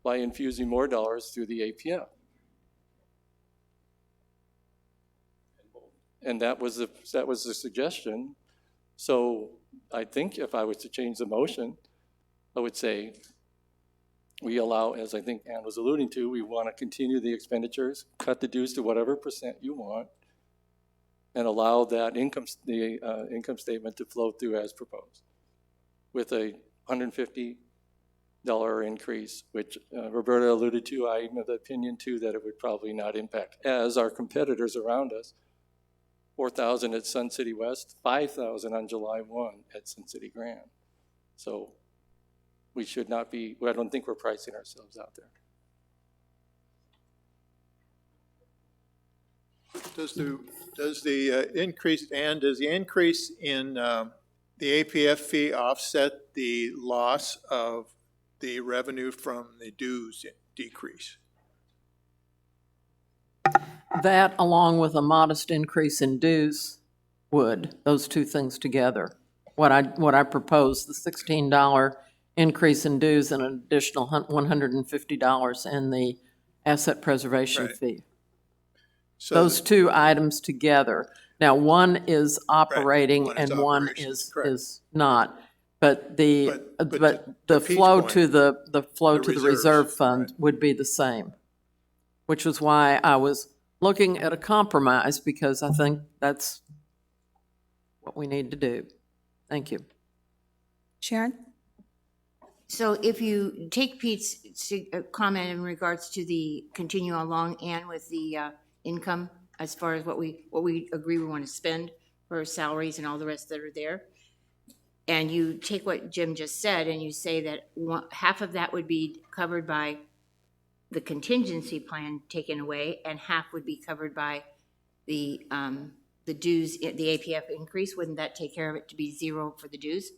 by infusing more dollars through the APF. And that was the suggestion. So I think if I was to change the motion, I would say we allow, as I think Ann was alluding to, we want to continue the expenditures, cut the dues to whatever percent you want, and allow that income statement to flow through as proposed, with a 150 increase, which Roberta alluded to. I'm of the opinion too that it would probably not impact, as our competitors around us. 4,000 at Sun City West, 5,000 on July 1 at Sun City Grand. So we should not be, I don't think we're pricing ourselves out there. Does the increase in the APF fee offset the loss of the revenue from the dues decrease? That, along with a modest increase in dues, would, those two things together. What I proposed, the $16 increase in dues and an additional $150 in the asset preservation Right. fee. So Those two items together. Now, one is operating one is and one operations, correct. is not. But the to the Pete's flow point, to the flow the to the reserves, reserve fund right. would be the same, which was why I was looking at a compromise, because I think that's what we need to do. Thank you. Sharon? So if you take Pete's comment in regards to the continue along and with the income, as far as what we agree we want to spend for salaries and all the rest that are there, and you take what Jim just said and you say that half of that would be covered by the contingency plan taken away and half would be covered by the dues, the APF increase, wouldn't that take care of it to be zero for the dues?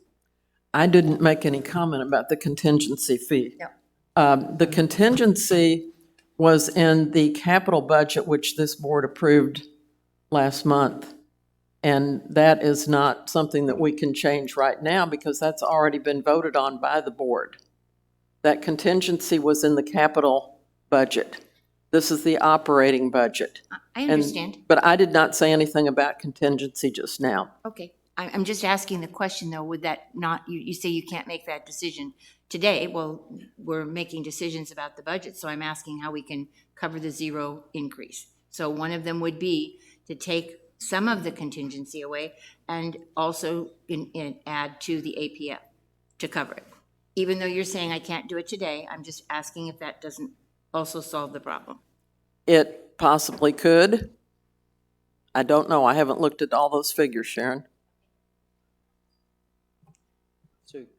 I didn't make any comment about the contingency fee. No. The contingency was in the capital budget, which this board approved last month. And that is not something that we can change right now because that's already been voted on by the board. That contingency was in the capital budget. This is the operating budget. I understand. But I did not say anything about contingency just now. Okay. I'm just asking the question, though, would that not, you say you can't make that decision today. Well, we're making decisions about the budget, so I'm asking how we can cover the zero increase. So one of them would be to take some of the contingency away and also add to the APF to cover it. Even though you're saying I can't do it today, I'm just asking if that doesn't also solve the problem. It possibly could. I don't know. I haven't looked at all those figures, Sharon.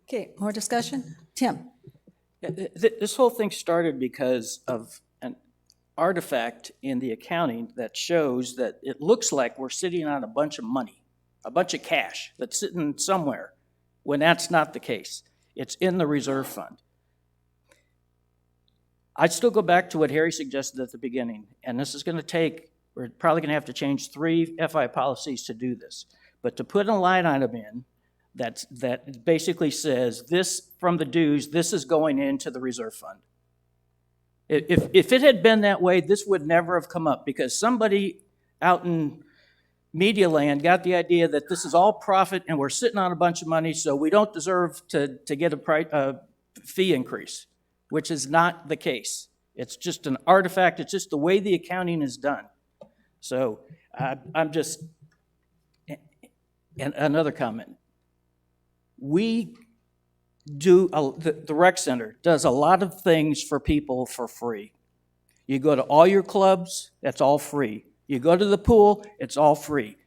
Okay, more discussion? Tim? This whole thing started because of an artifact in the accounting that shows that it looks like we're sitting on a bunch of money, a bunch of cash that's sitting somewhere, when that's not the case. It's in the reserve fund. I still go back to what Harry suggested at the beginning, and this is going to take, we're probably going to have to change 3 FI policies to do this. But to put a line item in that basically says this from the dues, this is going into the reserve fund. If it had been that way, this would never have come up because somebody out in media land got the idea that this is all profit and we're sitting on a bunch of money, so we don't deserve to get a fee increase, which is not the case. It's just an artifact. It's just the way the accounting is done. So I'm just, and another comment. We do, the rec center does a lot of things for people for free. You go to all your clubs, that's all free. You go to the pool, it's all free.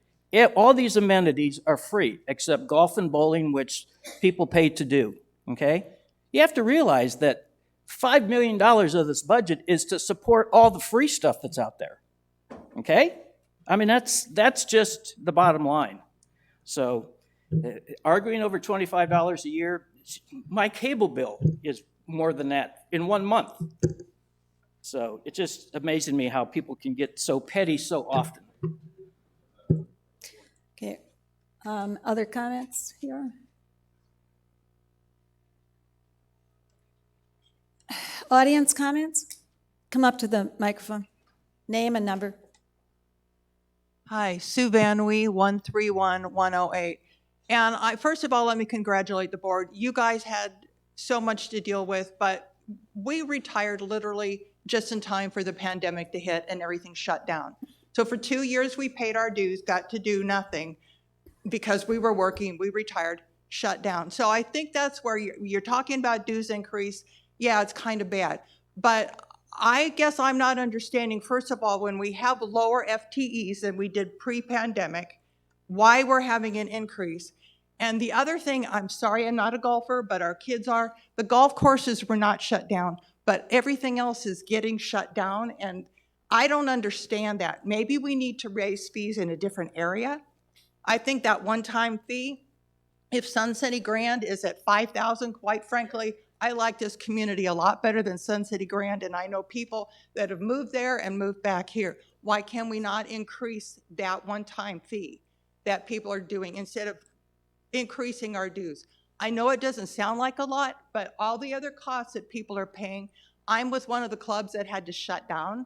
All these amenities are free, except golf and bowling, which people pay to do, okay? You have to realize that $5 million of this budget is to support all the free stuff that's out there, okay? I mean, that's just the bottom line. So arguing over $25 a year, my cable bill is more than that in 1 month. So it's just amazing me how people can get so petty so often. Okay. Other comments here? Audience comments? Come up to the microphone. Name and number. Hi, Sue Van Wee, 131108. And first of all, let me congratulate the board. You guys had so much to deal with, but we retired literally just in time for the pandemic to hit and everything shut down. So for 2 years, we paid our dues, got to do nothing because we were working, we retired. shut down. So I think that's where you're talking about dues increase. Yeah, it's kind of bad. But I guess I'm not understanding, first of all, when we have lower FTEs than we did pre-pandemic, why we're having an increase. And the other thing, I'm sorry, I'm not a golfer, but our kids are, the golf courses were not shut down, but everything else is getting shut down, and I don't understand that. Maybe we need to raise fees in a different area. I think that one-time fee, if Sun City Grand is at 5,000, quite frankly, I like this community a lot better than Sun City Grand, and I know people that have moved there and moved back here. Why can we not increase that one-time fee that people are doing instead of increasing our dues? I know it doesn't sound like a lot, but all the other costs that people are paying, I'm with one of the clubs that had to shut down.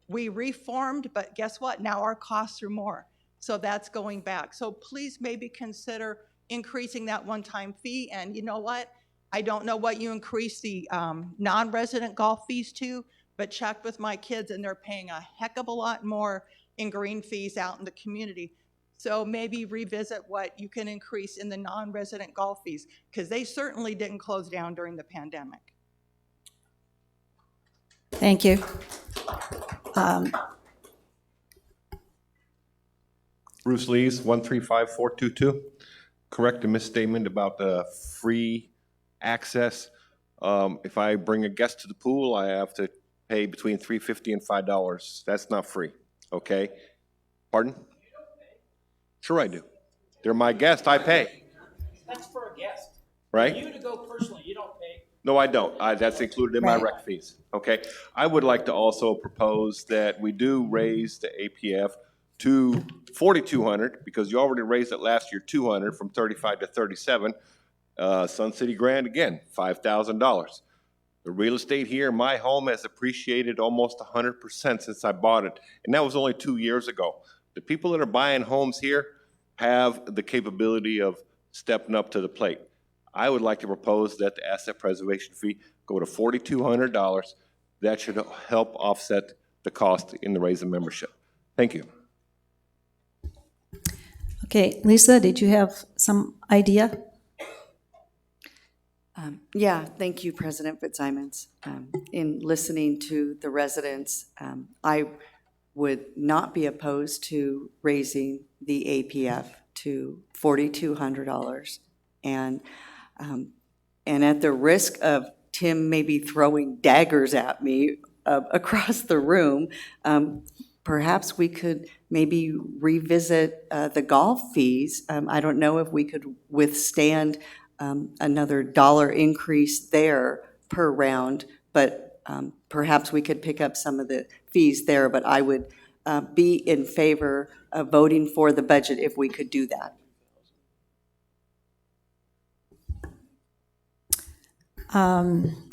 We reformed, but guess what? Now our costs are more. So that's going back. So please maybe consider increasing that one-time fee. And you know what? I don't know what you increase the non-resident golf fees to, but check with my kids and they're paying a heck of a lot more in green fees out in the community. So maybe revisit what you can increase in the non-resident golf fees, because they certainly didn't close down during the pandemic. Thank you. Bruce Lees, 135422. Correct a misstatement about the free access. If I bring a guest to the pool, I have to pay between $3.50 and $5. That's not free, okay? Pardon? Sure I do. They're my guest, I pay. That's for a guest. Right? You to go personally, you don't pay. No, I don't. That's included in my Right. rec fees, okay? I would like to also propose that we do raise the APF to $4,200, because you already raised it last year, $200, from 35 to 37. Sun City Grand, again, $5,000. The real estate here in my home has appreciated almost 100% since I bought it, and that was only 2 years ago. The people that are buying homes here have the capability of stepping up to the plate. I would like to propose that the asset preservation fee go to $4,200. That should help offset the cost in the raise of membership. Thank you. Okay, Lisa, did you have some idea? Yeah, thank you, President Fitzsimons. In listening to the residents, I would not be opposed to raising the APF to $4,200. And at the risk of Tim maybe throwing daggers at me across the room, perhaps we could maybe revisit the golf fees. I don't know if we could withstand another dollar increase there per round, but perhaps we could pick up some of the fees there. But I would be in favor of voting for the budget if we could do that.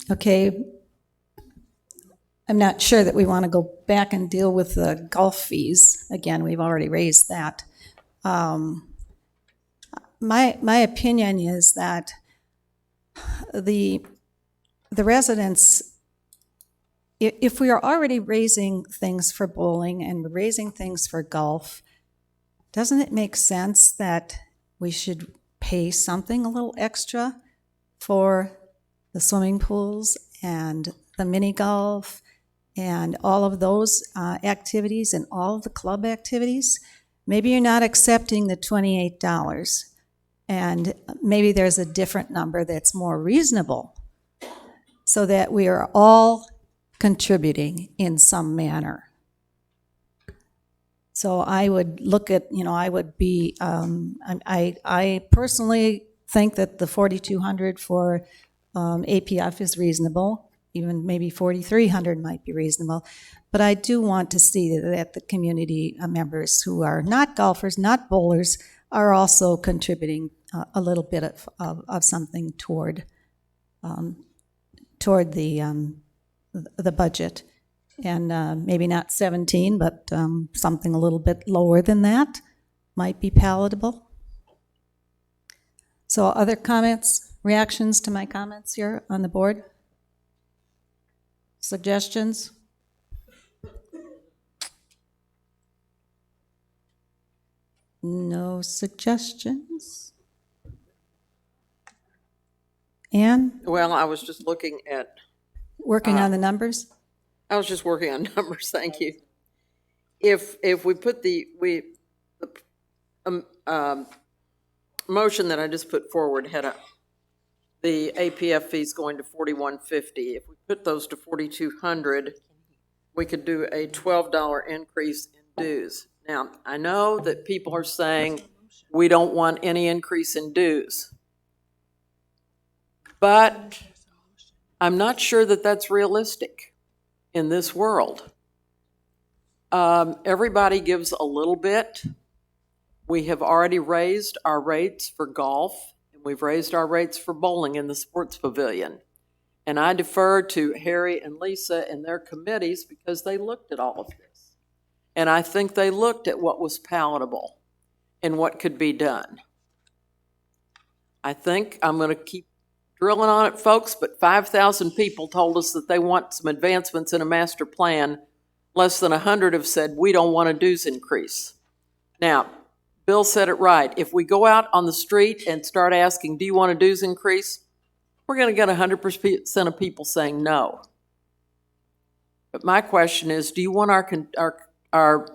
Okay. I'm not sure that we want to go back and deal with the golf fees. Again, we've already raised that. My opinion is that the residents, if we are already raising things for bowling and raising things for golf, doesn't it make sense that we should pay something a little extra for the swimming pools and the mini golf and all of those activities and all of the club activities? Maybe you're not accepting the $28, and maybe there's a different number that's more reasonable, so that we are all contributing in some manner. So I would look at, I would be, I personally think that the 4,200 for APF is reasonable. Even maybe 4,300 might be reasonable. But I do want to see that the community members who are not golfers, not bowlers, are also contributing a little bit of something toward the budget. And maybe not 17, but something a little bit lower than that might be palatable. So other comments, reactions to my comments here on the board? Suggestions? No suggestions? Ann, Well, I was just looking at, working on the numbers? I was just working on numbers, thank you. If we put the motion that I just put forward had the APF fees going to $41.50. If we put those to $4,200, we could do a $12 increase in dues. Now, I know that people are saying we don't want any increase in dues, but I'm not sure that that's realistic in this world. Everybody gives a little bit. We have already raised our rates for golf, and we've raised our rates for bowling in the sports pavilion. And I defer to Harry and Lisa and their committees because they looked at all of this. And I think they looked at what was palatable and what could be done. I think I'm going to keep drilling on it, folks, but 5,000 people told us that they want some advancements in a master plan. Less than 100 have said, we don't want a dues increase. Now, Bill said it right. If we go out on the street and start asking, do you want a dues increase? We're going to get 100% of people saying no. But my question is, do you want our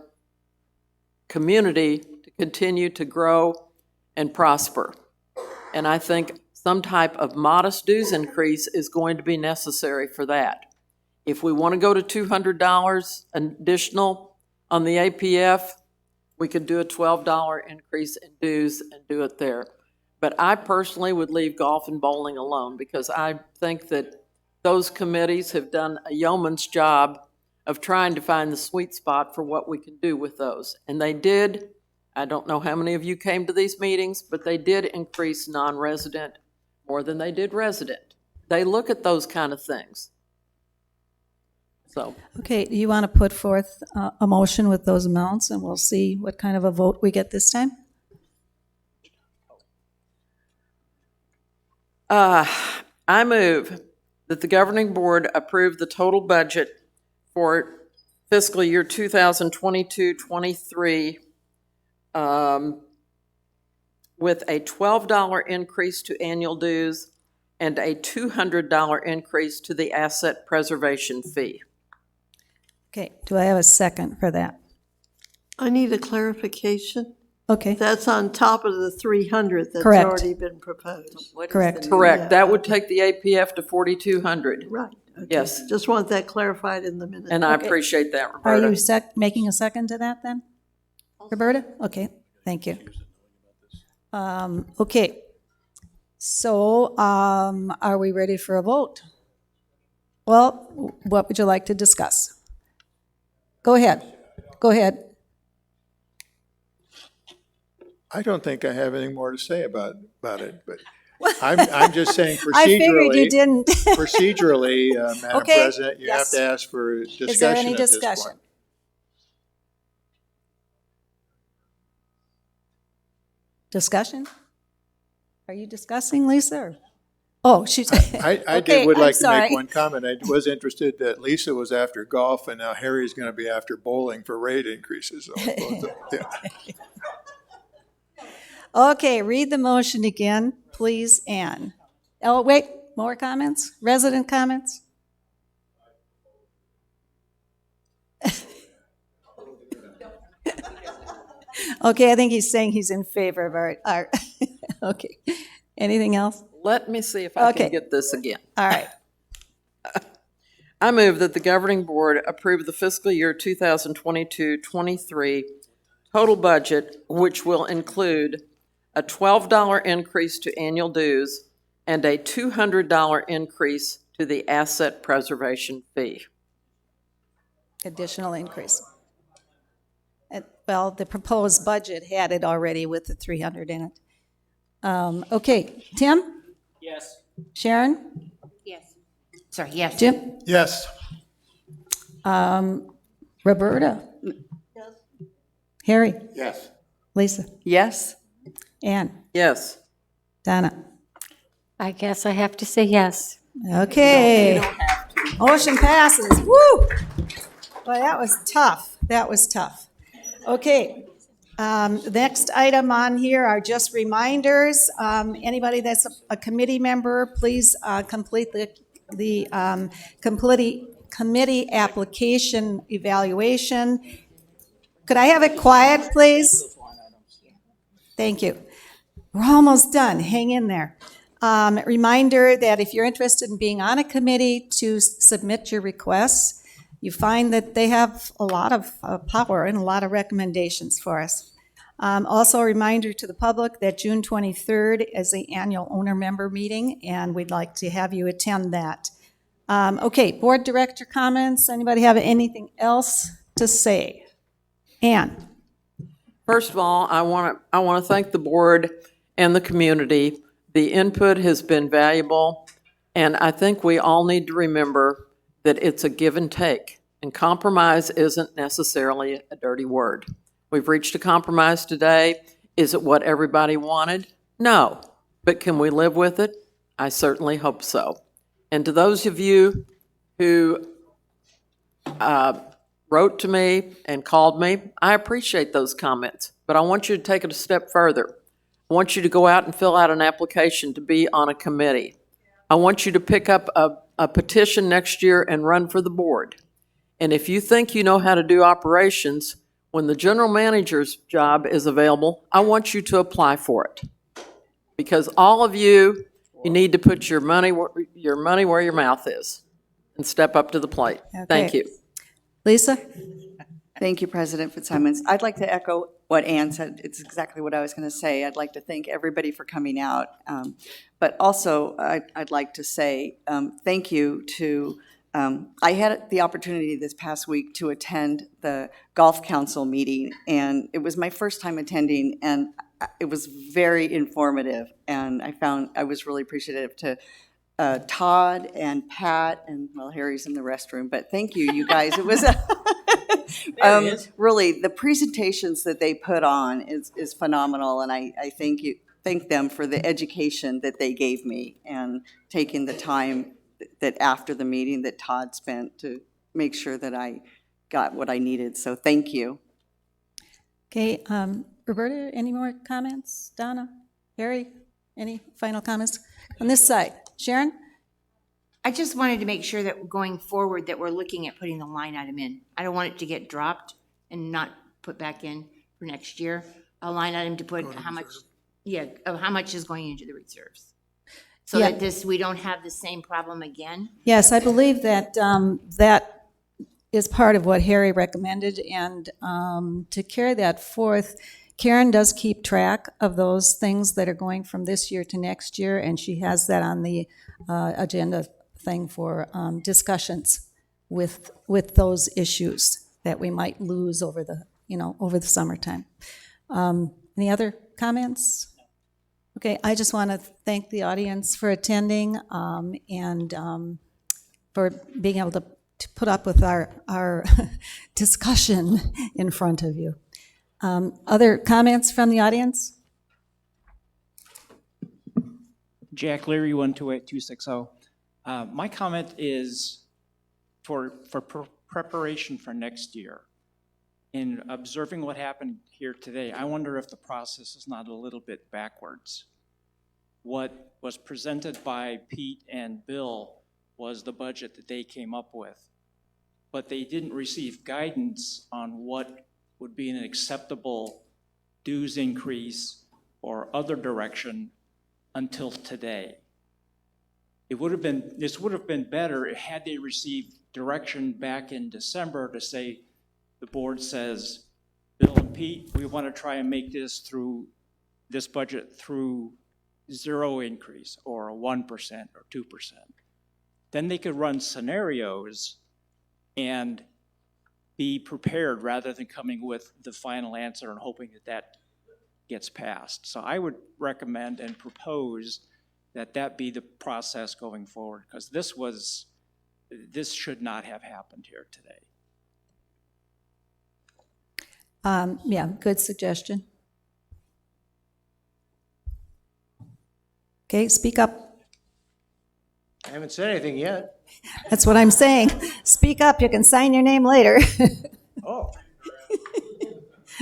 community to continue to grow and prosper? And I think some type of modest dues increase is going to be necessary for that. If we want to go to $200 additional on the APF, we could do a $12 increase in dues and do it there. But I personally would leave golf and bowling alone because I think that those committees have done a yeoman's job of trying to find the sweet spot for what we can do with those. And they did. I don't know how many of you came to these meetings, but they did increase non-resident more than they did resident. They look at those kind of things. So. Okay, do you want to put forth a motion with those amounts, and we'll see what kind of a vote we get this time? I move that the governing board approve the total budget for fiscal year 2022-23 with a $12 increase to annual dues and a $200 increase to the asset preservation fee. Okay, do I have a second for that? I need a clarification. Okay. That's on top of the 300 that's Correct. already been proposed. Correct. Correct. That would take the APF to 4,200. Right. Okay. Yes. Just want that clarified in the minute. And I Okay. appreciate that, Are Roberta. you making a second to that then? Roberta? Okay, thank you. Okay, so are we ready for a vote? Well, what would you like to discuss? Go ahead. Go ahead. I don't think I have anything more to say about it, but I'm just saying procedurally. I figured you didn't. Procedurally, Madam Okay, President, you have yes. to ask for discussion Is there any at this discussion? point. Discussion? Are you discussing, Lisa? Or? Oh, she's. I Okay, would I'm like to sorry. make one comment. I was interested that Lisa was after golf and now Harry's going to be after bowling for rate increases. So, yeah. Okay, read the motion again, please, Ann. Oh, wait, more comments? Resident comments? Okay, I think he's saying he's in favor of our okay. Anything else? Let me see if I Okay. can get this again. All right. I move that the governing board approve the fiscal year 2022-23 total budget, which will include a $12 increase to annual dues and a $200 increase to the asset preservation fee. Additional increase. Well, the proposed budget had it already with the 300 in it. Okay, Tim? Yes. Sharon? Yes. Sorry, yes. Jim? Yes. Roberta? Harry? Yes. Lisa? Yes? Ann? Yes. Donna? I guess I have to say yes. Okay. Motion passes. Woo! Boy, that was tough. That was tough. Okay. The next item on here are just reminders. Anybody that's a committee member, please complete the committee application evaluation. Could I have it quiet, please? Thank you. We're almost done. Hang in there. Reminder that if you're interested in being on a committee, to submit your requests. You find that they have a lot of power and a lot of recommendations for us. Also, a reminder to the public that June 23rd is the annual owner-member meeting, and we'd like to have you attend that. Okay, board director comments. Anybody have anything else to say? Ann? First of all, I want to thank the board and the community. The input has been valuable, and I think we all need to remember that it's a give and take, and compromise isn't necessarily a dirty word. We've reached a compromise today. Is it what everybody wanted? No. But can we live with it? I certainly hope so. And to those of you who wrote to me and called me, I appreciate those comments, but I want you to take it a step further. I want you to go out and fill out an application to be on a committee. I want you to pick up a petition next year and run for the board. And if you think you know how to do operations, when the general manager's job is available, I want you to apply for it. Because all of you need to put your money where your mouth is and step up to the plate. Thank Okay. you. Lisa? Thank you, President Fitzsimons. I'd like to echo what Ann said. It's exactly what I was going to say. I'd like to thank everybody for coming out. But also, I'd like to say thank you to, I had the opportunity this past week to attend the Golf Council meeting, and it was my first time attending, and it was very informative, and I was really appreciative to Todd and Pat, and well, Harry's in the restroom, but thank you, you guys. It was really, the presentations that they put on is phenomenal, and I thank them for the education that they gave me and taking the time that after the meeting that Todd spent to make sure that I got what I needed. So thank you. Okay, Roberta, any more comments? Donna? Harry? Any final comments? On this side. Sharon? I just wanted to make sure that going forward that we're looking at putting the line item in. I don't want it to get dropped and not put back in for next year. A line item to put how much, of how much is going into the reserves. So Yeah. that we don't have the same problem again. Yes, I believe that that is part of what Harry recommended, and to carry that forth, Karen does keep track of those things that are going from this year to next year, and she has that on the agenda thing for discussions with those issues that we might lose over the summertime. Any other comments? Okay, I just want to thank the audience for attending and for being able to put up with our discussion in front of you. Other comments from the audience? Jack Leary, 128260. My comment is for preparation for next year. In observing what happened here today, I wonder if the process is not a little bit backwards. What was presented by Pete and Bill was the budget that they came up with, but they didn't receive guidance on what would be an acceptable dues increase or other direction until today. This would have been better had they received direction back in December to say, the board says, Bill and Pete, we want to try and make this budget through zero increase or a 1% or 2%. Then they could run scenarios and be prepared rather than coming with the final answer and hoping that gets passed. So I would recommend and propose that be the process going forward, because this should not have happened here today. Yeah, good suggestion. Okay, speak up. I haven't said anything yet. That's what I'm saying. Speak up, you can sign your name later. Oh.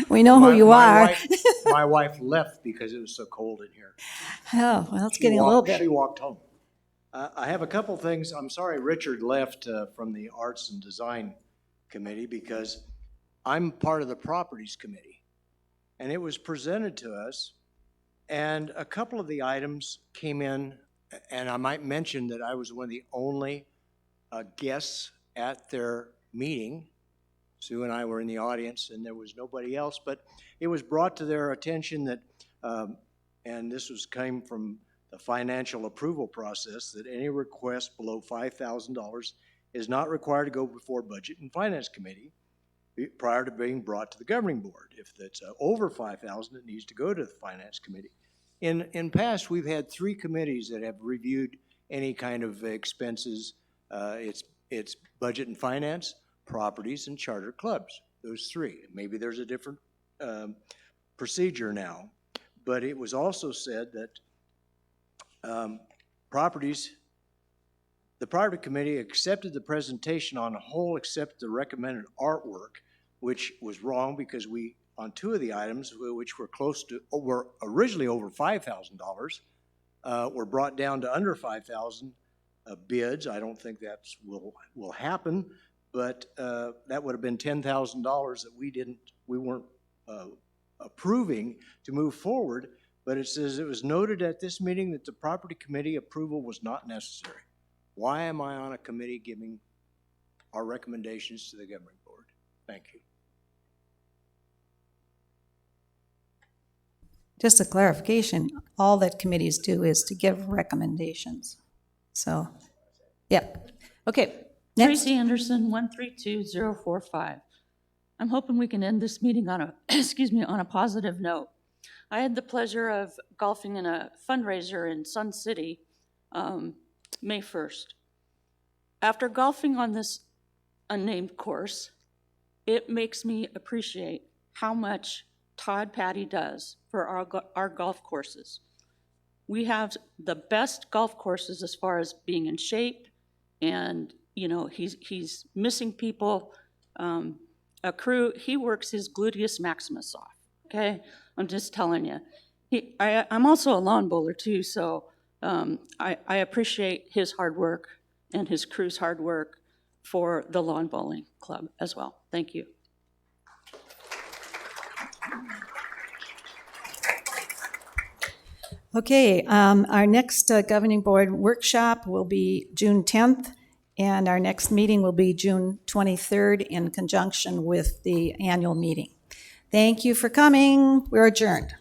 We know who you are. My wife left because it was so cold in here. Oh, well, it's getting a little bit. She walked home. I have a couple things. I'm sorry Richard left from the Arts and Design Committee because I'm part of the Properties Committee. And it was presented to us, and a couple of the items came in, and I might mention that I was one of the only guests at their meeting. Sue and I were in the audience, and there was nobody else, but it was brought to their attention that, and this came from the financial approval process, that any request below $5,000 is not required to go before Budget and Finance Committee prior to being brought to the governing board. If it's over $5,000, it needs to go to the Finance Committee. In past, we've had 3 committees that have reviewed any kind of expenses. It's Budget and Finance, Properties, and Charter Clubs, those 3. Maybe there's a different procedure now, but it was also said that the Property Committee accepted the presentation on a whole except the recommended artwork, which was wrong because on 2 of the items, which were originally over $5,000, were brought down to under 5,000 bids. I don't think that will happen, but that would have been $10,000 that we weren't approving to move forward. But it says it was noted at this meeting that the Property Committee approval was not necessary. Why am I on a committee giving our recommendations to the governing board? Thank you. Just a clarification, all that committees do is to give recommendations. So, yep. Okay, next. Tracy Anderson, 132045. I'm hoping we can end this meeting on a, on a positive note. I had the pleasure of golfing in a fundraiser in Sun City May 1st. After golfing on this unnamed course, it makes me appreciate how much Todd Patty does for our golf courses. We have the best golf courses as far as being in shape, and he's missing people. A crew, he works his gluteus maximus off. Okay, I'm just telling you. I'm also a lawn bowler too, so I appreciate his hard work and his crew's hard work for the lawn bowling club as well. Thank you. Okay, our next governing board workshop will be June 10th, and our next meeting will be June 23rd in conjunction with the annual meeting. Thank you for coming. We're adjourned.